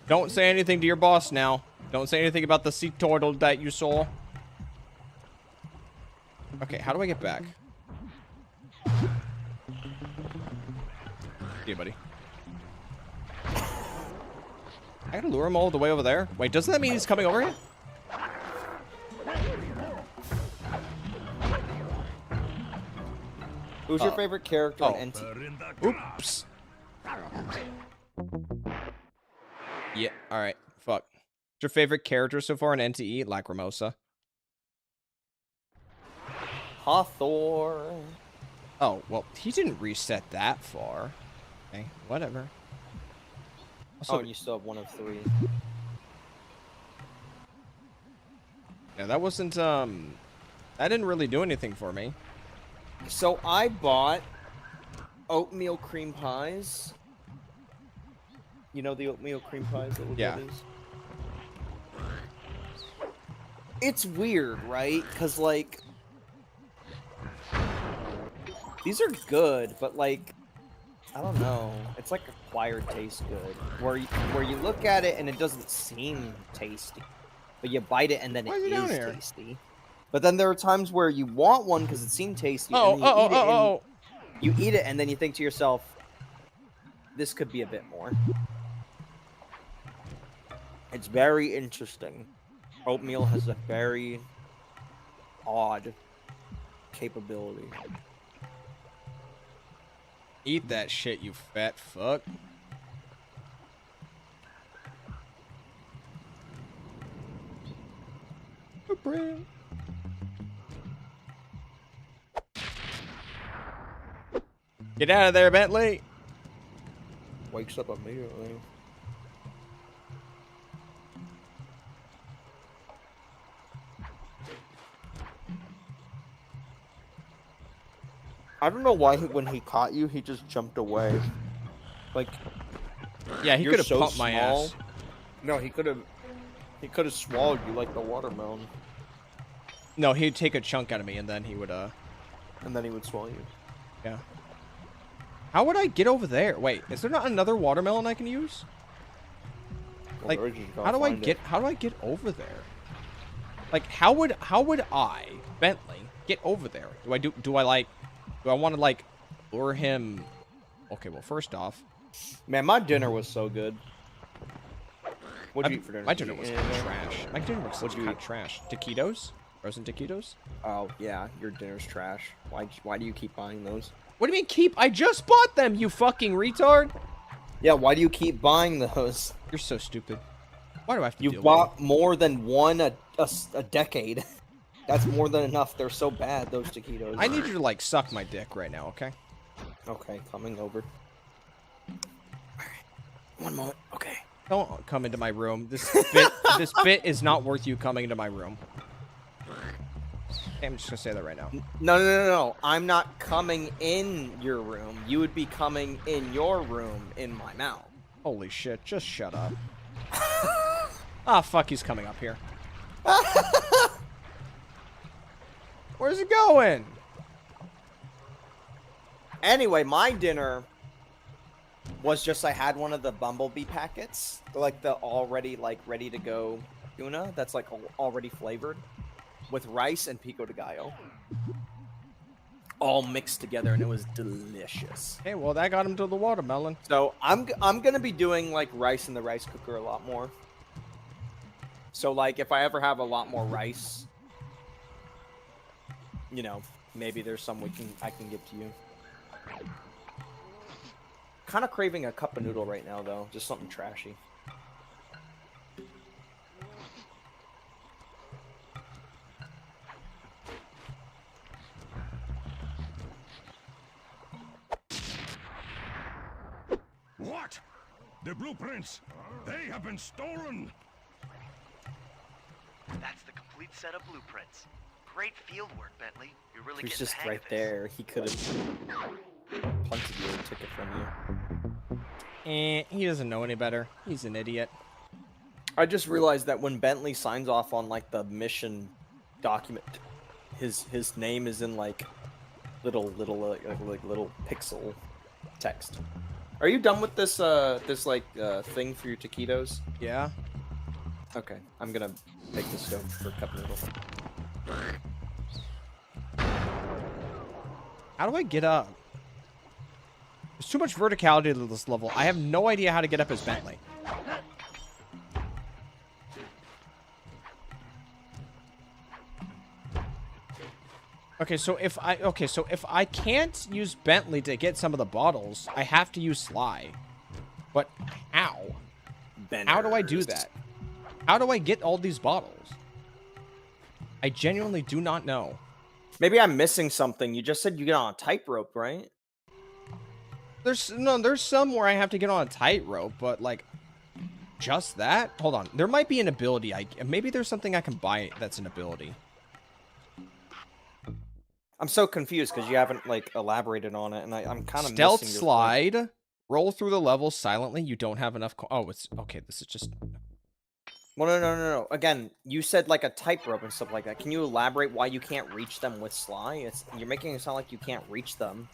Don't say anything to your boss now. Don't say anything about the sea turtle that you saw. Okay, how do I get back? Yeah, buddy. I gotta lure him all the way over there? Wait, doesn't that mean he's coming over here? Who's your favorite character in NT? Oops. Yeah, alright. Fuck. What's your favorite character so far in NTE? Lacrimosa. Hawthorne. Oh, well, he didn't reset that far. Okay, whatever. Oh, and you still have 1 of 3. Yeah, that wasn't, that didn't really do anything for me. So I bought oatmeal cream pies. You know the oatmeal cream pies that Yeah. is? It's weird, right? Because, like, these are good, but, like, I don't know. It's like acquired taste good. Where you look at it and it doesn't seem tasty. But you bite it and then Why it is he down is here? tasty. But then there are times where you want one because it seemed tasty, Oh, and then oh. you eat it and then you think to yourself, this could be a bit more. It's very interesting. Oatmeal has a very odd capability. Eat that shit, you fat fuck. Get out of there, Bentley. Wakes up immediately. I don't know why when he caught you, he just jumped away. Like, Yeah, he you're could have so pumped my small. ass. No, he could have swallowed you like the watermelon, No, he'd take a chunk out of me and then he would, and then he would swallow you. yeah. How would I get over there? Wait, is there not another watermelon I can use? Well, Like, there is, you gotta how do I find get, it. how do I get over there? Like, how would I, Bentley, get over there? Do I want to, like, lure him? Okay, well, first off, Man, my dinner was so good. What'd you eat for dinner? my Did dinner you was eat anything? trash. My dinner was What'd you kind of eat? trash. Taquitos? Frozen taquitos? Oh yeah, your dinner's trash. Why do you keep buying those? What do you mean keep? I just bought them, you fucking retard! Yeah, why do you keep buying those? You're so stupid. Why do I have to You deal bought more than one a decade. That's more than enough. They're so bad, those taquitos. with you? I need you to, like, suck my dick right now, okay? Okay, coming over. One moment. Okay. Don't come into my room. This bit is not worth you coming into my room. Okay, I'm just gonna say that right now. No. I'm not coming in your room. You would be coming in your room in my mouth. Holy shit, just shut up. Ah, fuck, he's coming up here. Where's it going? Anyway, my dinner was just I had one of the bumblebee packets, like the already ready to go tuna that's like already flavored with rice and pico de gallo, all mixed together, and it was delicious. Okay, well, that got him to the watermelon. So I'm gonna be doing like rice in the rice cooker a lot more. So like if I ever have a lot more rice, you know, maybe there's some I can give to you. Kind of craving a cup of noodle right now, though. Just something trashy. What? The blueprints! They have been stolen! That's the complete set of blueprints. Great field work, Bentley. You're really He's getting just the hang right of this. there. He could have punted you and took it from you. He doesn't know any better. He's an idiot. I just realized that when Bentley signs off on like the mission document, his name is in like little pixel text. Are you done with this thing for your taquitos? Yeah? Okay, I'm gonna make this go for a cup of noodle. How do I get up? There's too much verticality to this level. I have no idea how to get up as Bentley. Okay, so if I can't use Bentley to get some of the bottles, I have to use Sly. But how? How do I do that? How do I get all these bottles? I genuinely do not know. Maybe I'm missing something. You just said you get on a tightrope, right? There's some where I have to get on a tightrope, but like just that. Hold on, there might be an ability. Maybe there's something I can buy that's an ability. I'm so confused because you haven't like elaborated on it, and I'm kind of Stealth missing your slide. Roll through the level silently. You don't have enough. Oh, it's okay. This is just. Well, no. Again, you said like a tightrope and stuff like that. Can you elaborate why you can't reach them with Sly? You're making it sound like you can't reach them.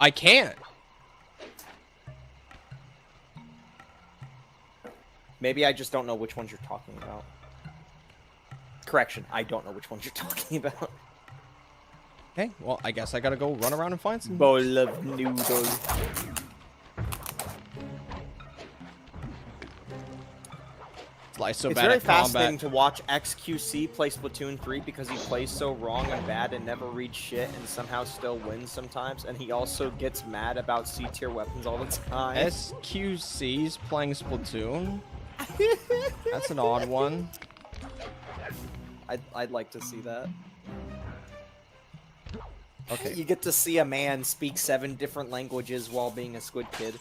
I can't. Maybe I just don't know which ones you're talking about. Correction, I don't know which ones you're talking about. Okay, well, I guess I gotta go run around and find some. Bowl of noodles. Slice so It's bad very at combat. fascinating to watch XQC play Splatoon 3 because he plays so wrong and bad and never reads shit and somehow still wins sometimes, and he also gets mad about C-tier weapons all the time. SQC's playing Splatoon? That's an odd one. I'd like to see that. Okay. You get to see a man speak 7 different languages while being a squid kid.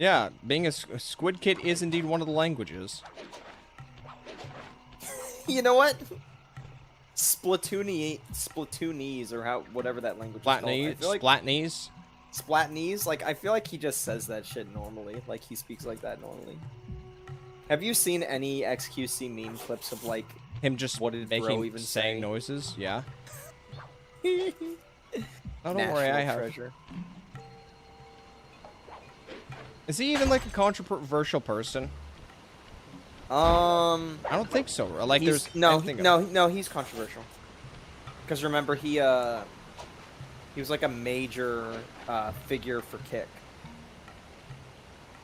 Yeah, being a squid kid is indeed one of the languages. You know what? Splatoonese, or whatever that language is called. Splatnese? Splatnese? Like, I feel like he just says that shit normally. Like, he speaks like that normally. Have you seen any XQC meme clips of, like, him just what did bro even saying say? noises? Yeah. Oh, don't worry, I have. Treasure. Is he even, like, a controversial person? I I don't think so. Like, there's no, he's controversial. Because remember, he was like a major figure for Kick.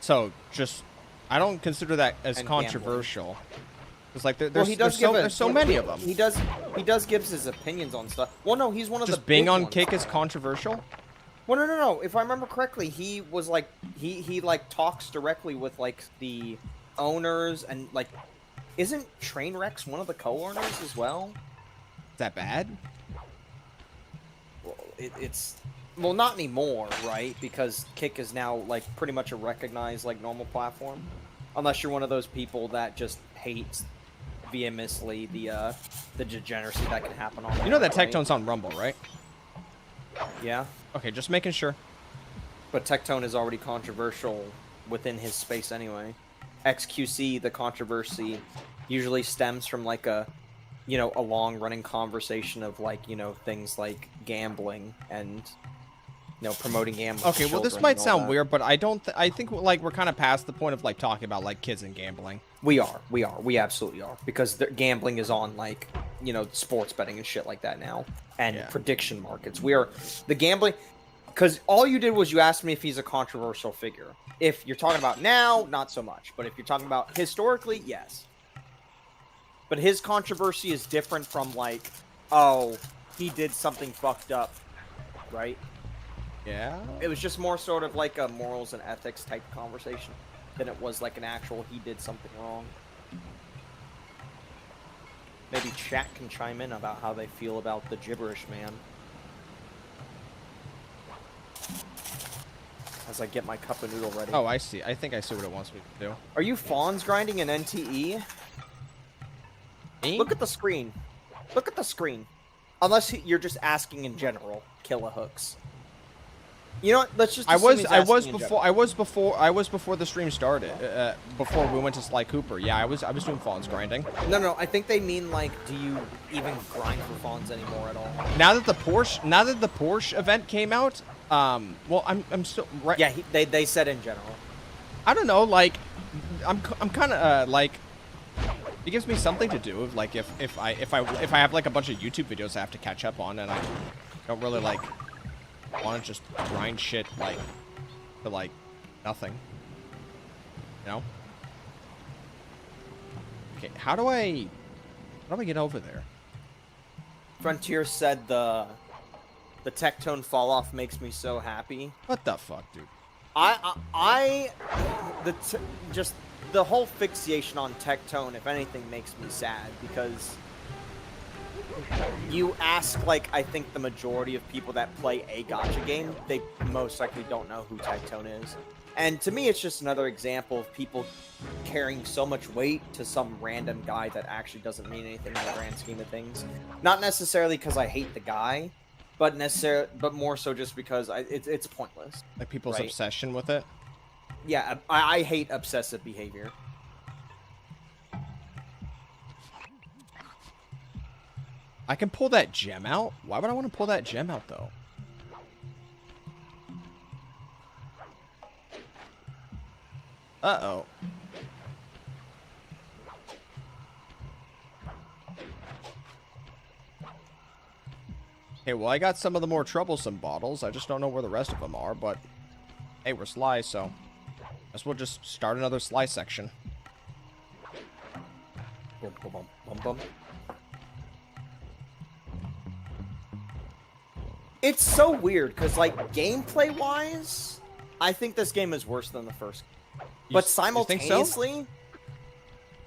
So just, I don't consider that as And controversial. It's like there's so many of them. He does give his opinions on stuff. Well, no, he's one of the Just being big on ones. Kick is controversial. Well, no. If I remember correctly, he was like he like talks directly with like the owners and like, isn't Trainwreck's one of the co-owners as well? Is that bad? Well, it's not anymore, right? Because Kick is now like pretty much a recognized like normal platform, unless you're one of those people that just hates vehemently the degeneracy that can happen on. You know that right? Tectone's on Rumble, right? Yeah. Okay, just making sure. But Tectone is already controversial within his space anyway. XQC, the controversy usually stems from like a long running conversation of like, things like gambling and, promoting gambling. Okay, well this might sound weird, but I think like we're kind of past the point of like talking about like kids and gambling. We absolutely are, because gambling is on like, sports betting and shit like that now, and prediction markets. The gambling, because all you did was you asked me if he's a controversial figure. If you're talking about now, not so much, but if you're talking about historically, yes. But his controversy is different from like, oh, he did something fucked up, right? Yeah. It was just more sort of like a morals and ethics type conversation than it was like an actual he did something wrong. Maybe chat can chime in about how they feel about the gibberish man. As I get my cup of noodle ready. Oh, I see. I think I see what it wants me to do. Are you fawns grinding in NTE? Me? Look at the screen. Look at the screen. Unless you're just asking in general, Killahooks. You know what? Let's just. I was before the stream started. Before we went to Sly Cooper. Yeah, I was doing Fawns grinding. No. I think they mean like, do you even grind for Fawns anymore at all? Now that the Porsche event came out, well, I'm still right. Yeah, they said in general. I don't know. Like, I'm kind of like. It gives me something to do. Like if I have like a bunch of YouTube videos I have to catch up on, and I don't really like want to just grind shit like to like nothing, you know. Okay, how do I get over there? Frontier said the Tectone fall off makes me so happy. What the fuck, dude? Just the whole fixation on Tectone, if anything, makes me sad, because you ask, like, I think the majority of people that play a gacha game, they most likely don't know who Titone is. And to me, it's just another example of people carrying so much weight to some random guy that actually doesn't mean anything in the grand scheme of things. Not necessarily because I hate the guy, but more so just because it's pointless. Like people's right? obsession with it. Yeah, I hate obsessive behavior. I can pull that gem out? Why would I want to pull that gem out, though? Uh-oh. Okay, well, I got some of the more troublesome bottles. I just don't know where the rest of them are, but... Hey, we're Sly, so... Guess we'll just start another Sly section. Bum, bum, bum, bum, bum. It's so weird, because, like, gameplay-wise, I think this game is worse than the first. But simultaneously... You think so?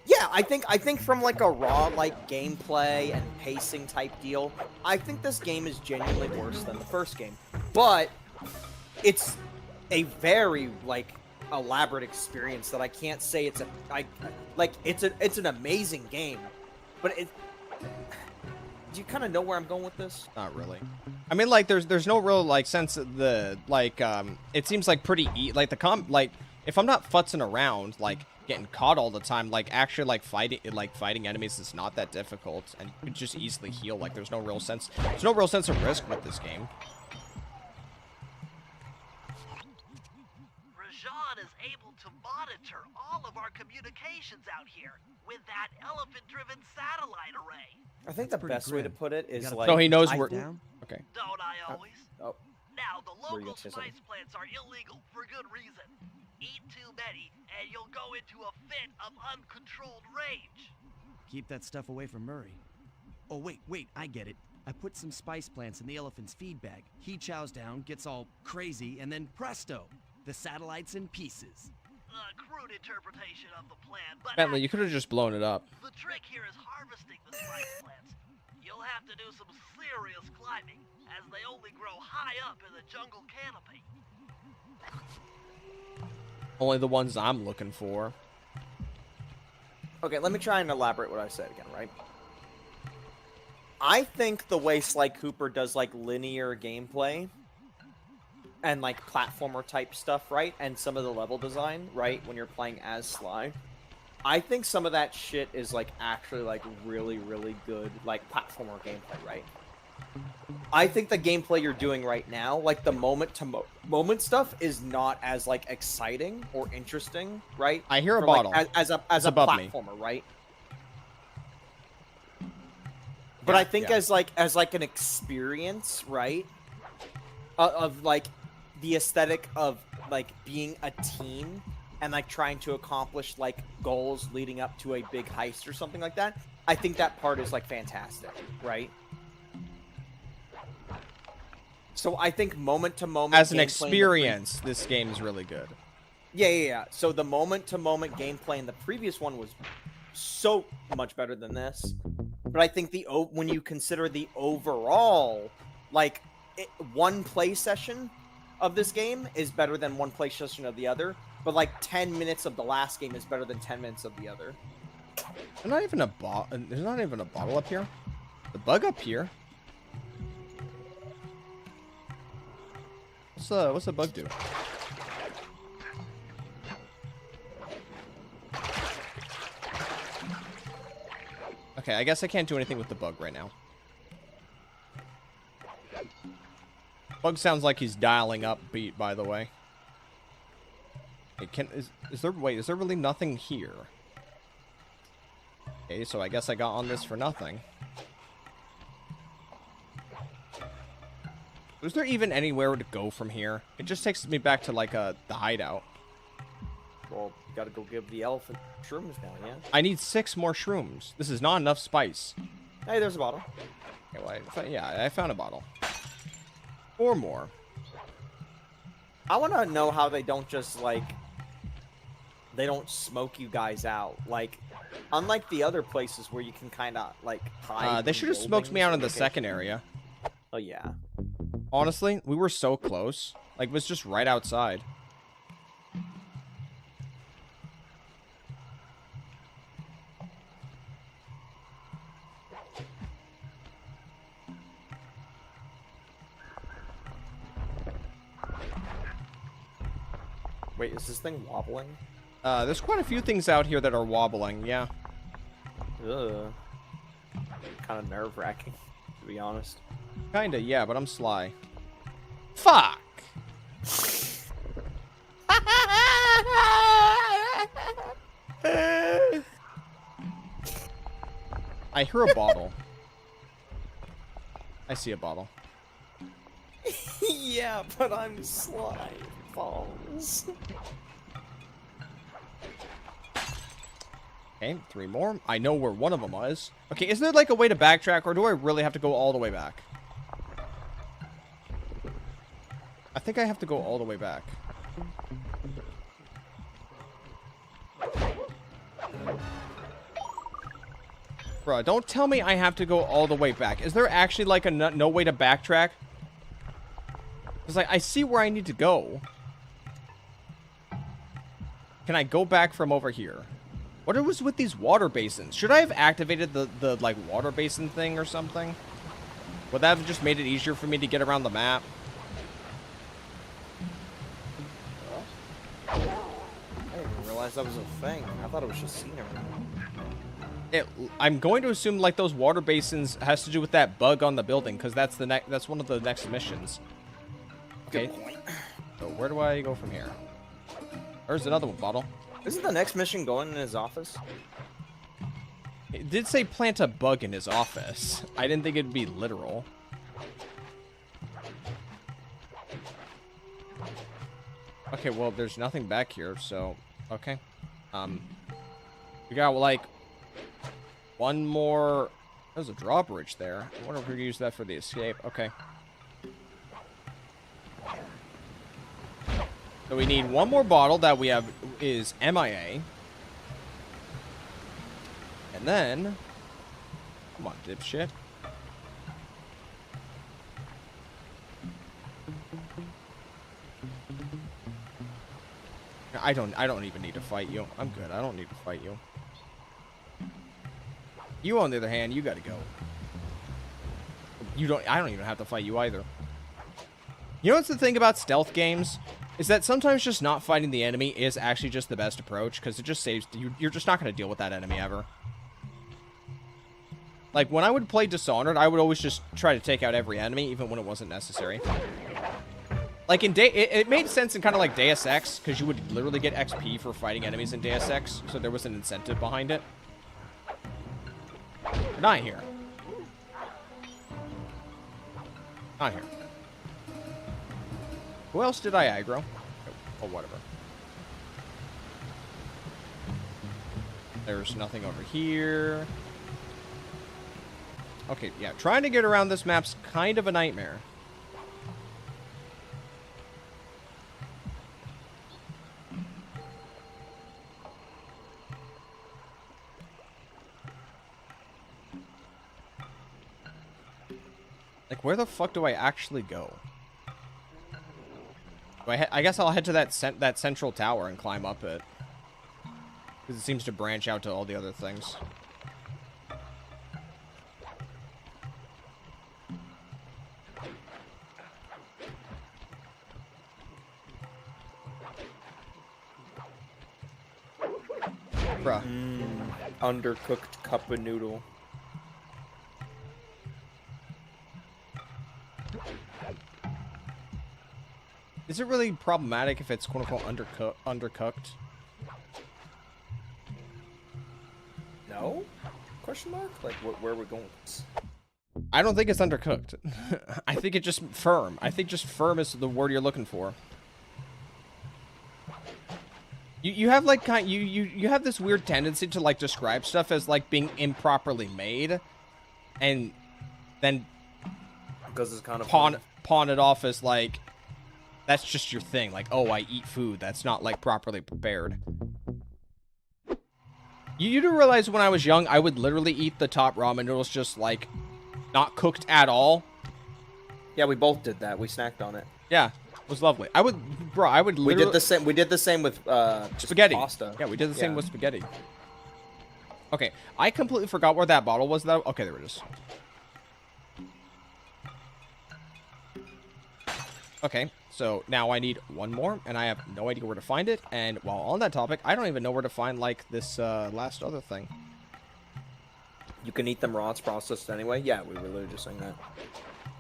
Yeah, I think from, like, a raw, like, gameplay and pacing type deal, I think this game is genuinely worse than the first game. But it's a very, like, elaborate experience that I can't say it's it's an amazing game. But do you kind of know where I'm going with this? Not really. I mean, like, there's no real, like, sense of the, like, it seems like pretty, like, if I'm not futzing around, like, getting caught all the time, like, actually, like, fighting enemies is not that difficult, and you can just easily heal. Like, there's no real sense of risk with this game. Rajan is able to monitor all of our communications out here with that elephant-driven satellite array. I think the pretty best way to grim. put it is, gotta like... So he knows I- where... Down? Okay. Don't I always? Oh, Now, the Were you local gonna say something? spice plants are illegal for good reason. Eat too many, and you'll go into a fit of uncontrolled rage. Keep that stuff away from Murray. Oh, wait, I get it. I put some spice plants in the elephant's feed bag. He chows down, gets all crazy, and then presto, the satellite's in pieces. A crude interpretation of the plan, but Bentley, you could have just blown it up. the trick here is harvesting the spice plants. You'll have to do some serious climbing, as they only grow high up in the jungle canopy. Only the ones I'm looking for. Okay, let me try and elaborate what I said again, right? I think the way Sly Cooper does, like, linear gameplay and, like, platformer type stuff, right? And some of the level design, right? When you're playing as Sly. I think some of that shit is, like, actually, like, really, really good, like, platformer gameplay, right? I think the gameplay you're doing right now, like, the moment-to-moment stuff is not as, like, exciting or interesting, right? I hear a For, bottle. like, as a above me. platformer, right? But I think as an experience, right? Of like the aesthetic of like being a team and like trying to accomplish like goals leading up to a big heist or something like that. I think that part is like fantastic, right? So I think moment to moment As an experience, this game is really good. Yeah. So the moment-to-moment gameplay in the previous one was so much better than this. But I think when you consider the overall, like, one play session of this game is better than one play session of the other. But, like, 10 minutes of the last game is better than 10 minutes of the other. There's not even a bottle up here. The bug up here. What's the bug do? Okay, I guess I can't do anything with the bug right now. Bug sounds like he's dialing up beat, by the way. Hey, is there really nothing here? Okay, so I guess I got on this for nothing. Is there even anywhere to go from here? It just takes me back to, like, the hideout. Well, you gotta go give the elephant shrooms now, yeah? I need 6 more shrooms. This is not enough spice. Hey, there's a bottle. Okay, well, yeah, I found a bottle. 4 more. I want to know how they don't just, like... They don't smoke you guys out. Like, Unlike the other places where you can kind of like hide. They in should have smoked me out in the buildings or second locations. area. Oh yeah. Honestly, we were so close. Like, it was just right outside. Wait, is this thing wobbling? There's quite a few things out here that are wobbling, yeah. Ugh. Kind of nerve-wracking, to be honest. Kinda, yeah, but I'm sly. Fuck! I hear a bottle. I see a bottle. Yeah, but I'm slime balls. Okay, 3 more. I know where one of them was. Okay, is there like a way to backtrack, or do I really have to go all the way back? I think I have to go all the way back. Bruh, don't tell me I have to go all the way back. Is there actually like a no way to backtrack? Because like, I see where I need to go. Can I go back from over here? What was with these water basins? Should I have activated the like water basin thing or something? Would that have just made it easier for me to get around the map? I didn't even realize that was a thing. I thought it was just scenery. I'm going to assume like those water basins has to do with that bug on the building, because that's that's one of the next missions. Okay. Good point. So where do I go from here? There's another one, bottle. Isn't the next mission going in his office? It did say plant a bug in his office. I didn't think it'd be literal. Okay, well, there's nothing back here, so okay. We got like one more. There's a drawbridge there. I wonder if we can use that for the escape. Okay. So we need one more bottle that we have is MIA. And then, come on, dipshit. I don't even need to fight you. I'm good. I don't need to fight you. You, on the other hand, you gotta go. I don't even have to fight you either. You know what's the thing about stealth games? Is that sometimes just not fighting the enemy is actually just the best approach, because it just saves you. You're just not going to deal with that enemy ever. Like, when I would play Dishonored, I would always just try to take out every enemy, even when it wasn't necessary. Like, it made sense in kind of like Deus Ex, because you would literally get XP for fighting enemies in Deus Ex, so there was an incentive behind it. But not here. Not here. Who else did I aggro? Oh, whatever. There's nothing over here. Okay, yeah. Trying to get around this map's kind of a nightmare. Like, where the fuck do I actually go? I guess I'll head to that central tower and climb up it. Because it seems to branch out to all the other things. Bruh. Undercooked cup of noodle. Is it really problematic if it's quote-unquote undercooked? No? Question mark? Like, where are we going with this? I don't think it's undercooked. I think it's just firm. I think just firm is the word you're looking for. You have like you have this weird tendency to like describe stuff as like being improperly made, and then Because it's kind of pawn it off as like that's just your thing. Like, oh, I eat food that's not like properly prepared. You do realize when I was young, I would literally eat the top ramen noodles just, like, not cooked at all? Yeah, we both did that. We snacked on it. Yeah, it was lovely. I would literally... We did the same. We did the same with just spaghetti. pasta. Yeah, we did the same with spaghetti. Okay, I completely forgot where that bottle was, though. Okay, there it is. Okay, so now I need one more, and I have no idea where to find it. And while on that topic, I don't even know where to find, like, this last other thing. You can eat them raw. It's processed anyway. Yeah, we were literally just saying that.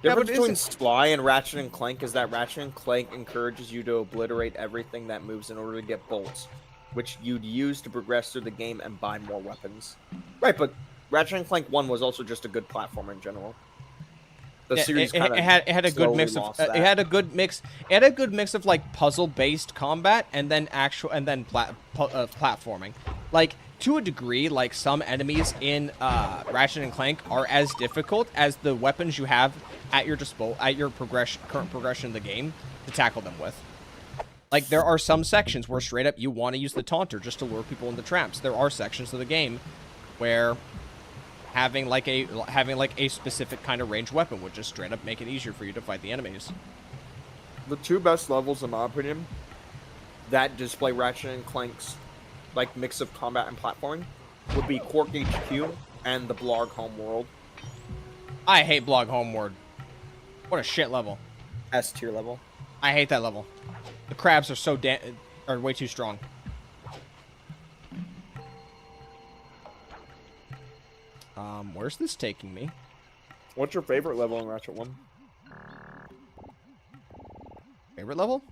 Yeah, The but difference between Sly and Ratchet and Clank is that Ratchet and Clank encourages you to obliterate everything that moves in order to get bolts, which you'd use to progress through the game and buy more weapons. Right, but Ratchet and Clank 1 was also just a good platformer in general. The series it had a good mix of it had a good mix. It had a good mix of like puzzle-based combat and then platforming. Like to a degree, like some enemies in Ratchet and Clank are as difficult as the weapons you have at your current progression in the game to tackle them with. Like there are some sections where straight up you want to use the taunter just to lure people into traps. There are sections of the game where having like a specific kind of ranged weapon would just straight up make it easier for you to fight the enemies. The two best levels, in my opinion, that display Ratchet and Clank's like mix of combat and platforming would be Quark HQ and the Blarg Homeworld. I hate Blog Homeward. What a shit level. S tier level. I hate that level. The crabs are way too strong. Where's this taking me? What's your favorite level in Ratchet 1? Favorite level?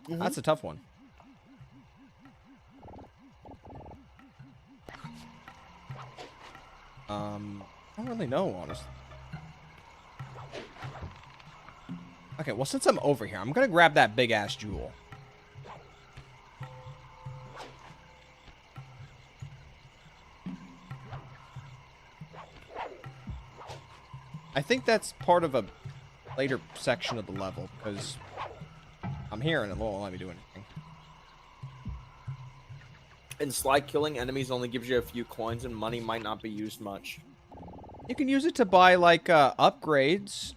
That's a tough one. I don't really know, honestly. Okay, well, since I'm over here, I'm gonna grab that big-ass jewel. I think that's part of a later section of the level, because I'm here and it won't let me do anything. In Sly, killing enemies only gives you a few coins and money might not be used much. You can use it to buy, like, upgrades.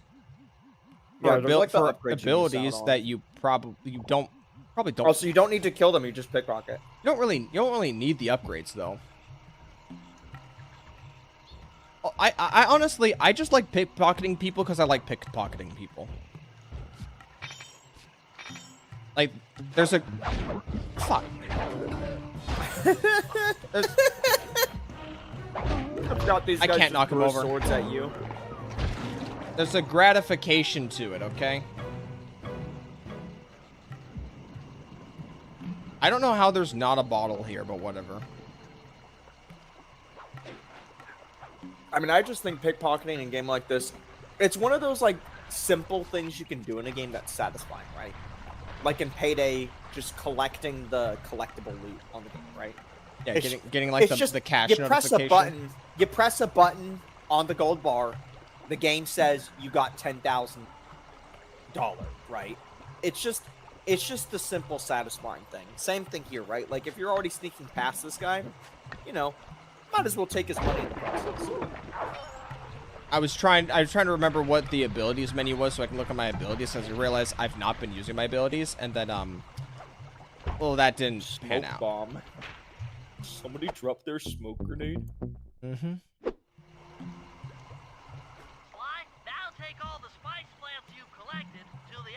Yeah, For abilities that you probably don't. Oh, so you don't need to kill them, you just pickpocket. You don't really need the upgrades, though. I honestly, I just like pickpocketing people because I like pickpocketing people. Like, there's a... Fuck. I can't knock him over. Swords at you. There's a gratification to it, okay? I don't know how there's not a bottle here, but whatever. I mean, I just think pickpocketing in a game like this, it's one of those, like, simple things you can do in a game that's satisfying, right? Like in Payday, just collecting the collectible loot on the game, right? Yeah, getting like the cash notification. You press a button on the gold bar, the game says you got $10,000, right? It's just the simple, satisfying thing. Same thing here, right? Like, if you're already sneaking past this guy, you know, might as well take his money in the process. I was trying to remember what the abilities menu was so I can look at my abilities, as I realized I've not been using my abilities, and then well, that didn't pan out. Bomb. Somebody dropped their smoke grenade. Mm-hmm.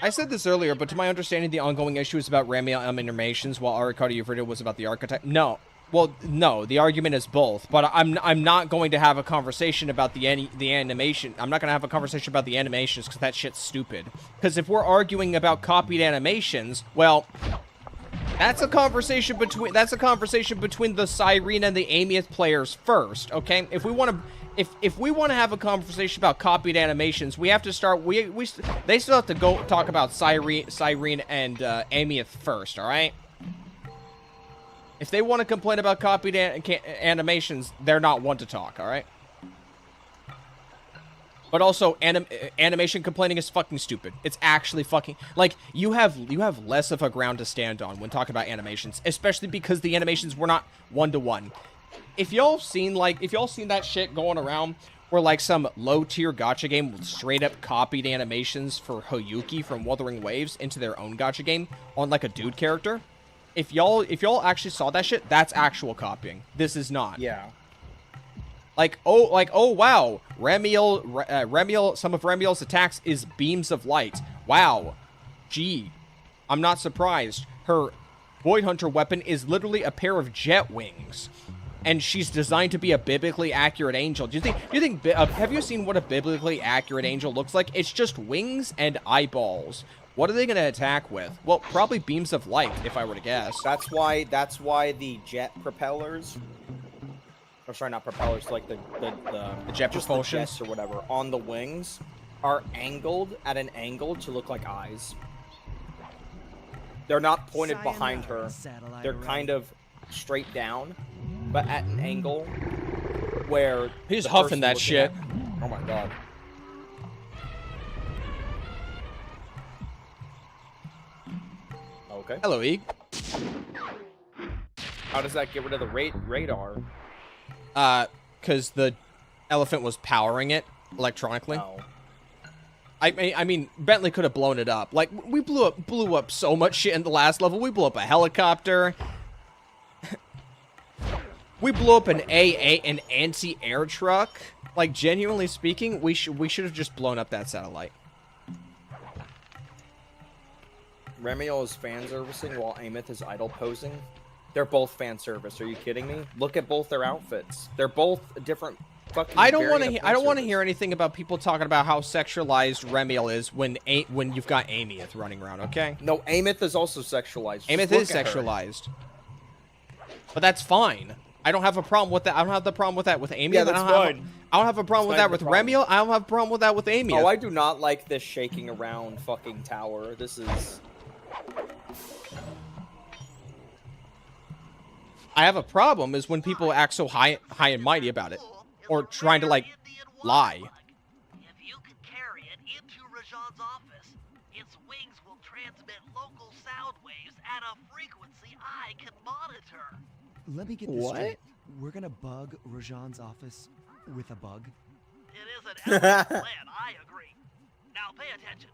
I said this earlier, but to my understanding, the ongoing issue is about RAM animations, while Arcade Uverted was about the archetype. No. Well, no, the argument is both, but I'm not going to have a conversation about the animation. I'm not going to have a conversation about the animations because that shit's stupid. Because if we're arguing about copied animations, well, that's a conversation between the Cyrene and the Amieth players first, okay? If we want to have a conversation about copied animations, we have to start. They still have to go talk about Cyrene and Amieth first, all right? If they want to complain about copied animations, they're not one to talk, all right? But also, animation complaining is fucking stupid. It's actually fucking... Like, you have less of a ground to stand on when talking about animations, especially because the animations were not one-to-one. if y'all seen that shit going around where like some low-tier gacha game straight up copied animations for Hoyuki from Wuthering Waves into their own gacha game on like a dude character, if y'all actually saw that shit, that's actual copying. This is not. Yeah. Oh wow, Remiel, some of Remiel's attacks is beams of light. Wow. Gee, I'm not surprised. Her Void Hunter weapon is literally a pair of jet wings. And she's designed to be a biblically accurate angel. Have you seen what a biblically accurate angel looks like? It's just wings and eyeballs. What are they going to attack with? Well, probably beams of light, if I were to guess. That's why the jet propellers, or sorry, not propellers, like the jet just propulsions? the jets or whatever, on the wings are angled at an angle to look like eyes. They're not pointed behind her. They're kind of straight down, but at an angle where he's the huffing person that looking shit. Oh my god. Okay. Hello, E. How does that get rid of the radar? Because the elephant was powering it electronically. Oh. I mean, Bentley could have blown it up. Like, we blew up so much shit in the last level. We blew up a helicopter. We blew up an anti-air truck. Like, genuinely speaking, we should have just blown up that satellite. Remiel is fan servicing while Amith is idle posing. They're both fan service. Are you kidding me? Look at both their outfits. They're both different fucking. I don't want to hear anything about people talking about how sexualized Remiel is when you've got Amith running around. Okay. No, Amith is also sexualized. Amith is sexualized, but that's fine. I don't have a problem with that. I don't have the problem with that with Amith. Yeah, that's fine. I don't have a problem with that with Remiel. I don't have a problem with that with Amith. Oh, I do not like this shaking around fucking tower. This is. I have a problem is when people act so high and mighty about it, or trying to like lie. If you can carry it into Rajan's office, its wings will transmit local sound waves at a frequency I can monitor. Let me get this What? straight. We're gonna bug Rajan's office with a bug? It is an excellent plan, I agree. Now pay attention.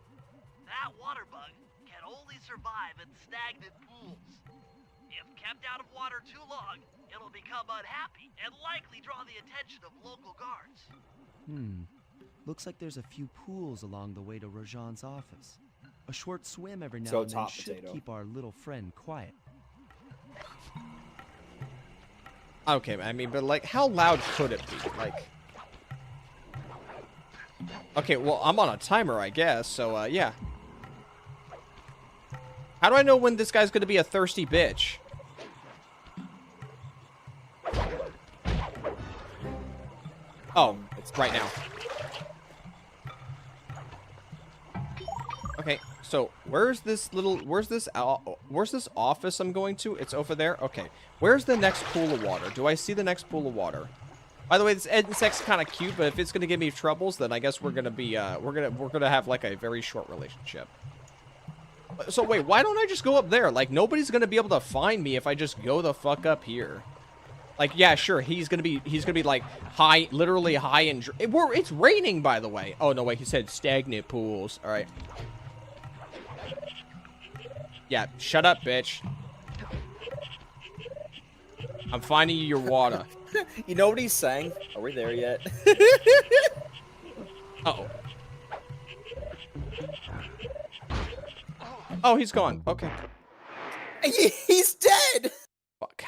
That water bug can only survive in stagnant pools. If kept out of water too long, it'll become unhappy and likely draw the attention of local guards. Looks like there's a few pools along the way to Rajan's office. A short swim every now So and then top should potato. keep our little friend quiet. Okay, I mean, but like, how loud could it be? Like, okay, well, I'm on a timer, I guess. So, yeah. How do I know when this guy's gonna be a thirsty bitch? Oh, it's right now. Okay, so where's this office I'm going to? It's over there. Okay, where's the next pool of water? Do I see the next pool of water? By the way, this insect's kind of cute, but if it's gonna give me troubles, then I guess we're gonna be we're gonna have like a very short relationship. So wait, why don't I just go up there? Like, nobody's gonna be able to find me if I just go the fuck up here. Like, yeah, sure, he's gonna be like high, literally high in. It's raining, by the way. Oh no, wait, he said stagnant pools. All right. Yeah, shut up, bitch. I'm finding you your water. You know what he's saying? Are we there yet? Uh-oh. Oh, he's gone. Okay. He's dead! Fuck.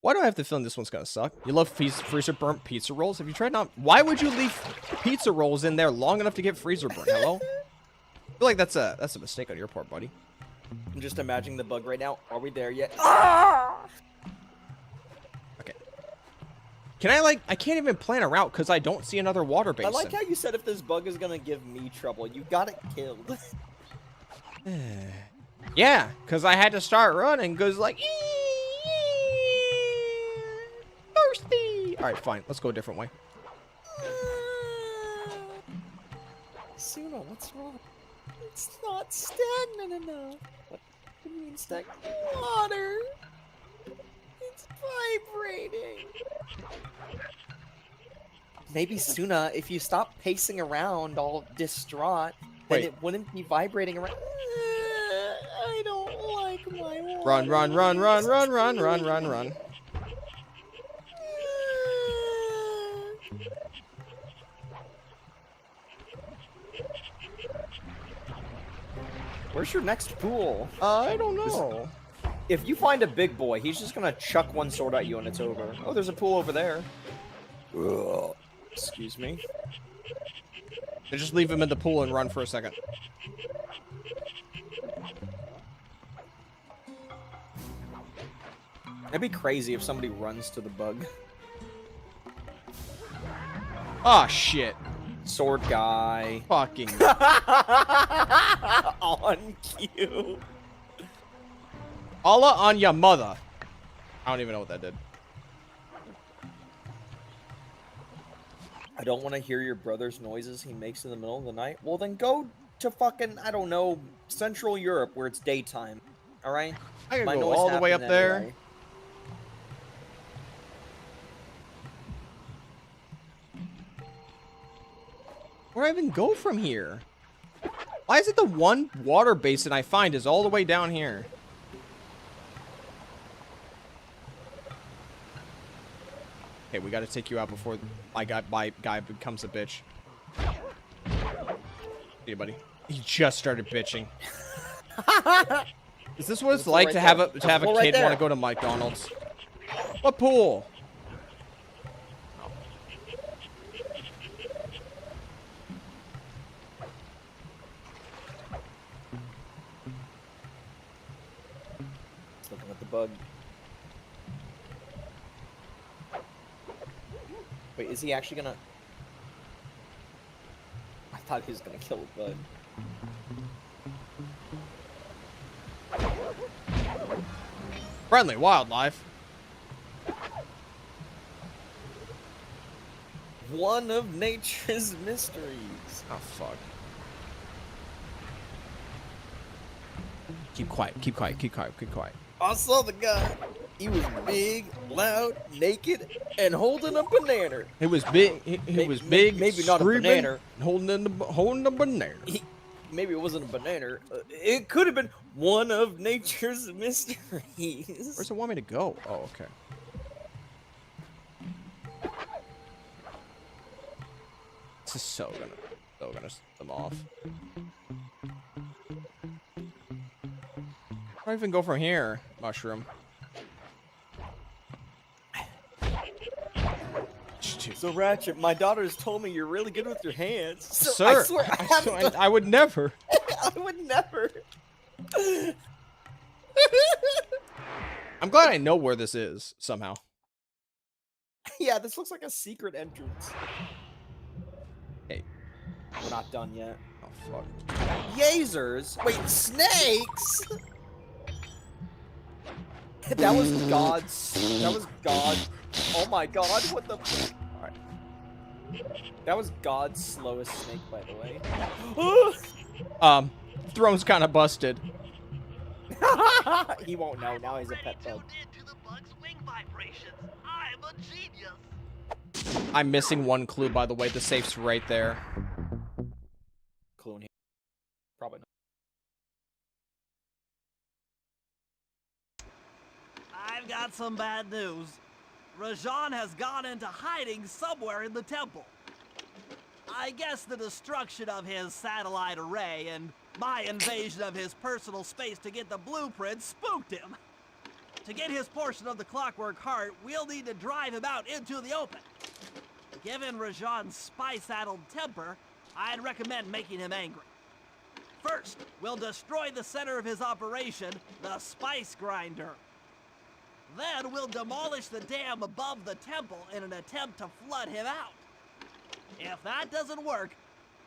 Why do I have the feeling this one's gonna suck? You love freezer burnt pizza rolls? Have you tried not? Why would you leave pizza rolls in there long enough to get freezer burnt? Hello? I feel like that's a mistake on your part, buddy. I'm just imagining the bug right now. Are we there yet? Okay. Can I can't even plan a route because I don't see another water basin. I like how you said if this bug is gonna give me trouble, you got it killed. Yeah, because I had to start running because like thirsty. All right, fine. Let's go a different way. Suno, what's wrong? It's not stagnant enough. What do you mean stagnant? Water. Vibrating. Maybe Suna, if you stop pacing around all distraught, then Wait. it wouldn't be vibrating around. I don't like my water. Run, run, run, run, run, run, run, run, run. Where's your next pool? I don't know. If you find a big boy, he's just gonna chuck one sword at you and it's over. Oh, there's a pool over there. Ugh. Excuse me. Just leave him in the pool and run for a second. It'd be crazy if somebody runs to the bug. Ah, shit. Sword guy. Fucking. On cue. Allah on your mother. I don't even know what that did. I don't want to hear your brother's noises he makes in the middle of the night. Well, then go to fucking, I don't know, Central Europe where it's daytime. Alright? I can go all the way up there. Anyway. Where do I even go from here? Why is it the one water basin I find is all the way down here? Okay, we gotta take you out before my guy becomes a bitch. Hey, buddy. He just started bitching. Is this what it's like to have a kid want to go to McDonald's? What pool? Looking at the bug. Wait, is he actually gonna... I thought he was gonna kill the bug. Friendly wildlife. One of nature's mysteries. Oh, fuck. Keep quiet, keep quiet, keep quiet, keep quiet. I saw the guy. He was big, loud, naked, and holding a banana. It was big. It was big. Maybe not a screaming, banana. Holding a banana. Maybe it wasn't a banana. It could have been one of nature's mysteries. Where's it want me to go? Oh, okay. This is so gonna set them off. Where do I even go from here? Mushroom. So Ratchet, my daughter has told me you're really good with your hands. So Sir, I swear, I would never. I would never. I'm glad I know where this is somehow. Yeah, this looks like a secret entrance. Hey. We're not done yet. Oh fuck. Yasers? Wait, snakes? That was God's. That was God. Oh my God! What the? Alright. That was God's slowest snake, by the way. Throne's kind of busted. He won't know. Now he's a pet bug. To the bug's wing vibrations. I'm a genius. I'm missing one clue, by the way. The safe's right there. Clue in here. Probably not. I've got some bad news. Rajan has gone into hiding somewhere in the temple. I guess the destruction of his satellite array and my invasion of his personal space to get the blueprint spooked him. To get his portion of the clockwork heart, we'll need to drive him out into the open. Given Rajan's spice-addled temper, I'd recommend making him angry. First, we'll destroy the center of his operation, the spice grinder. Then we'll demolish the dam above the temple in an attempt to flood him out. If that doesn't work,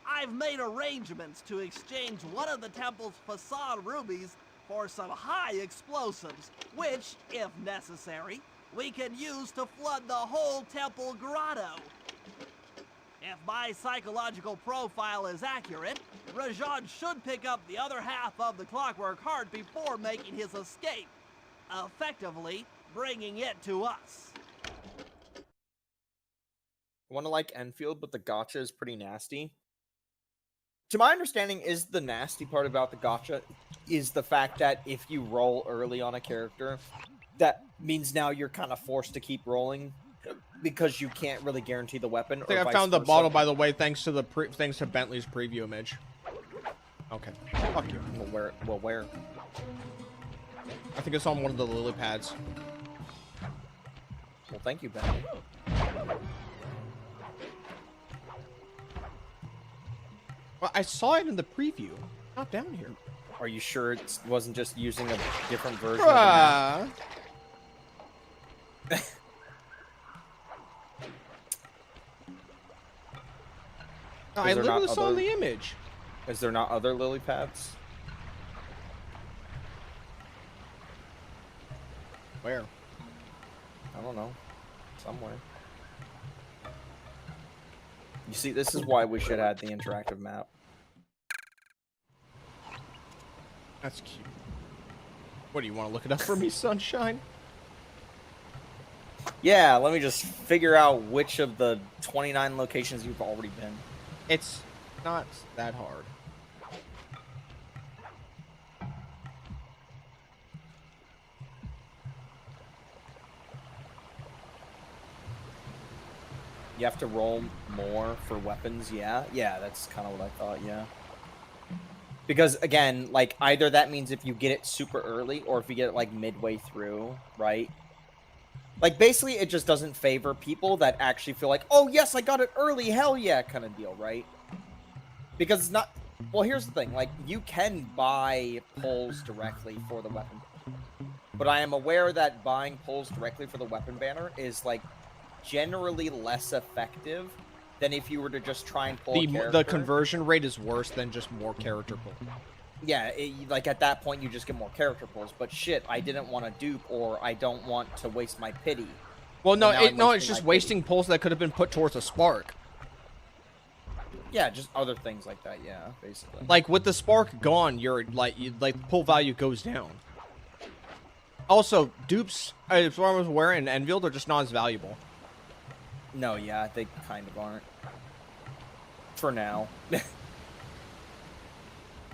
I've made arrangements to exchange one of the temple's facade rubies for some high explosives, which, if necessary, we can use to flood the whole temple grotto. If my psychological profile is accurate, Rajan should pick up the other half of the clockwork heart before making his escape. Effectively, bringing it to us. I want to like Enfield, but the gotcha is pretty nasty. To my understanding, is the nasty part about the gotcha is the fact that if you roll early on a character, that means now you're kind of forced to keep rolling because you can't really guarantee the weapon. I think I found the bottle, by the way, thanks to Bentley's preview image. Okay. Fuck you. Well, where? I think it's on one of the lily pads. Well, thank you, Bentley. Well, I saw it in the preview. Not down here. Are you sure it wasn't just using a different version of the map? No, I literally saw the image. Is there not other lily pads? Where? I don't know. Somewhere. You see, this is why we should add the interactive map. That's cute. What, do you want to look it up for me, Sunshine? Yeah, let me just figure out which of the 29 locations you've already been. It's not that hard. You have to roll more for weapons, yeah? Yeah, that's kind of what I thought, yeah. Because, again, like, either that means if you get it super early, or if you get it, like, midway through, right? Like, basically, it just doesn't favor people that actually feel like, oh, yes, I got it early, hell yeah, kind of deal, right? Because it's not... Well, here's the thing, like, you can buy pulls directly for the weapon. But I am aware that buying pulls directly for the weapon banner is, like, generally less effective than if you were to just try and pull a character. The conversion rate is worse than just more character pull. Yeah, like at that point you just get more character pulls. But shit, I didn't want to dupe, or I don't want to waste my pity. Well, no, it's just wasting pulls that could have been put towards a spark. Yeah, just other things like that. Yeah, basically. Like with the spark gone, your pull value goes down. Also, dupes, as far as aware, and Enfield are just not as valuable. No, yeah, they kind of aren't. For now.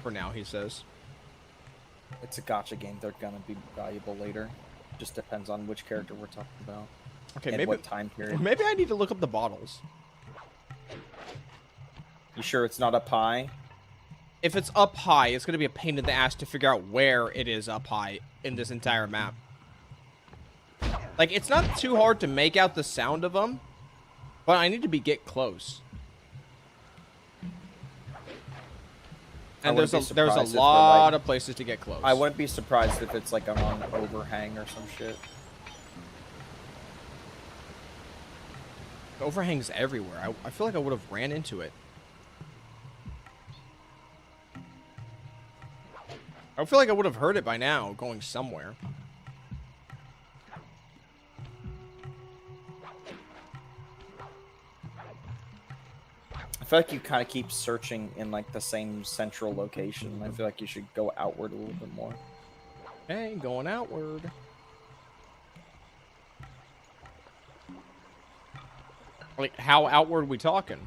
For now, he says. It's a gacha game. They're gonna be valuable later. Just depends on which character we're talking about. Okay, and maybe what time period. Maybe I need to look up the bottles. You sure it's not up high? If it's up high, it's gonna be a pain in the ass to figure out where it is up high in this entire map. Like, it's not too hard to make out the sound of them, but I need to get close. And there's a lot of places to get close. I wouldn't be surprised if it's like on an overhang or some shit. The overhang's everywhere. I feel like I would have ran into it. I feel like I would have heard it by now, going somewhere. I feel like you kind of keep searching in like the same central location. I feel like you should go outward a little bit more. Hey, going outward. Like, how outward we talking?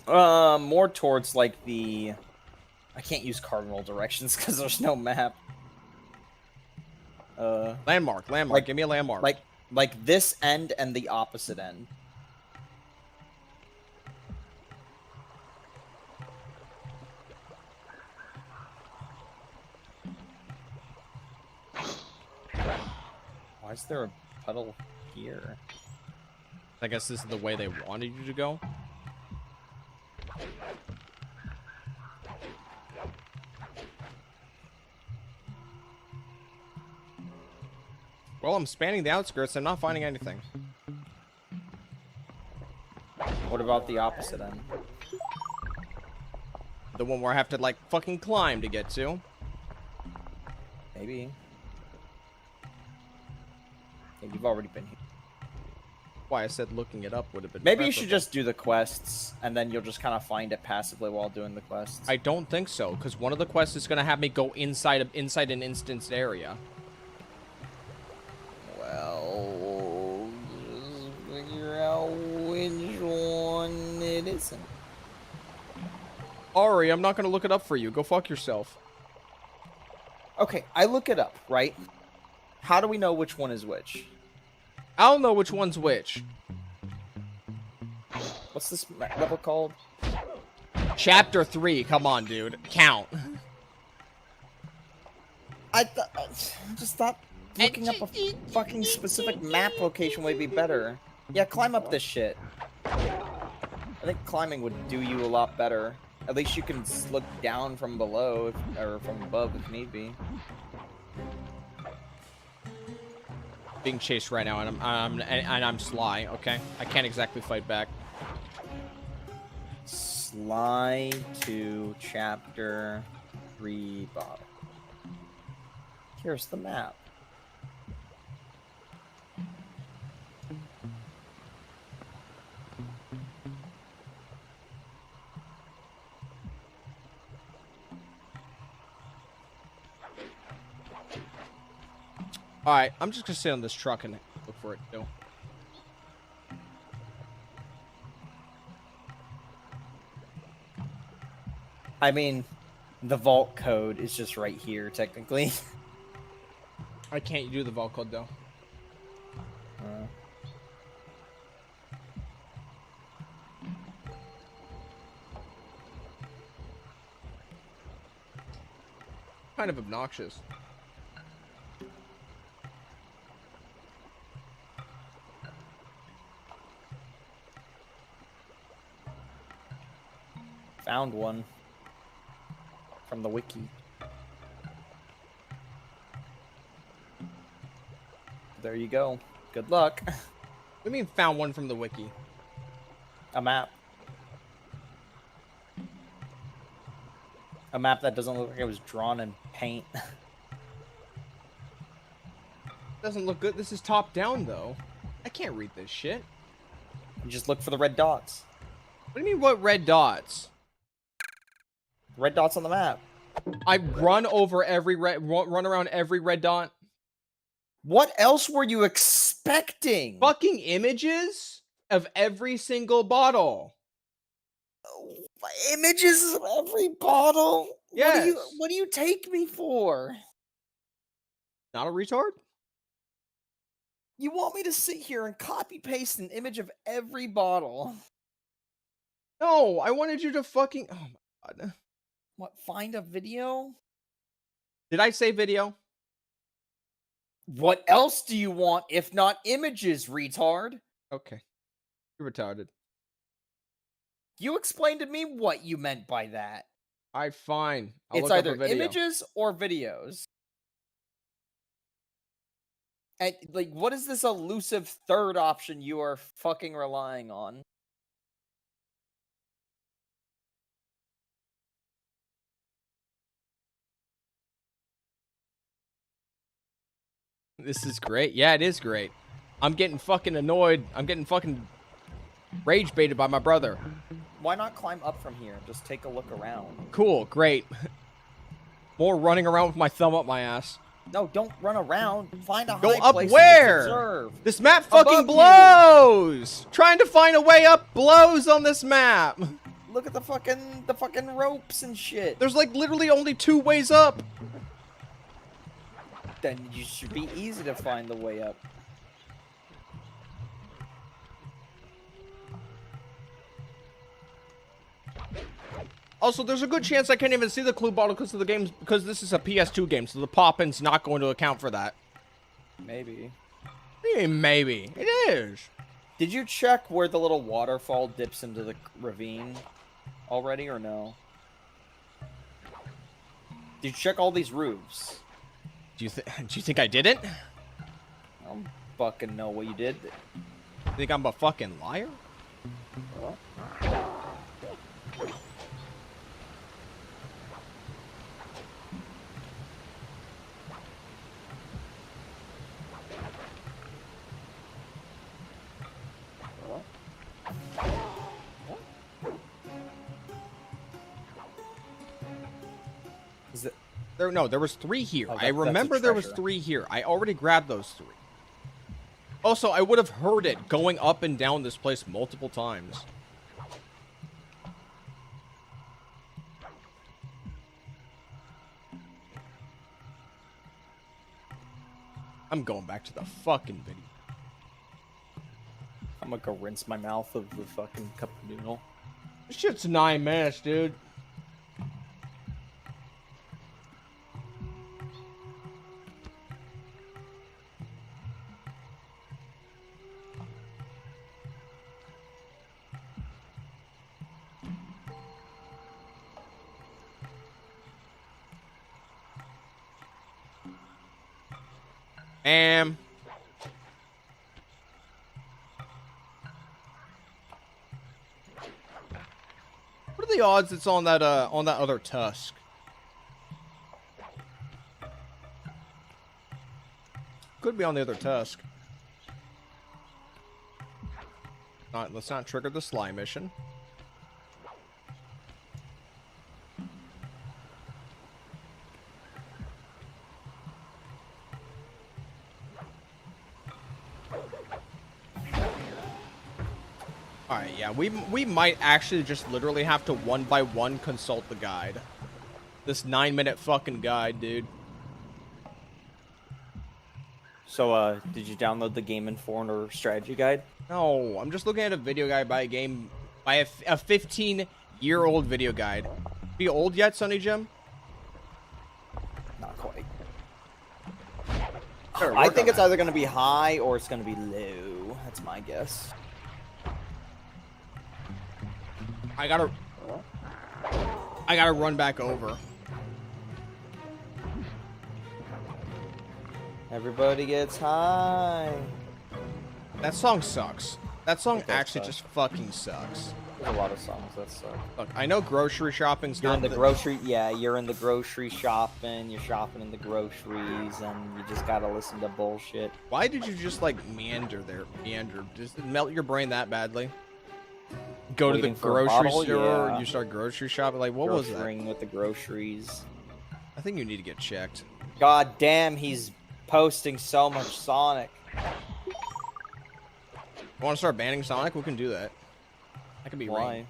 More towards like the... I can't use cardinal directions because there's no map. Landmark. Like, give me a landmark. Like this end and the opposite end. Why is there a puddle here? I guess this is the way they wanted you to go. Well, I'm spanning the outskirts. I'm not finding anything. What about the opposite end? The one where I have to, like, fucking climb to get to. Maybe. Yeah, you've already been here. Why I said looking it up would have been Maybe you should preferable. just do the quests, and then you'll just kind of find it passively while doing the quests. I don't think so, because one of the quests is going to have me go inside an instanced area. it isn't. Ari, I'm not gonna look it up for you. Go fuck yourself. Okay, I look it up, right? How do we know which one is which? I don't know which one's which. What's this level called? Chapter 3. Come on, dude. Count. I just thought looking up a fucking specific map location would be better. Yeah, climb up this shit. I think climbing would do you a lot better. At least you can look down from below, or from above if need be. Being chased right now, and I'm sly. Okay, I can't exactly fight back. Slide to chapter 3 bottom. Here's the map. Alright, I'm just gonna sit on this truck and look for it, too. I mean, the vault code is just right here, technically. I can't do the vault code, though. Kind of obnoxious. Found one. From the wiki. There you go. Good luck. What do you mean found one from the wiki? A map. A map that doesn't look like it was drawn in paint. Doesn't look good. This is top down, though. I can't read this shit. You just look for the red dots. What do you mean, what red dots? Red dots on the map. I run over every run around every red dot. What else were you expecting? Fucking images of every single bottle. Images of every bottle? Yes. What do you take me for? Not a retard? You want me to sit here and copy paste an image of every bottle? No, I wanted you to fucking... Oh my god. What, find a video? Did I say video? What else do you want if not images, retard? Okay. You're retarded. You explain to me what you meant by that. Alright, fine. I'll It's look up either a video. images or videos. And, like, what is this elusive third option you are fucking relying on? This is great. Yeah, it is great. I'm getting fucking annoyed. I'm getting fucking rage baited by my brother. Why not climb up from here? Just take a look around. Cool, great. More running around with my thumb up my ass. No, don't run around. Find a Go high up place where? to observe. This map fucking Above you. blows! Trying to find a way up blows on this map. Look at the fucking ropes and shit. There's like literally only 2 ways up. Then you should be easy to find the way up. Also, there's a good chance I can't even see the clue bottle because of the games, because this is a PS2 game, so the pop-in's not going to account for that. Maybe. Maybe. It is. Did you check where the little waterfall dips into the ravine already, or no? Did you check all these roofs? Do you think I didn't? I don't fucking know what you did. You think I'm a fucking liar? Well, is it? There was 3 here. Oh, I remember that's a there was treasure. 3 here. I already grabbed those 3. Also, I would have heard it going up and down this place multiple times. I'm going back to the fucking video. I'm gonna go rinse my mouth of the fucking cup of noodle. This shit's 9 minutes, dude. What are the odds it's on that other tusk? Could be on the other tusk. Let's not trigger the slime mission. Alright, yeah, we might actually just literally have to one by one consult the guide. This 9-minute fucking guide, dude. So, did you download the Game Informer strategy guide? No, I'm just looking at a video guide by a 15-year-old video guide. Be old yet, Sonny Jim? Not quite. I think it's either going to be high or it's going to be low. That's my guess. I gotta run back over. Everybody gets high. That song sucks. That song It does actually suck. just fucking sucks. There's a lot of songs that suck. Look, I know grocery shopping's You're not in the grocery, yeah, you're in the grocery shopping, you're shopping in the groceries, and you just gotta listen to bullshit. Why did you just like meander there? Meander. Does it melt your brain that badly? Go to the Waiting for a grocery bottle? store, Yeah. you start grocery shopping. Like, what was that? Grocerying with the groceries. I think you need to get checked. God damn, he's posting so much Sonic. Want to start banning Sonic? We can do that. That could be Why?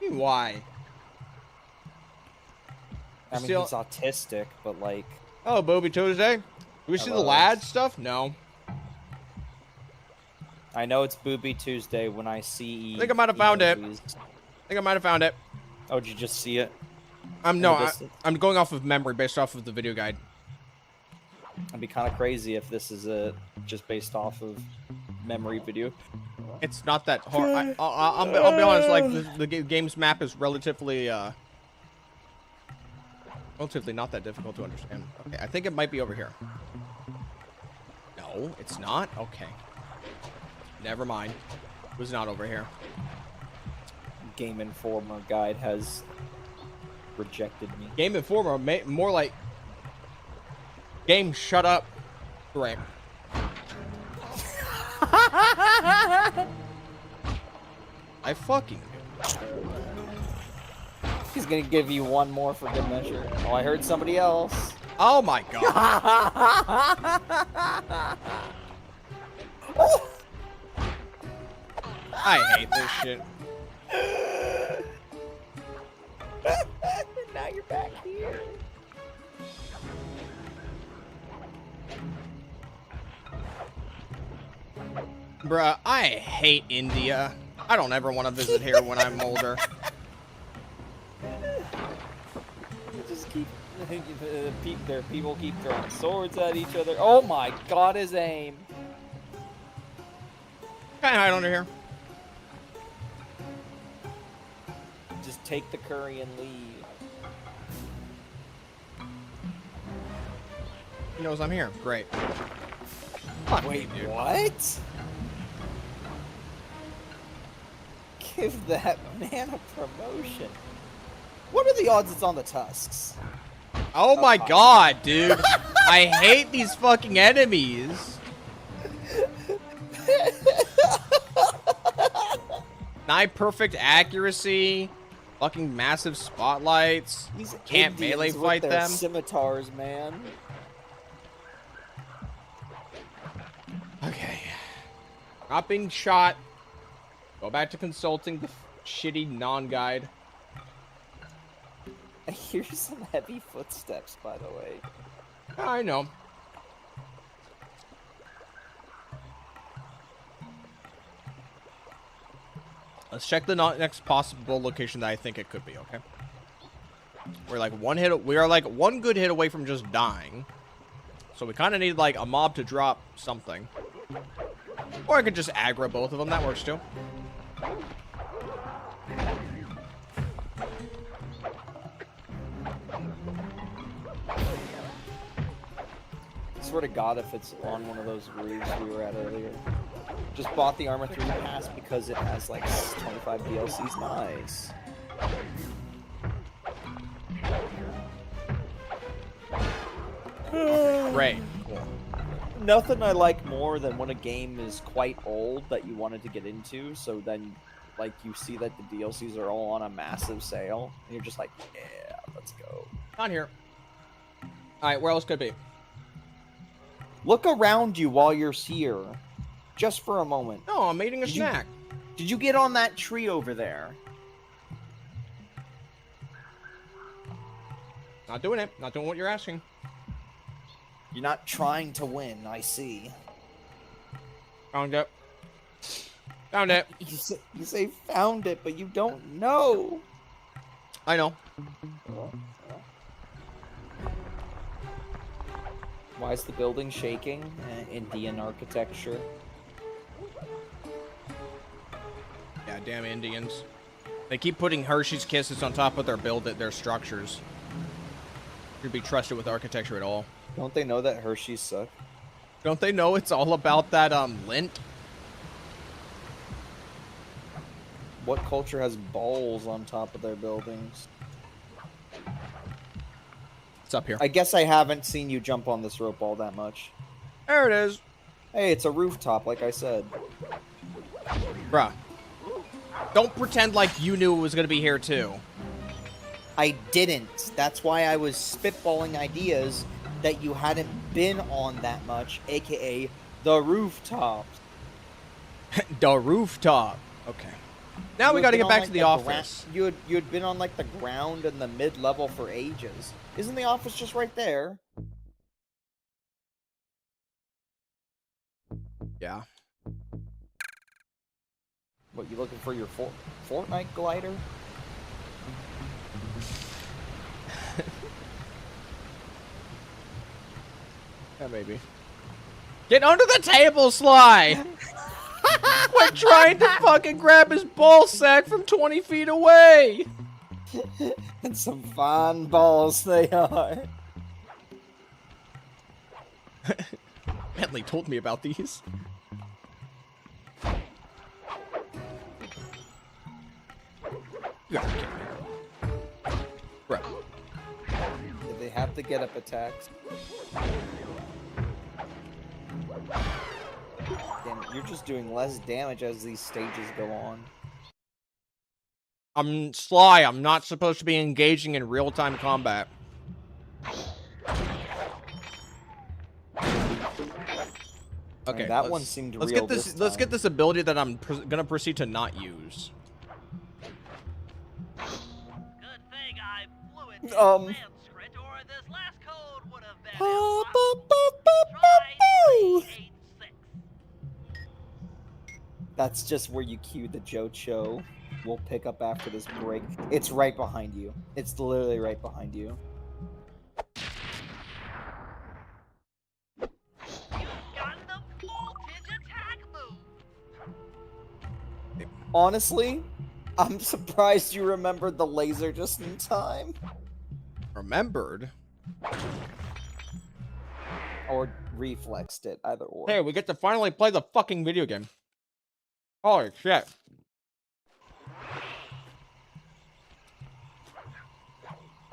right. Why? I mean, Still- he's autistic, but like, Oh, Booby Tuesday. Do we see the Hello. lad stuff? No. I know it's Booby Tuesday when I see. I think I might have found it. emojis. I think I might have found it. Oh, did you just see it? No, the distance? I'm going off of memory based off of the video guide. It'd be kind of crazy if this is just based off of memory video. It's not that hard. I'll be honest. Like the game's map is relatively not that difficult to understand. Okay, I think it might be over here. No, it's not. Okay, never mind. It was not over here. Game Informer guide has rejected me. Game Informer, more like game. Shut up. Right. I fucking. He's gonna give you one more for good measure. Oh, I heard somebody else. Oh my god. I hate this shit. Now you're back here. Bruh, I hate India. I don't ever want to visit here when I'm older. Just keep. People keep throwing swords at each other. Oh my god, his aim. Can I hide under here? Just take the curry and leave. He knows I'm here. Great. Wait, what? Give that man a promotion. What are the odds it's on the Tusks? Oh my god, dude. I hate these fucking enemies. Nigh perfect accuracy. Fucking massive spotlights. These Can't Indians melee with fight their them. Scimitars, man. Okay. Not being shot. Go back to consulting the shitty non-guide. I hear some heavy footsteps, by the way. I know. Let's check the next possible location that I think it could be, okay? We are like one good hit away from just dying. So we kind of need like a mob to drop something. Or I could just aggro both of them. That works too. I swear to God, if it's on one of those roofs we were at earlier. Just bought the Armor 3 pass because it has like 25 DLCs. Nice. Great. Cool. Nothing I like more than when a game is quite old that you wanted to get into, so then like you see that the DLCs are all on a massive sale, and you're just like, yeah, let's go. Not here. Alright, where else could it be? Look around you while you're here. Just for a moment. No, I'm eating a snack. Did you get on that tree over there? Not doing it. Not doing what you're asking. You're not trying to win, I see. Found it. Found it. You say found it, but you don't know. I know. Why is the building shaking? Indian architecture. Yeah, damn Indians. They keep putting Hershey's Kisses on top of their structures. Should be trusted with architecture at all. Don't they know that Hershey's suck? Don't they know it's all about that lint? What culture has balls on top of their buildings? It's up here. I guess I haven't seen you jump on this rope all that much. There it is. Hey, it's a rooftop, like I said. Bruh. Don't pretend like you knew it was gonna be here too. I didn't. That's why I was spitballing ideas that you hadn't been on that much, aka the rooftops. The rooftop. Okay. Now we gotta get back to the office. You had been on like the ground and the mid-level for ages. Isn't the office just right there? Yeah. What, you looking for your Fortnite glider? Yeah, maybe. Get under the table, Sly! Quit trying to fucking grab his ball sack from 20 feet away! And some fine balls they are. Bentley told me about these. You gotta be kidding me. Bro. Did they have to get up attacks? Damn it, you're just doing less damage as these stages go on. I'm Sly. I'm not supposed to be engaging in real-time combat. Okay, that one seemed let's real get this. this Let's time. get this ability that I'm gonna proceed to not use. Good thing I flew it Sanskrit, or this last code would have been impossible. Try 386. That's just where you cue the Jocho. We'll pick up after this break. It's right behind you. It's literally right behind you. Honestly, I'm surprised you remembered the laser just in time. Remembered? Or reflexed it, either or. Hey, we get to finally play the fucking video game. Holy shit.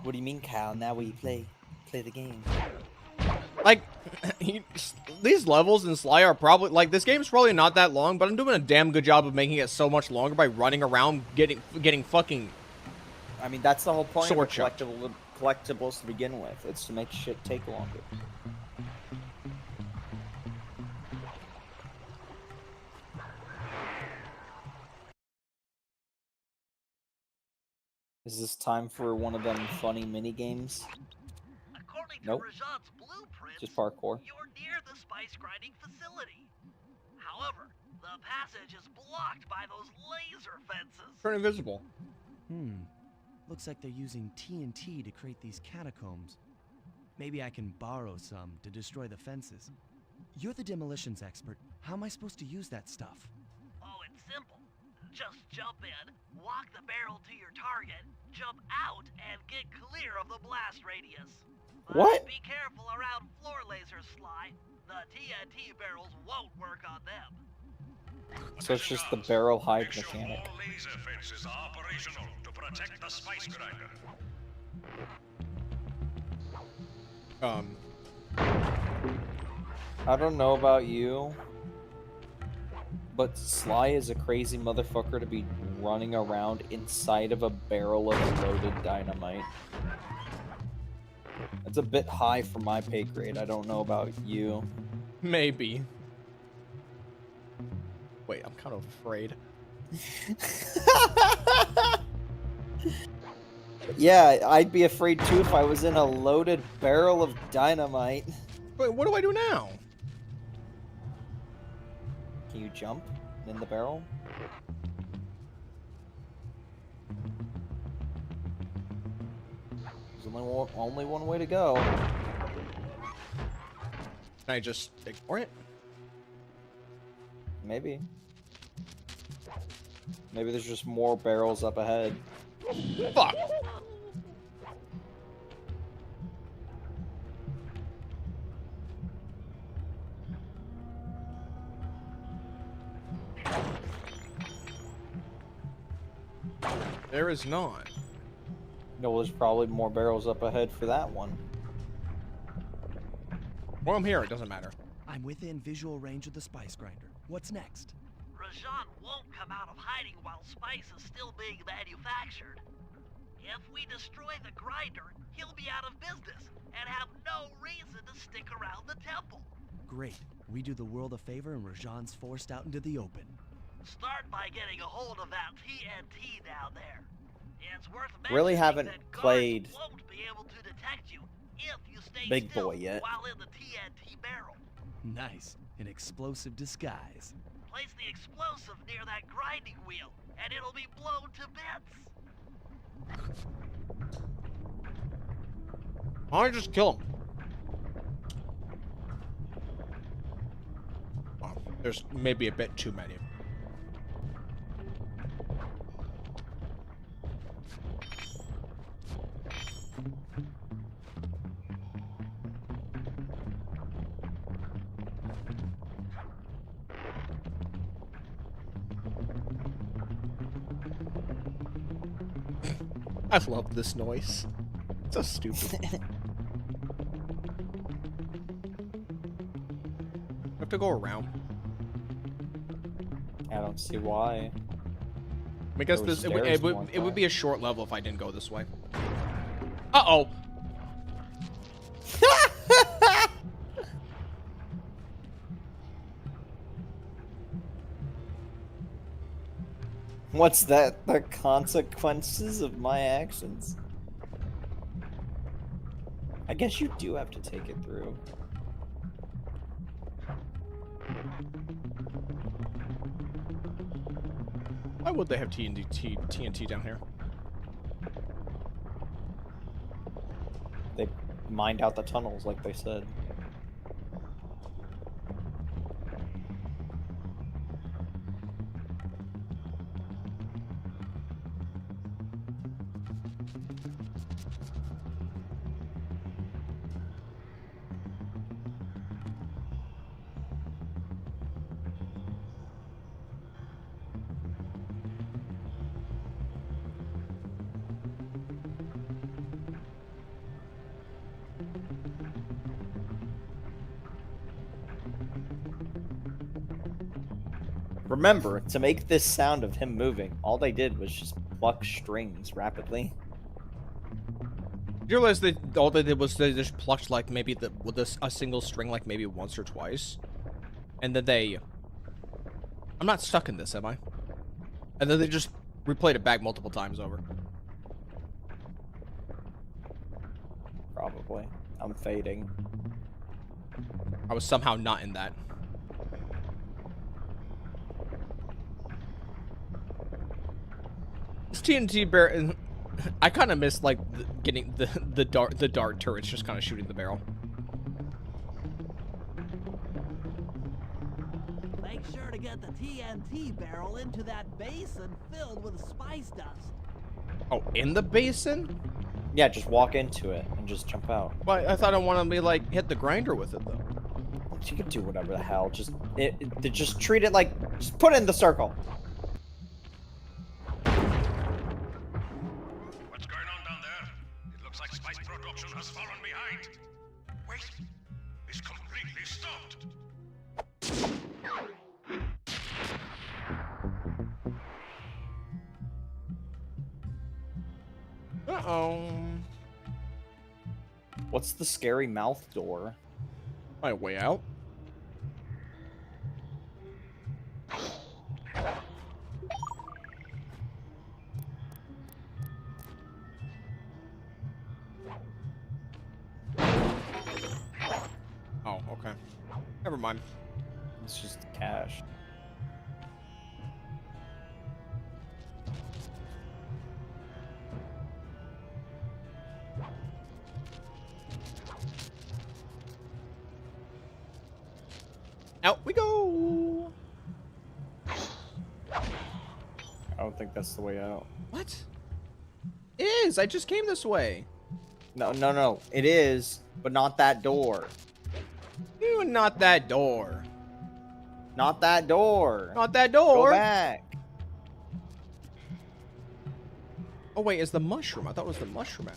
What do you mean, Kyle? Now we play the game. Like, these levels in Sly are probably, like, this game's probably not that long, but I'm doing a damn good job of making it so much longer by running around getting fucking... I mean, that's the whole point of Sword collectibles to begin with. It's to make shit take longer. Is this time for one of them funny mini games? According to Nope. Rajan's blueprint, Just parkour. you're near the spice grinding facility. However, The passage is blocked by those laser fences. Turn invisible. Looks like they're using TNT to create these catacombs. Maybe I can borrow some to destroy the fences. You're the demolitions expert. How am I supposed to use that stuff? Oh, it's simple. Just jump in, walk the barrel to your target, jump out, and get clear of the blast radius. But What? be careful around floor lasers, Sly. The TNT barrels won't work on them. So it's just the barrel hide Make sure mechanic. all laser fences are operational to protect the spice grinder. I don't know about you, but Sly is a crazy motherfucker to be running around inside of a barrel of loaded dynamite. That's a bit high for my pay grade. I don't know about you. Maybe. Wait, I'm kind of afraid. Yeah, I'd be afraid too if I was in a loaded barrel of dynamite. Wait, what do I do now? Can you jump in the barrel? There's only one way to go. Can I just ignore it? Maybe. Maybe there's just more barrels up ahead. Fuck! There is not. No, there's probably more barrels up ahead for that one. Well, I'm here. It doesn't matter. I'm within visual range of the spice grinder. What's next? Rajan won't come out of hiding while spice is still being manufactured. If we destroy the grinder, he'll be out of business and have no reason to stick around the temple. Great. We do the world a favor and Rajan's forced out into the open. Start by getting a hold of that TNT down there. It's worth Really mentioning haven't that guards played won't be able to detect you if you stay Big still Boy yet. while in the TNT barrel. Nice. An explosive disguise. Place the explosive near that grinding wheel, and it'll be blown to bits. Why don't I just kill him? Oh, there's maybe a bit too many. I love this noise. It's so stupid. I have to go around. I don't see why. Because There were this it stairs would more it would far. be a short level if I didn't go this way. Uh-oh. What's that? The consequences of my actions? I guess you do have to take it through. Why would they have TNT down here? They mined out the tunnels like they said. Remember, to make this sound of him moving, all they did was just pluck strings rapidly. You realize that all they did was they just plucked like maybe a single string like maybe once or twice, and then they. I'm not stuck in this, am I? And then they just replayed it back multiple times over. Probably. I'm fading. I was somehow not in that. TNT barrel. I kind of miss like getting the dart turrets just kind of shooting the barrel. Make sure to get the TNT barrel into that basin filled with spice dust. Oh, in the basin? Yeah, just walk into it and just jump out. Well, I thought I wanted to be like hit the grinder with it though. You can do whatever the hell. Just just treat it like, just put it in the circle. What's going on down there? It looks like spice production has fallen behind. Wait, it's completely stopped. Uh-oh. What's the scary mouth door? My way out. Oh, okay. Never mind. It's just cash. Out we go. I don't think that's the way out. What? It is. I just came this way. No. It is, but not that door. You not that door. Not that door. Not that door. Go back. Oh wait, it's the mushroom. I thought it was the mushroom.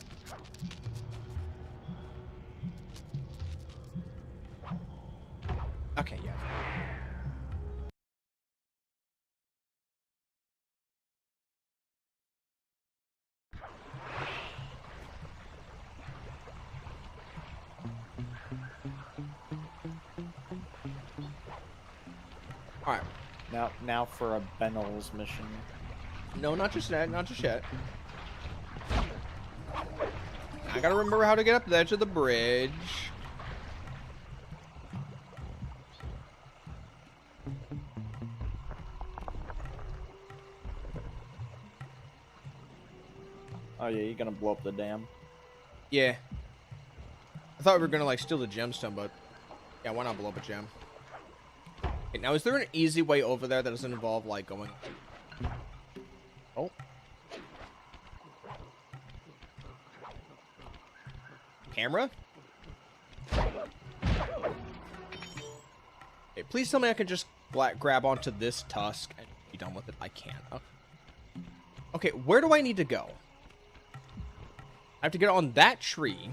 Okay, yeah. All right. Now for a Benel's mission. No, not just yet. Not just yet. I gotta remember how to get up there to the bridge. Oh yeah, you're gonna blow up the dam. Yeah. I thought we were gonna like steal the gemstone, but yeah, why not blow up a gem? Okay, now is there an easy way over there that doesn't involve like going? Oh. Camera? Okay, please tell me I can just grab onto this tusk and be done with it. I can't. Okay, where do I need to go? I have to get on that tree,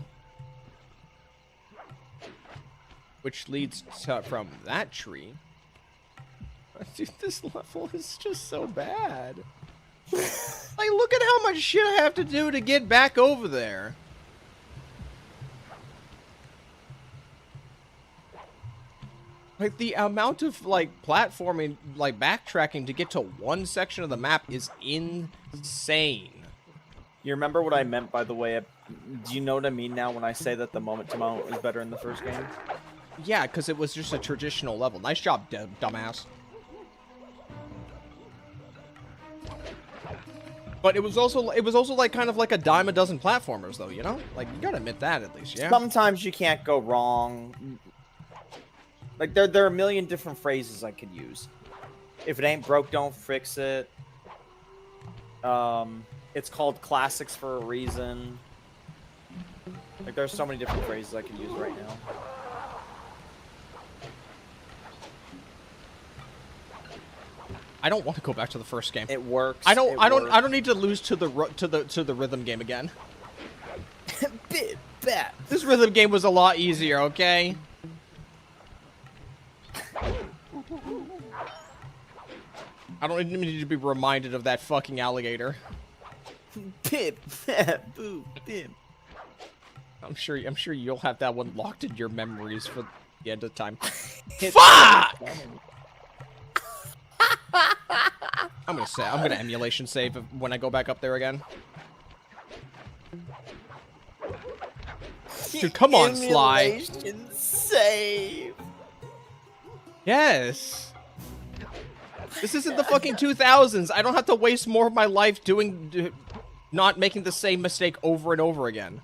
which leads from that tree. Dude, this level is just so bad. Like, look at how much shit I have to do to get back over there. Like, the amount of, like, platforming, like, backtracking to get to one section of the map is insane. You remember what I meant, by the way? Do you know what I mean now when I say that the moment-to-moment was better in the first game? Yeah, because it was just a traditional level. Nice job, dumbass. But it was also like kind of like a dime a dozen platformers, though, you know? Like, you gotta admit that at least, yeah? Sometimes you can't go wrong. Like, there are a million different phrases I could use. If it ain't broke, don't fix it. It's called classics for a reason. Like, there's so many different phrases I could use right now. I don't want to go back to the first game. It works. I don't need to lose to the rhythm game again. Bit bat. This rhythm game was a lot easier, okay? I don't even need to be reminded of that fucking alligator. Pip, bat, boo, bip. I'm sure you'll have that one locked in your memories for the end of time. Fuck! I'm gonna emulation save when I go back up there again. Dude, come on, Sly. Emulation save. Yes. This isn't the fucking 2000s. I don't have to waste more of my life not making the same mistake over and over again.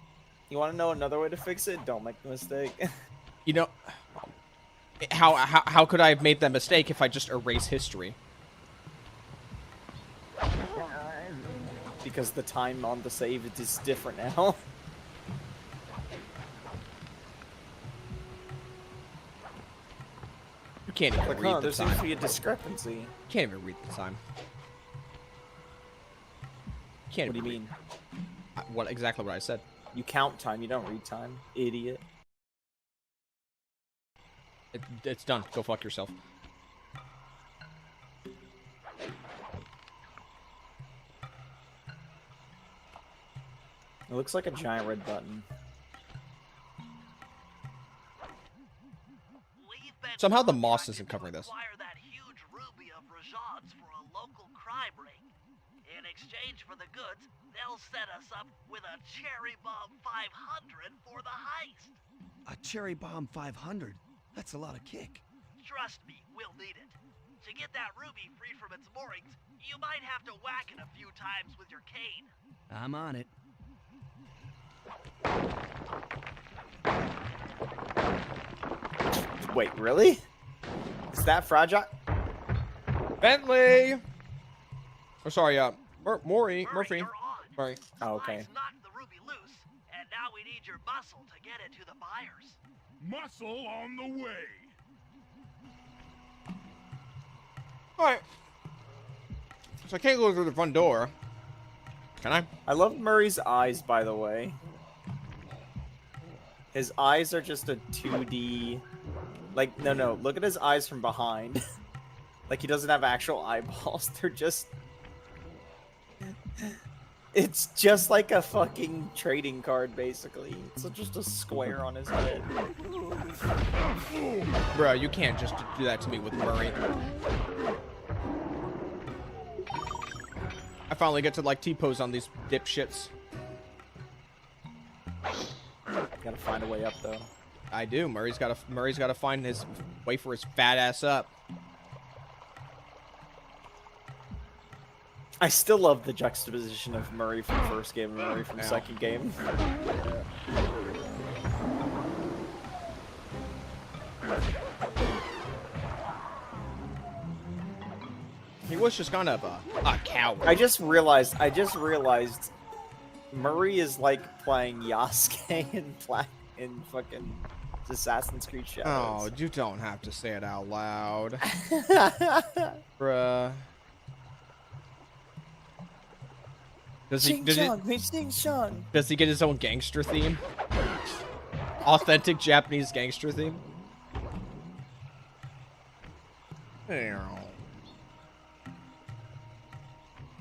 You want to know another way to fix it? Don't make the mistake. You know, how could I have made that mistake if I just erase history? Because the time on the save is different now. You can't even Like, read the there seems to time. be a discrepancy. You can't even read the time. Can't What do you even mean? What exactly what I said? You count time, you don't read time. Idiot. It's done. Go fuck yourself. It looks like a giant red button. Somehow the moss isn't covering this. Acquire that huge ruby of Rajan's for a local crime ring. In exchange for the goods, they'll set us up with a cherry bomb 500 for the heist. A cherry bomb 500? That's a lot of kick. Trust me, we'll need it. To get that ruby free from its moorings, you might have to whack it a few times with your cane. I'm on it. Wait, really? Is that fragile? Bentley. Oh, sorry. Murphy. You're on. Sorry. Oh, okay. Sly's knocked the ruby loose, and now we need your muscle to get it to the buyers. Muscle on the way. All right. So I can't go through the front door. Can I? I love Murray's eyes, by the way. His eyes are just a 2D... Like, no, look at his eyes from behind. Like, he doesn't have actual eyeballs. They're just... It's just like a fucking trading card, basically. It's just a square on his head. Bro, you can't just do that to me with Murray. I finally get to, like, T-pose on these dipshits. Gotta find a way up, though. I do. Murray's gotta find his way for his fat ass up. I still love the juxtaposition of Murray from the first game and Murray from the Yeah. second game. He was just kind of a coward. I just realized Murray is like playing Yasuke in fucking Assassin's Creed Oh, Shadows. you don't have to say it out loud. Bruh. Does he get his own gangster theme? Authentic Japanese gangster theme?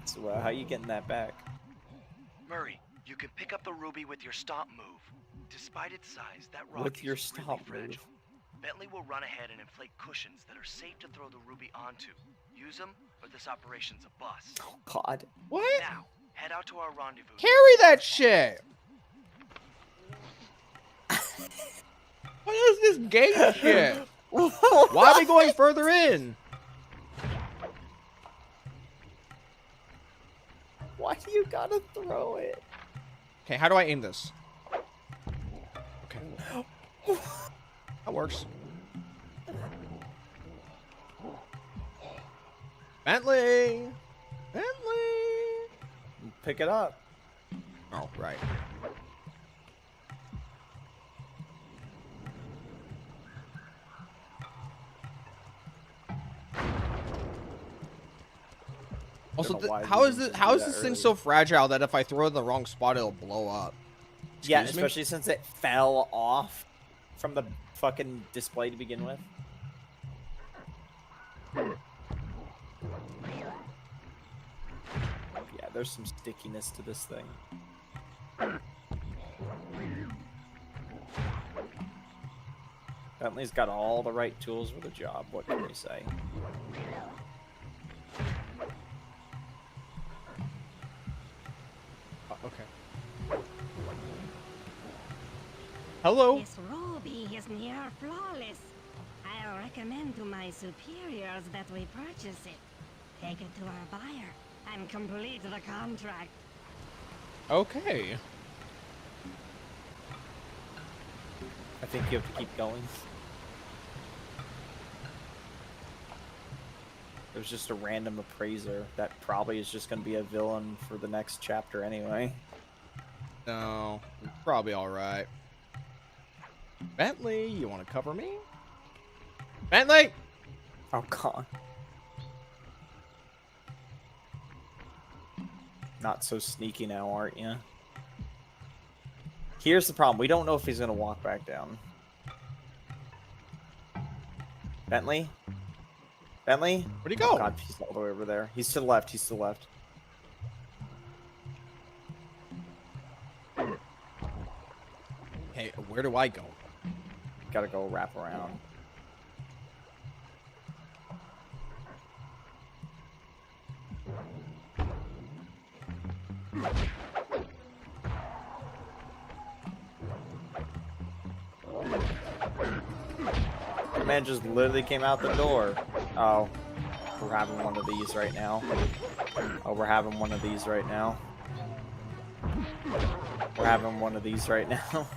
So how you getting that back? Murray, you can pick up the ruby with your stomp move. Despite its size, that rock With is your really stomp fragile. move. Bentley will run ahead and inflate cushions that are safe to throw the ruby onto. Use them, or this operation's a bust. Oh God. What? Now, head out to our rendezvous. Carry that shit! What is this gate shit? Why are we going further in? Why do you gotta throw it? Okay, how do I aim this? Okay. That works. Bentley! Bentley! Pick it up. Oh, right. Also, know why how we is didn't this? just How do is that this thing earlier. so fragile that if I throw it in the wrong spot, it'll blow up? Yeah, Excuse me? especially since it fell off from the fucking display to begin with. Yeah, there's some stickiness to this thing. Bentley's got all the right tools for the job, what can we say? Okay. Hello. This ruby is near flawless. I'll recommend to my superiors that we purchase it. Take it to our buyer and complete the contract. Okay. I think you have to keep going. There's just a random appraiser that probably is just going to be a villain for the next chapter anyway. No, probably all right. Bentley, you want to cover me? Bentley! Oh, God. Not so sneaky now, aren't you? Here's the problem. We don't know if he's going to walk back down. Bentley? Bentley? Where'd he go? Oh, God, he's all the way over there. He's to the left. He's to the left. Hey, where do I go? Gotta go wrap around. The man just literally came out the door. Oh, we're having one of these right now. Oh, we're having one of these right now. We're having one of these right now.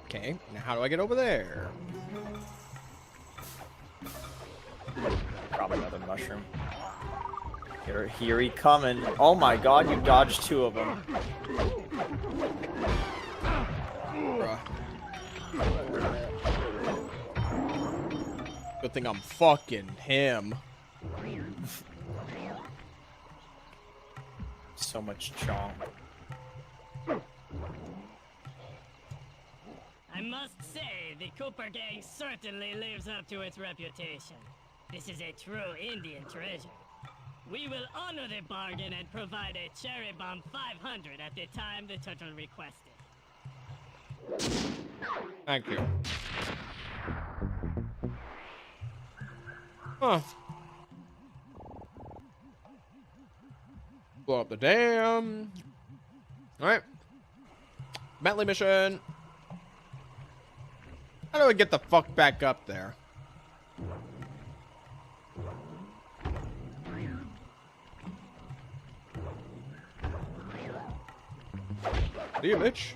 Okay, now how do I get over there? Probably another mushroom. Here he coming. Oh my God, you dodged two of them. Bruh. Good thing I'm fucking him. So much chomp. I must say, the Cooper gang certainly lives up to its reputation. This is a true Indian treasure. We will honor the bargain and provide a cherry bomb 500 at the time the turtle requested. Thank you. Huh. Blow up the dam. Alright. Bentley mission. How do I get the fuck back up there? See you, bitch.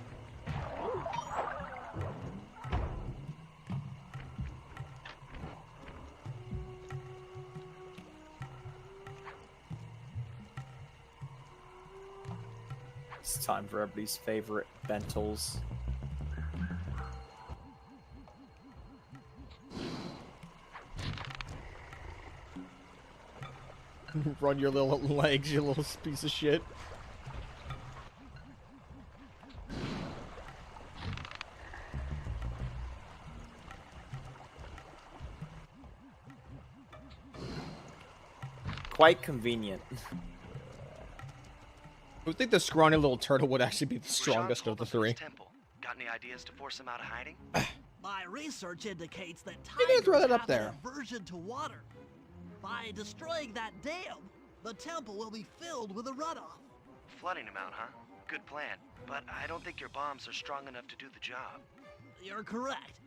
It's time for everybody's favorite bentals. Run your little legs, you little piece of shit. Quite convenient. I would think the scrawny little turtle would actually be the strongest of the three. Temple. Got any ideas to force him out of hiding? My research indicates that You're gonna throw tigers that up have there. an aversion to water. By destroying that dam, the temple will be filled with a runoff. Flooding him out, huh? Good plan. But I don't think your bombs are strong enough to do the job. You're correct.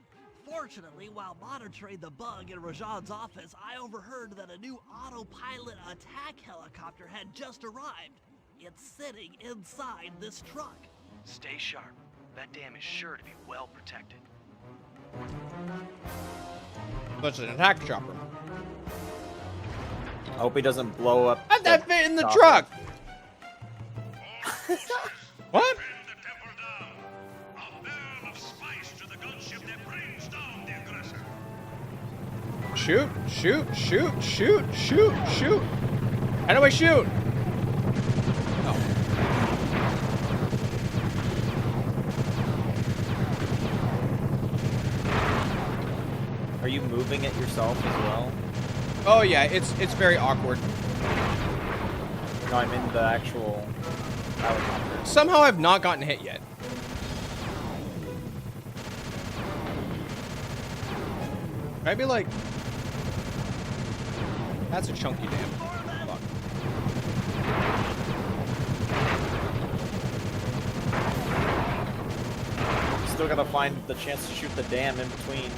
Fortunately, while monitoring the bug in Rajan's office, I overheard that a new autopilot attack helicopter had just arrived. It's sitting inside this truck. Stay sharp. That dam is sure to be well protected. That's an attack chopper. I hope he doesn't blow up. How'd that fit in the chopper. truck? What? Bring the temple down. A barrel of spice to the gunship that brings down the aggressor. Shoot, shoot, shoot, shoot, shoot, shoot. How do I shoot? Oh. Are you moving it yourself as well? Oh yeah, it's very awkward. No, I'm in the actual helicopter. Somehow I've not gotten hit yet. Maybe like that's a chunky dam. Fuck. still gotta find the chance to shoot the dam in between.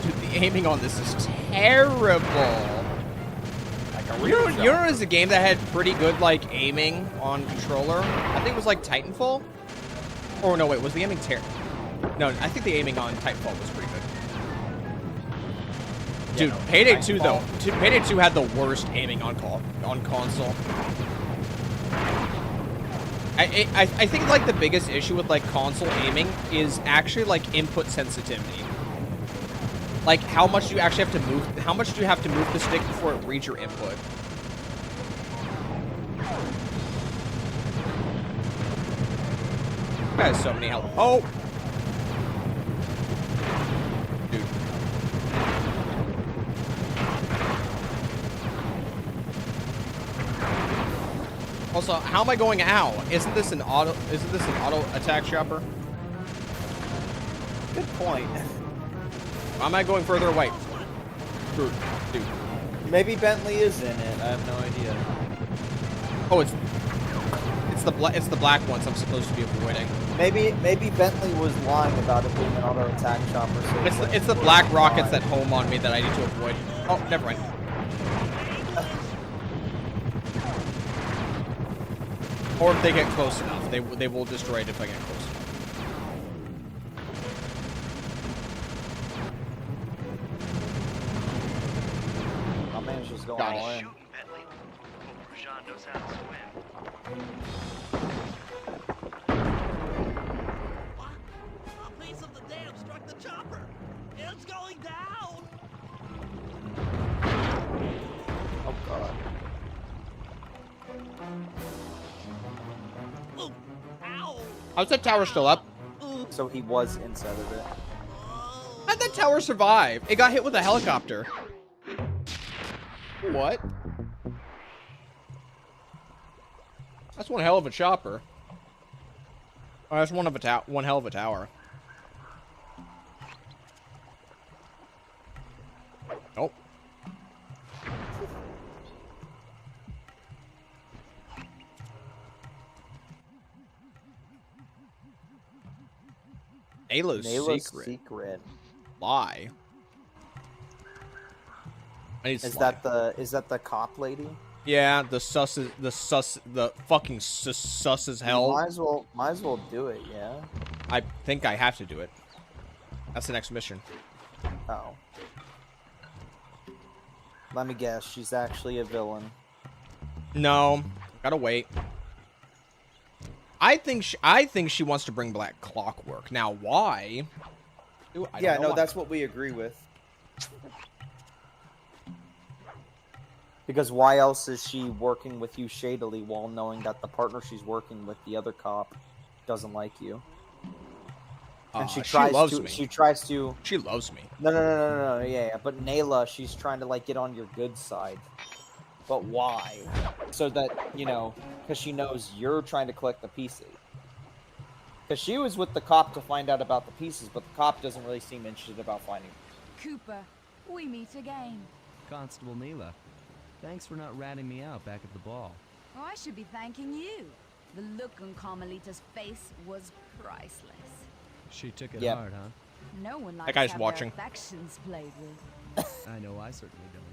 Dude, the aiming on this is terrible. You know, there's a game that had pretty good like aiming on controller. I think it was like Titanfall. Or no, wait, was the aiming No, I think the aiming on Titanfall was pretty good. Dude, Yeah, no, Payday Titanfall. 2 though. Payday 2 had the worst aiming on console. I think like the biggest issue with like console aiming is actually like input sensitivity. Like how much do you actually have to move? How much do you have to move the stick before it reads your input? That has so many health. Oh, dude. Also, how am I going out? Isn't this an auto attack chopper? Good point. Why am I going further away? Dude. Maybe Bentley is in it. I have no idea. Oh, it's the black ones I'm supposed to be avoiding. Maybe Bentley was lying about it being an auto attack chopper. So It's the black rockets that home on me that I need to avoid. Oh, never mind. Or if they get close enough, they will destroy it if I get close enough. My man's just going Got it. all in. Shooting, Bentley. Hope Rajan knows how to swim. What? A piece of the dam struck the chopper. It's going down. Oh god. Ooh, ow. How's that tower still up? So he was inside of it. How'd that tower survive? It got hit with a helicopter. What? That's one hell of a chopper. Oh, that's one hell of a tower. Nope. Ayla's secret. Lie. I need Is slime. that the cop lady? Yeah, the fucking sus as hell. Might as well do it, yeah. I think I have to do it. That's the next mission. Oh. Let me guess, she's actually a villain. No, gotta wait. I think she wants to bring back Clockwork. Now, why? Ooh, I don't know why. That's what we agree with. Because why else is she working with you shadily while knowing that the partner she's working with, the other cop, doesn't like you? And she loves me. She loves me. No, yeah. But Nayla, she's trying to like get on your good side. But why? So that, you know, because she knows you're trying to collect the pieces. Because she was with the cop to find out about the pieces, but the cop doesn't really seem interested about finding them. Cooper, we meet again. Constable Neela, thanks for not ratting me out back at the ball. Oh, I should be thanking you. The look on Carmelita's face was priceless. She took it Yep. hard, huh? No one likes That guy's to have watching. their affections played with. I know I certainly don't.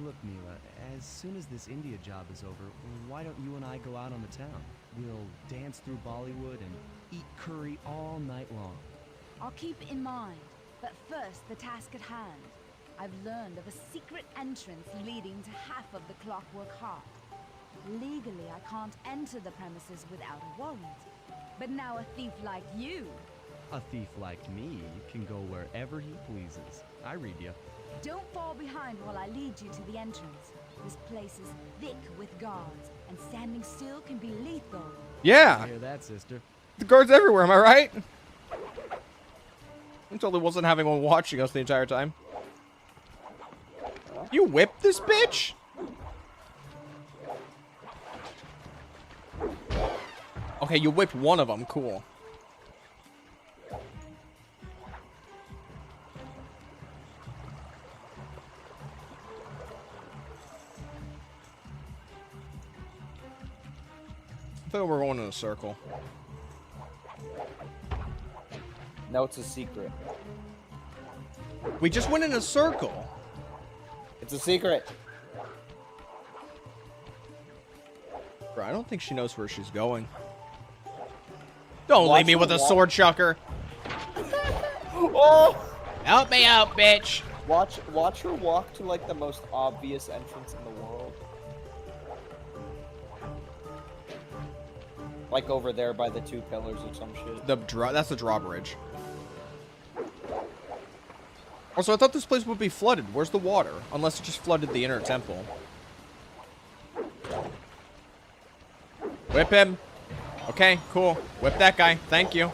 Look, Neela, as soon as this India job is over, why don't you and I go out on the town? We'll dance through Bollywood and eat curry all night long. I'll keep it in mind. But first, the task at hand. I've learned of a secret entrance leading to half of the Clockwork Heart. Legally, I can't enter the premises without a warrant. But now a thief like you... A thief like me can go wherever he pleases. I read you. Don't fall behind while I lead you to the entrance. This place is thick with guards, and standing still can be lethal. Yeah, I hear that, sister. the guards everywhere. Am I right? I totally wasn't having one watching us the entire time. You whipped this bitch? Okay, you whipped one of them. Cool. feel like we're going in a circle. No, it's a secret. We just went in a circle. It's a secret. Bro, I don't think she knows where she's going. Don't Watch leave me her with a walk. sword chucker. Oh! Help me out, bitch. Watch her walk to like the most obvious entrance in the world. Like over there by the 2 pillars or some shit. That's the drawbridge. Also, I thought this place would be flooded. Where's the water? Unless it just flooded the inner temple. Whip him. Okay, cool. Whip that guy. Thank you.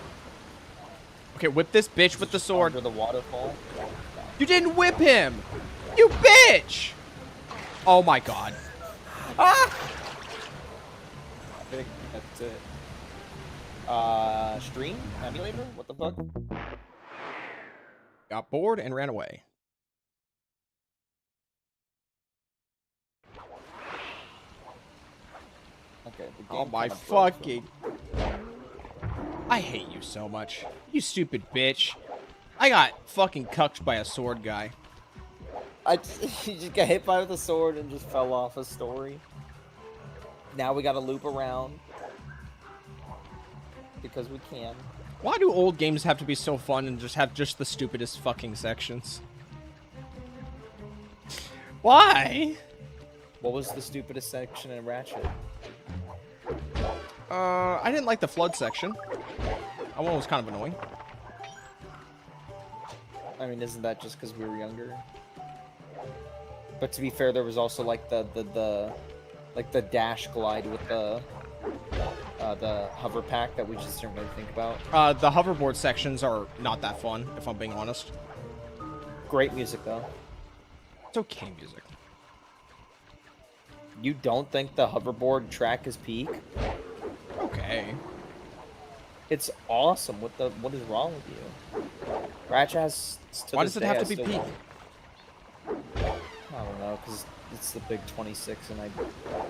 Okay, whip this bitch with the sword. Under the waterfall. You didn't whip him! You bitch! Oh my god. I think that's it. Stream? Emulator? What the fuck? Got bored and ran away. Okay. The Oh game my kinda broke fucking... I hate you so much. You stupid bitch. I got fucking cucked by a sword guy. He just got hit by with a sword and just fell off a story. Now we gotta loop around. Because we can. Why do old games have to be so fun and just have just the stupidest fucking sections? Why? What was the stupidest section in Ratchet? I didn't like the flood section. That one was kind of annoying. I mean, isn't that just because we were younger? But to be fair, there was also like the dash glide with the hover pack that we just didn't really think about. The hoverboard sections are not that fun, if I'm being honest. Great music though. It's okay music. You don't think the hoverboard track is peak? Okay. It's awesome. What is wrong with you? Ratchet has. Why does it have to be peak? I don't know, because it's the big 26, and I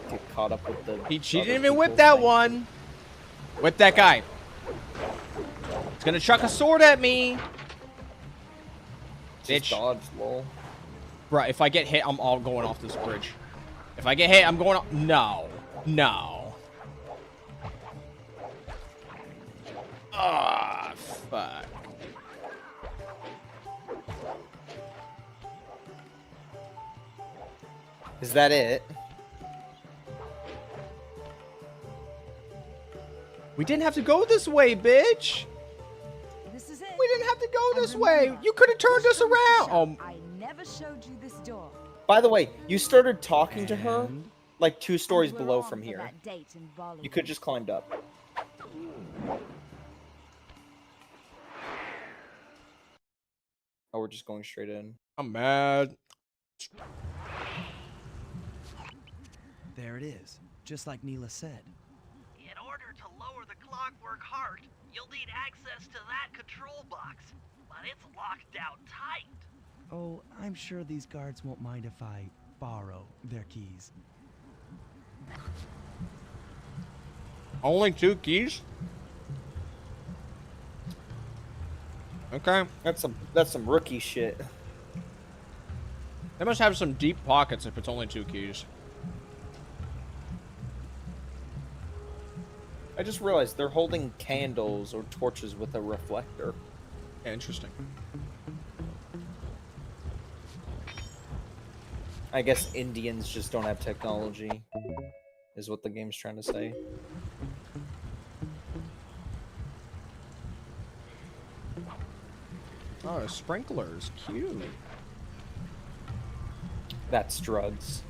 get caught up with the. She other didn't even whip people's that thing. one. Whip that guy. It's gonna chuck a sword at me. Just Bitch. dodge, lol. Bruh, if I get hit, I'm all going off this bridge. If I get hit, I'm going off. No. No. Ah, fuck. Is that it? We didn't have to go this way, bitch. This is it. We didn't have to go And this way. remember, You could have turned push us comes to around. shove, I never showed you this door. By the way, you started talking to her like 2 stories And we're below on from for here. that date in Bollywood. You could just climbed up. Oh, we're just going straight in. I'm mad. There it is, just like Neela said. In order to lower the clockwork heart, you'll need access to that control box. But it's locked down tight. Oh, I'm sure these guards won't mind if I borrow their keys. Only 2 keys? Okay. That's some rookie shit. They must have some deep pockets if it's only 2 keys. I just realized they're holding candles or torches with a reflector. Yeah, interesting. I guess Indians just don't have technology, is what the game's trying to say. Oh, sprinklers. Cute. That's drugs.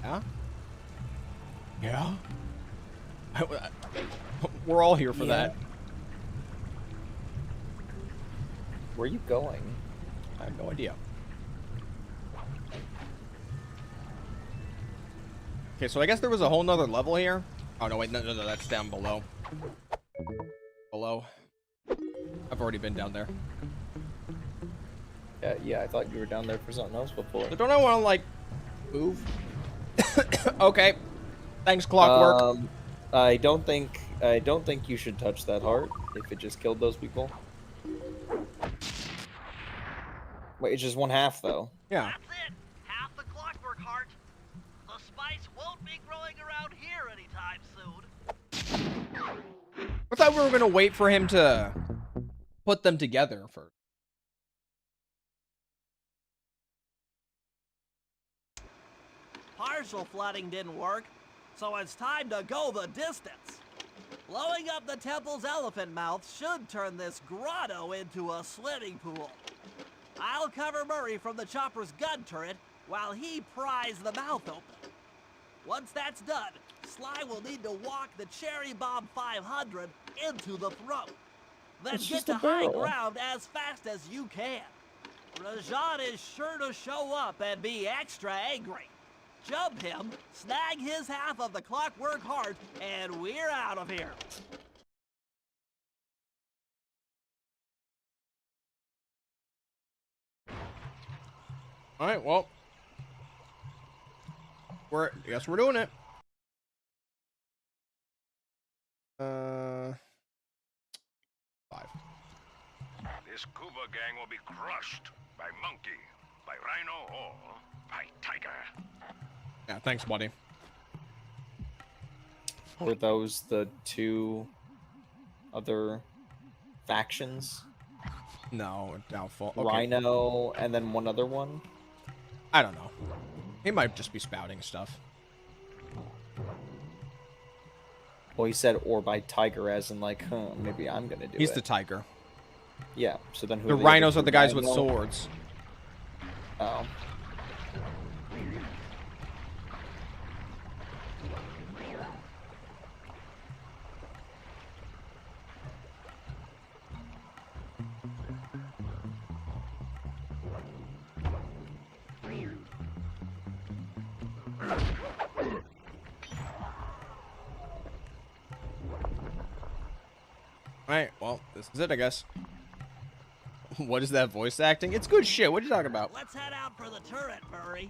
Yeah? Yeah? We're all here for that. Where are you going? I have no idea. Okay, so I guess there was a whole nother level here. Oh, no, wait, no, that's down below. Below. I've already been down there. Yeah, I thought you were down there for something else before. So don't I want to, like, move? Okay. Thanks, Clockwork. I don't think you should touch that heart if it just killed those people. Wait, it's just one half though. Yeah. That's it. Half the clockwork heart. The spice won't be growing around here anytime soon. I thought we were gonna wait for him to put them together first. Partial flooding didn't work, so it's time to go the distance. Blowing up the temple's elephant mouth should turn this grotto into a swimming pool. I'll cover Murray from the chopper's gun turret while he pries the mouth open. Once that's done, Sly will need to walk the Cherry Bomb 500 into the throat. Then It's get just to a high barrel. ground as fast as you can. Rajan is sure to show up and be extra angry. Jump him, snag his half of the clockwork heart, and we're out of here. All right, well, I guess we're doing it. 5. This Cuba gang will be crushed by monkey, by rhino, or by tiger. Yeah, thanks, buddy. Were those the two other factions? No, doubtful. Okay. Rhino and then one other one? I don't know. He might just be spouting stuff. Well, he said or by tiger, as in like, maybe I'm gonna do He's it. the tiger. Yeah, so then who The are rhinos other are the two? guys with Rhino? swords. Oh. All right, well, this is it, I guess. What is that voice acting? It's good shit. What are you talking about? Let's head out for the turret, Murray.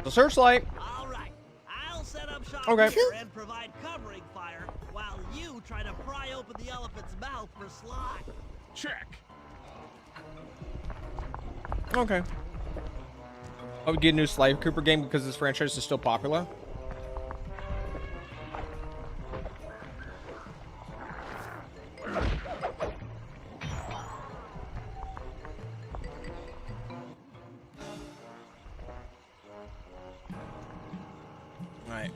The searchlight. All right. I'll set up shop Okay. here and provide covering fire while you try to pry open the elephant's mouth for Sly. Check. Okay. I would get a new Sly Cooper game because this franchise is still popular. Alright.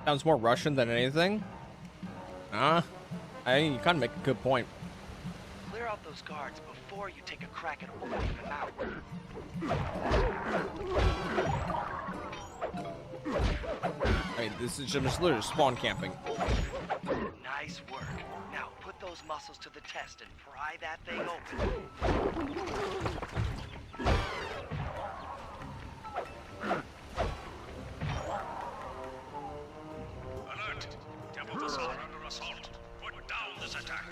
Sounds more Russian than anything. You kind of make a good point. Clear out those guards before you take a crack at opening them out. I mean, this is just literally spawn camping. Nice work. Now put those muscles to the test and pry that thing open. Alert! Temple facade under assault. Put down this attack.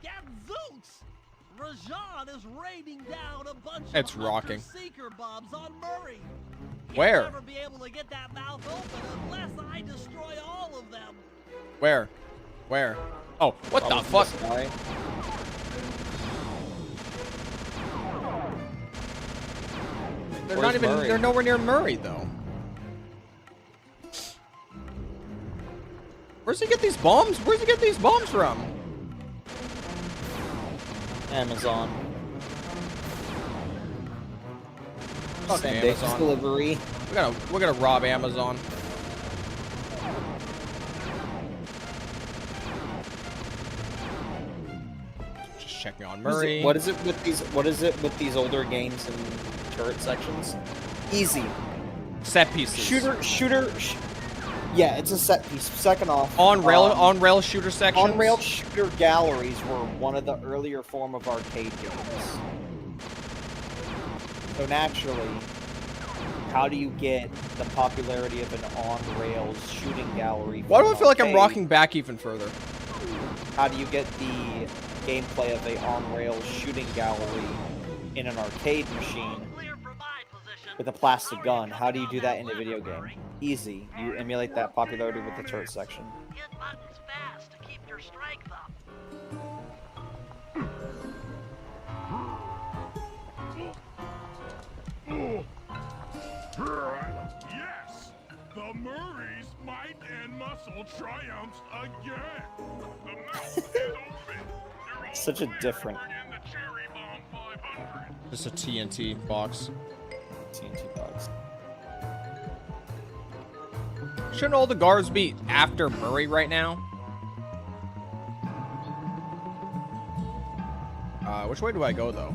Gadzooks! Rajan is raining down a bunch It's of rocking. Seeker bombs on Murray. Where? He'll never be able to get that mouth open unless I destroy all of them. Where? Where? Oh, what the fuck? This guy. They're Where's not even. Murray? They're nowhere near Murray though. Where's he get these bombs? Where's he get these bombs from? Amazon. Fuck Same day Amazon. delivery. We're gonna rob Amazon. Just checking on Murray. What is it with these older games and turret sections? Easy. Set pieces. Shooter. Yeah, it's a set piece. Second off, On rail shooter sections. on rail shooter galleries were one of the earlier form of arcade games. So naturally, how do you get the popularity of an on-rails shooting gallery? Why do from I feel like I'm arcade? rocking back even further? How do you get the gameplay of a on-rails shooting gallery in an arcade machine? Clear for my position. with a plastic gun. How do you do that in a video game? Easy. You emulate that popularity with the turret section. Hit buttons fast to keep your strength up. Yes! The Murray's might and muscle triumphs again! The mouth is open! You're all Such a clear different- to bring in the Cherry Bomb 500. Just a TNT box. TNT bugs. Shouldn't all the guards be after Murray right now? Which way do I go, though?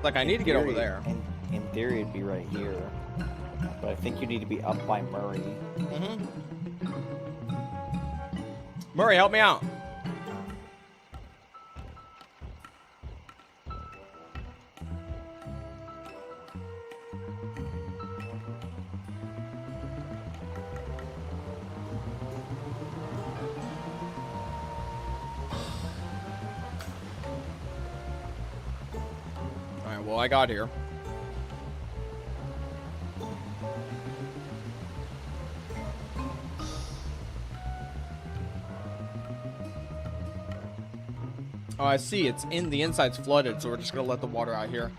Like, I need to get over there. In theory, it'd be right here. But I think you need to be up by Murray. Mm-hmm. Murray, help me out. Alright, well, I got here. Oh, I see. It's in the inside's flooded, so we're just gonna let the water out here.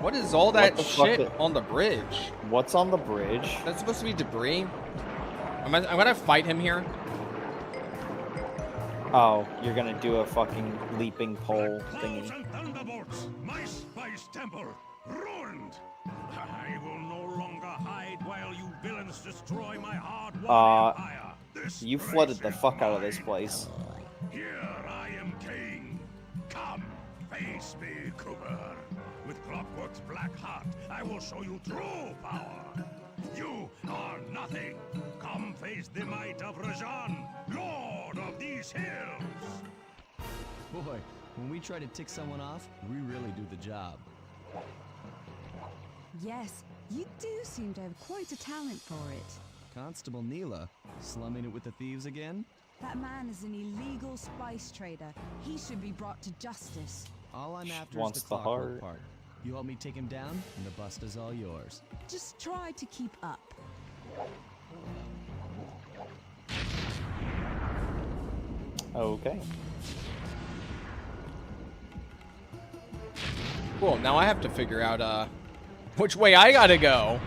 What is all that the fuck shit is- on the bridge? What's on the bridge? That's supposed to be debris. I'm gonna fight him here. Oh, you're gonna do a fucking leaping pole Clouds thingy. and thunderbolts! My spice temple ruined! I will no longer hide while you villains destroy my hard-won empire. This You flooded the place is fuck out of this mine. place. Here I am king. Come, face me, Cooper. With Clockwork's black heart, I will show you true power. You are nothing. Come face the might of Rajan, lord of these hills. Boy, when we try to tick someone off, we really do the job. Yes, you do seem to have quite a talent for it. Constable Neela, slumming it with the thieves again? That man is an illegal spice trader. He should be brought to justice. All I'm after Wants is the the clockwork heart. part. You help me take him down, and the bust is all yours. Just try to keep up. Okay. Cool. Now I have to figure out which way I gotta go.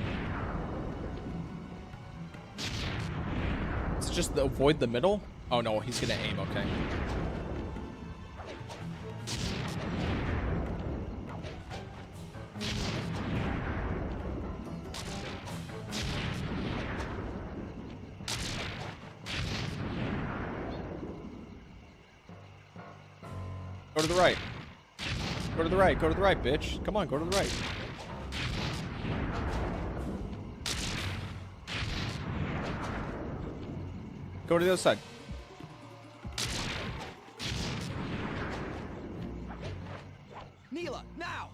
It's just avoid the middle. Oh no, he's gonna aim. Okay. Go to the right. Go to the right. Go to the right, bitch. Come on, go to the right. Go to the other side. Neela, now!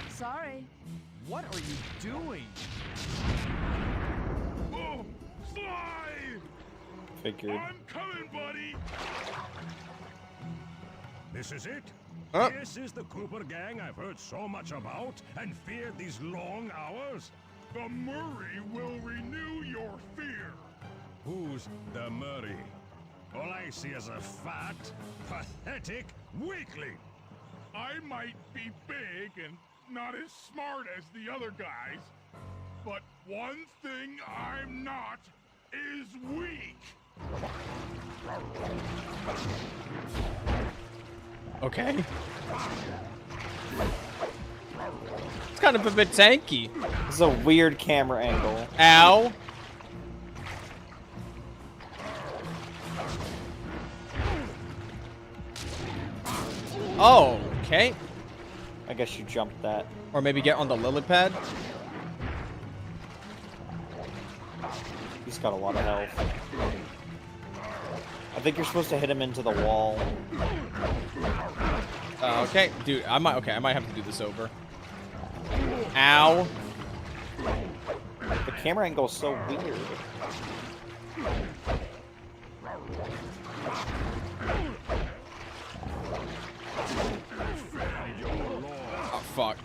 Sorry. What are you doing? Oh, Sly! Figured. I'm coming, buddy. This is it. Huh? This is the Cooper gang I've heard so much about and feared these long hours. The Murray will renew your fear. Who's the Murray? All I see is a fat, pathetic weakling. I might be big and not as smart as the other guys, but one thing I'm not is weak. Okay. It's kind of a bit tanky. This is a weird camera angle. Ow. Oh, okay. I guess you jumped that. Or maybe get on the lily pad. He's got a lot of health. I think you're supposed to hit him into the wall. Okay, dude, I might have to do this over. Ow. The camera angle is so weird. Oh, fuck.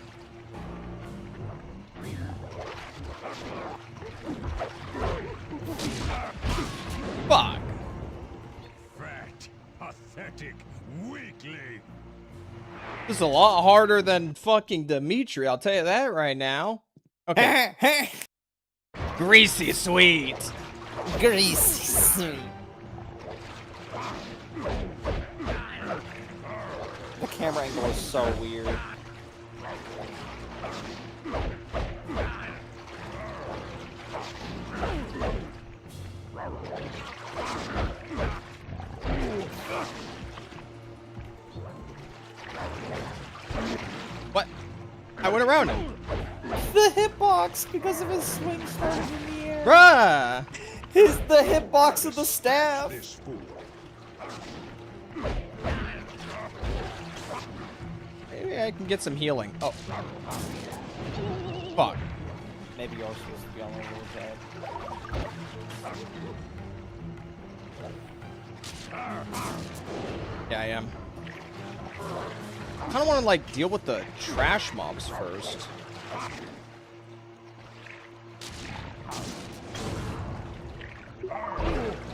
Fuck. Fat, pathetic, weakly. This is a lot harder than fucking Dimitri, I'll tell you that right now. Okay. Greasy sweet. Greasy sweet. The camera angle is so weird. What? I went around him. The hitbox, because of his swing started in the air. Bruh. The hitbox of the staff. This fool. Maybe I can get some healing. Oh. Fuck. Maybe you're supposed to be on the little pad. Yeah, I am. I kind of want to, like, deal with the trash mobs first.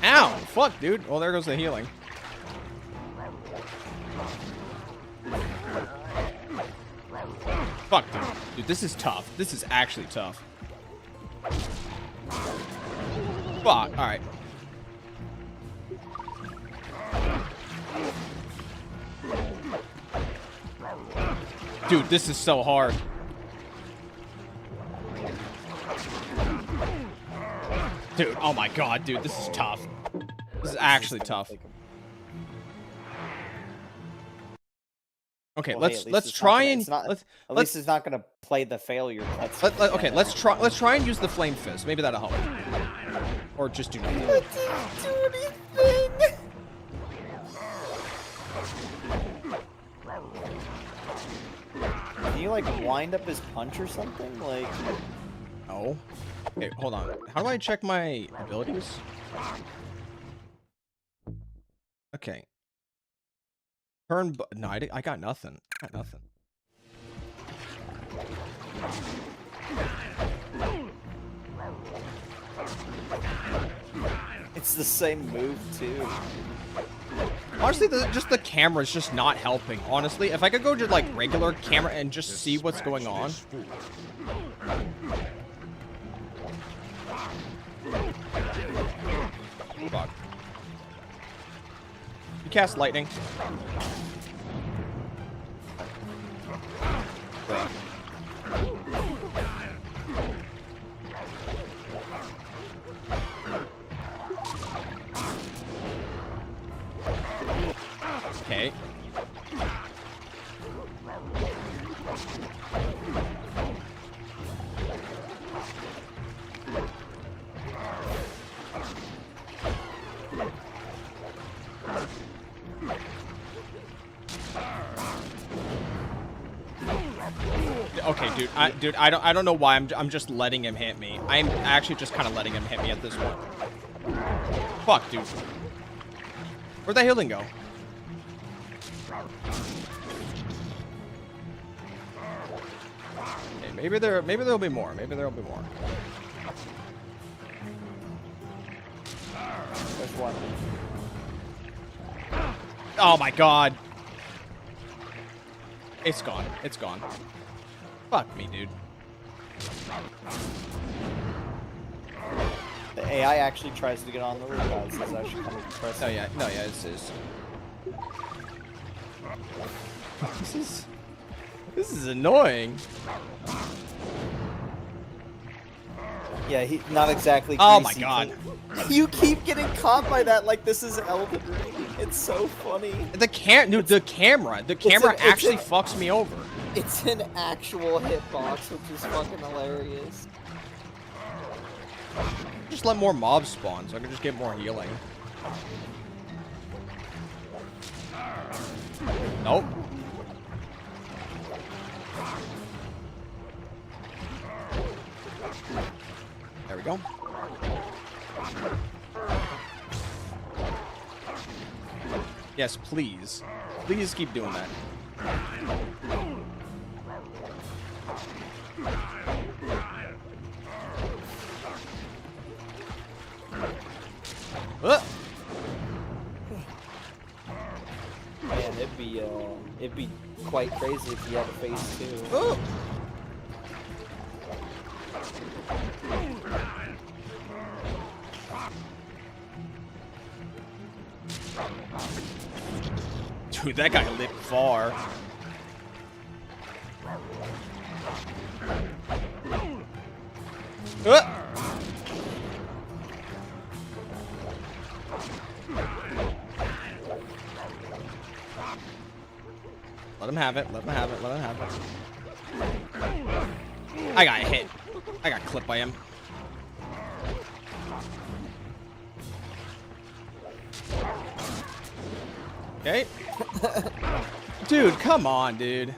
Ow! Fuck, dude. Well, there goes the healing. Fuck, dude. Dude, this is tough. This is actually tough. Fuck. Alright. Dude, this is so hard. Dude, oh my god, dude, this is tough. This is actually tough. Okay, Well, let's try and at least it's not gonna play the failure. Okay, let's try and use the flame fist. Maybe that'll help. Or just do nothing. It didn't do anything. Can you like wind up his punch or something? Like, No. Okay, hold on. How do I check my abilities? Okay. No, I got nothing. I got nothing. it's the same move too. Honestly, just the camera's just not helping. Honestly, if I could go to like regular camera and just see what's going on. Fuck. You cast lightning. Bruh. Okay. Okay, dude, I don't know why I'm just letting him hit me. I'm actually just kind of letting him hit me at this point. Fuck, dude. Where'd that healing go? Okay, maybe there'll be more. Maybe there'll be more. There's one. Oh my god. It's gone. It's gone. Fuck me, dude. The AI actually tries to get on the roof. This is actually kind of impressive. No, yeah, it is. This is annoying. Yeah, he not exactly. Oh my greasy, god. but you keep getting caught by that like this is Elden Ring. It's so funny. The camera actually fucks me over. It's an actual hitbox, which is fucking hilarious. Just let more mobs spawn so I can just get more healing. Nope. go. Yes, please. Please keep doing that. Man, it'd be quite crazy if you had a phase 2. Oh. Dude, that guy lit far. Let him have it. Let him have it. Let him have it. I got hit. I got clipped by him. Okay. Dude, come on, dude.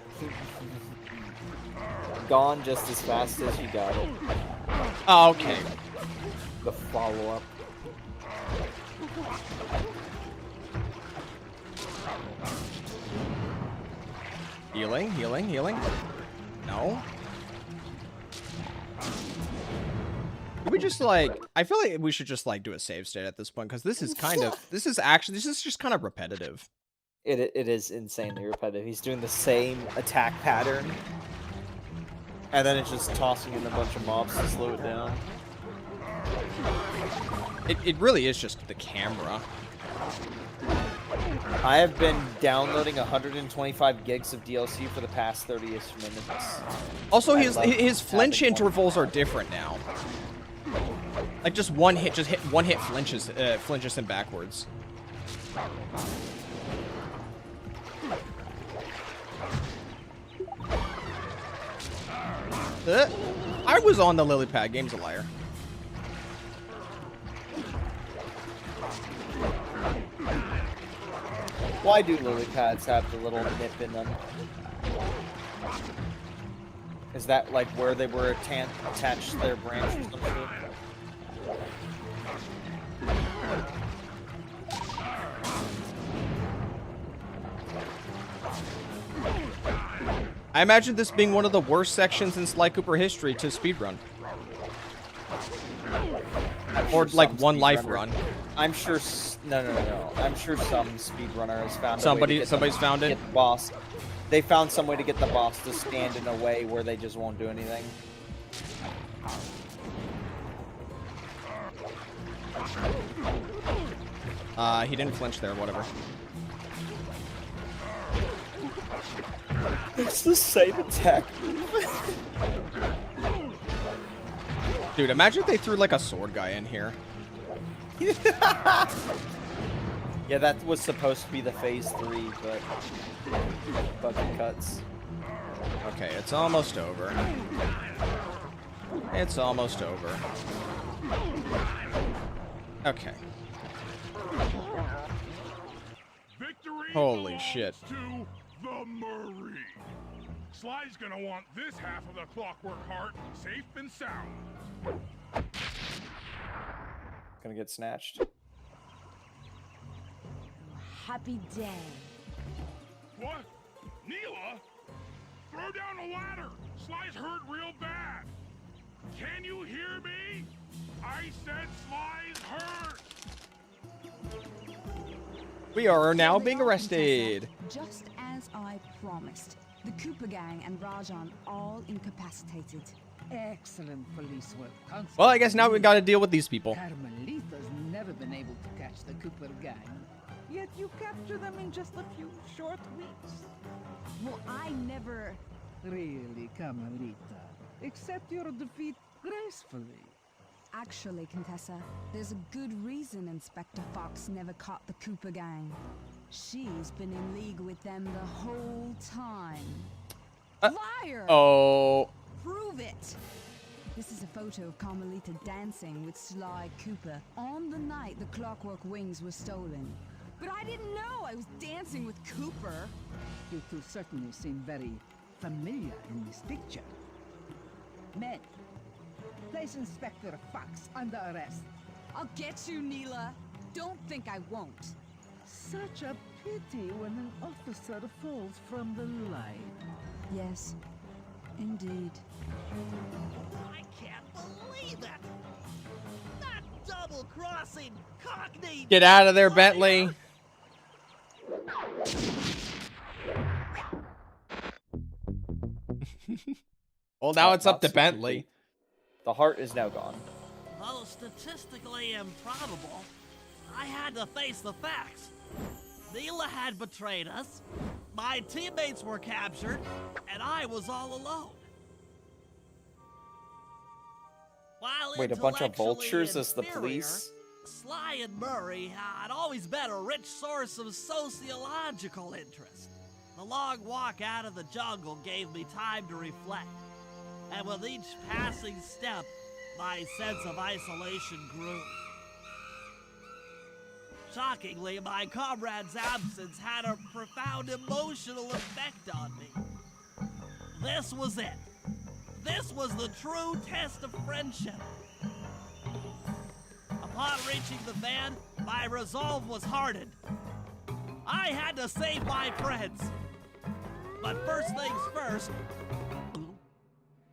Gone just as fast as you got it. Oh, okay. The follow-up. Healing, healing, healing. No. Could we just like, I feel like we should just like do a save state at this point, because this is kind of, this is just kind of repetitive. It is insanely repetitive. He's doing the same attack pattern, and then it's just tossing in a bunch of mobs to slow it down. It really is just the camera. I have been downloading 125 gigs of DLC for the past 30-ish minutes. Also, his flinch intervals are different now. Like just one hit flinches him backwards. I was on the lily pad. Game's a liar. Why do lily pads have the little nip in them? Is that like where they were attached to their branch or some shit? I imagine this being one of the worst sections in Sly Cooper history to speedrun. Or like one life run. I'm sure. No. I'm sure some speedrunner has found. Somebody's found it. Get the boss. They found some way to get the boss to stand in a way where they just won't do anything. He didn't flinch there. Whatever. It's the same attack. Dude, imagine if they threw like a sword guy in here. Yeah, that was supposed to be the phase 3, but fucking cuts. Okay, it's almost over. It's almost over. Okay. Victory Holy shit. to the Murray. Sly's gonna want this half of the Clockwork Heart safe and sound. Gonna get snatched. Happy day. What? Neela? Throw down a ladder. Sly's hurt real bad. Can you hear me? I said Sly's hurt. We are now being Contessa, arrested. Just as I promised. The Cooper gang and Rajan all incapacitated. Excellent police work, Constable. Well, I guess now we've got to deal with these people. Carmelita's never been able to catch the Cooper gang. Yet you capture them in just a few short weeks. Well, I never... Really, Carmelita. Accept your defeat gracefully. Actually, Contessa, there's a good reason Inspector Fox never caught the Cooper gang. She's been in league with them the whole time. Liar! Oh. Prove it! This is a photo of Carmelita dancing with Sly Cooper on the night the Clockwork Wings were stolen. But I didn't know I was dancing with Cooper. You two certainly seem very familiar in this picture. Men, Place Inspector Fox under arrest. I'll get you, Neela. Don't think I won't. Such a pity when an officer falls from the line. Yes, indeed. I can't believe it! That double-crossing cockney... Get out of there, Bentley. Well, now it's up to Bentley. The heart is now gone. Though statistically improbable, I had to face the facts. Neela had betrayed us, my teammates were captured, and I was all alone. While Wait, a bunch of intellectually vultures as the inferior, police? Sly and Murray had always been a rich source of sociological interest. The long walk out of the jungle gave me time to reflect, and with each passing step, my sense of isolation grew. Shockingly, my comrade's absence had a profound emotional effect on me. This was it. This was the true test of friendship. Upon reaching the van, my resolve was hardened. I had to save my friends. But first things first,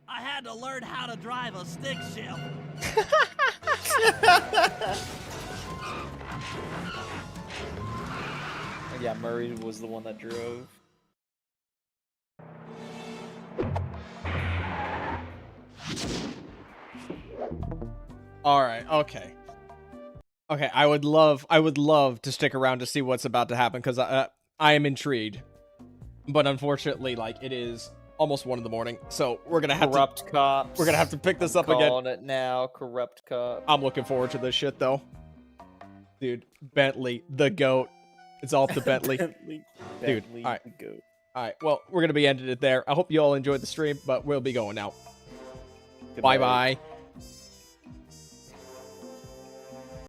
I had to learn how to drive a stick shift. Yeah, Murray was the one that drove. All right, okay. Okay, I would love to stick around to see what's about to happen because I am intrigued. But unfortunately, like, it is almost 1 a.m, so we're gonna have Corrupt cops. We're gonna have to pick this up again. Calling it now, corrupt cop. I'm looking forward to this shit though, dude. Bentley, the goat. It's all up to Bentley. Dude. Bentley, all right, the goat. all right. Well, we're gonna be ending it there. I hope you all enjoyed the stream, but we'll be going now. Goodbye. Bye bye.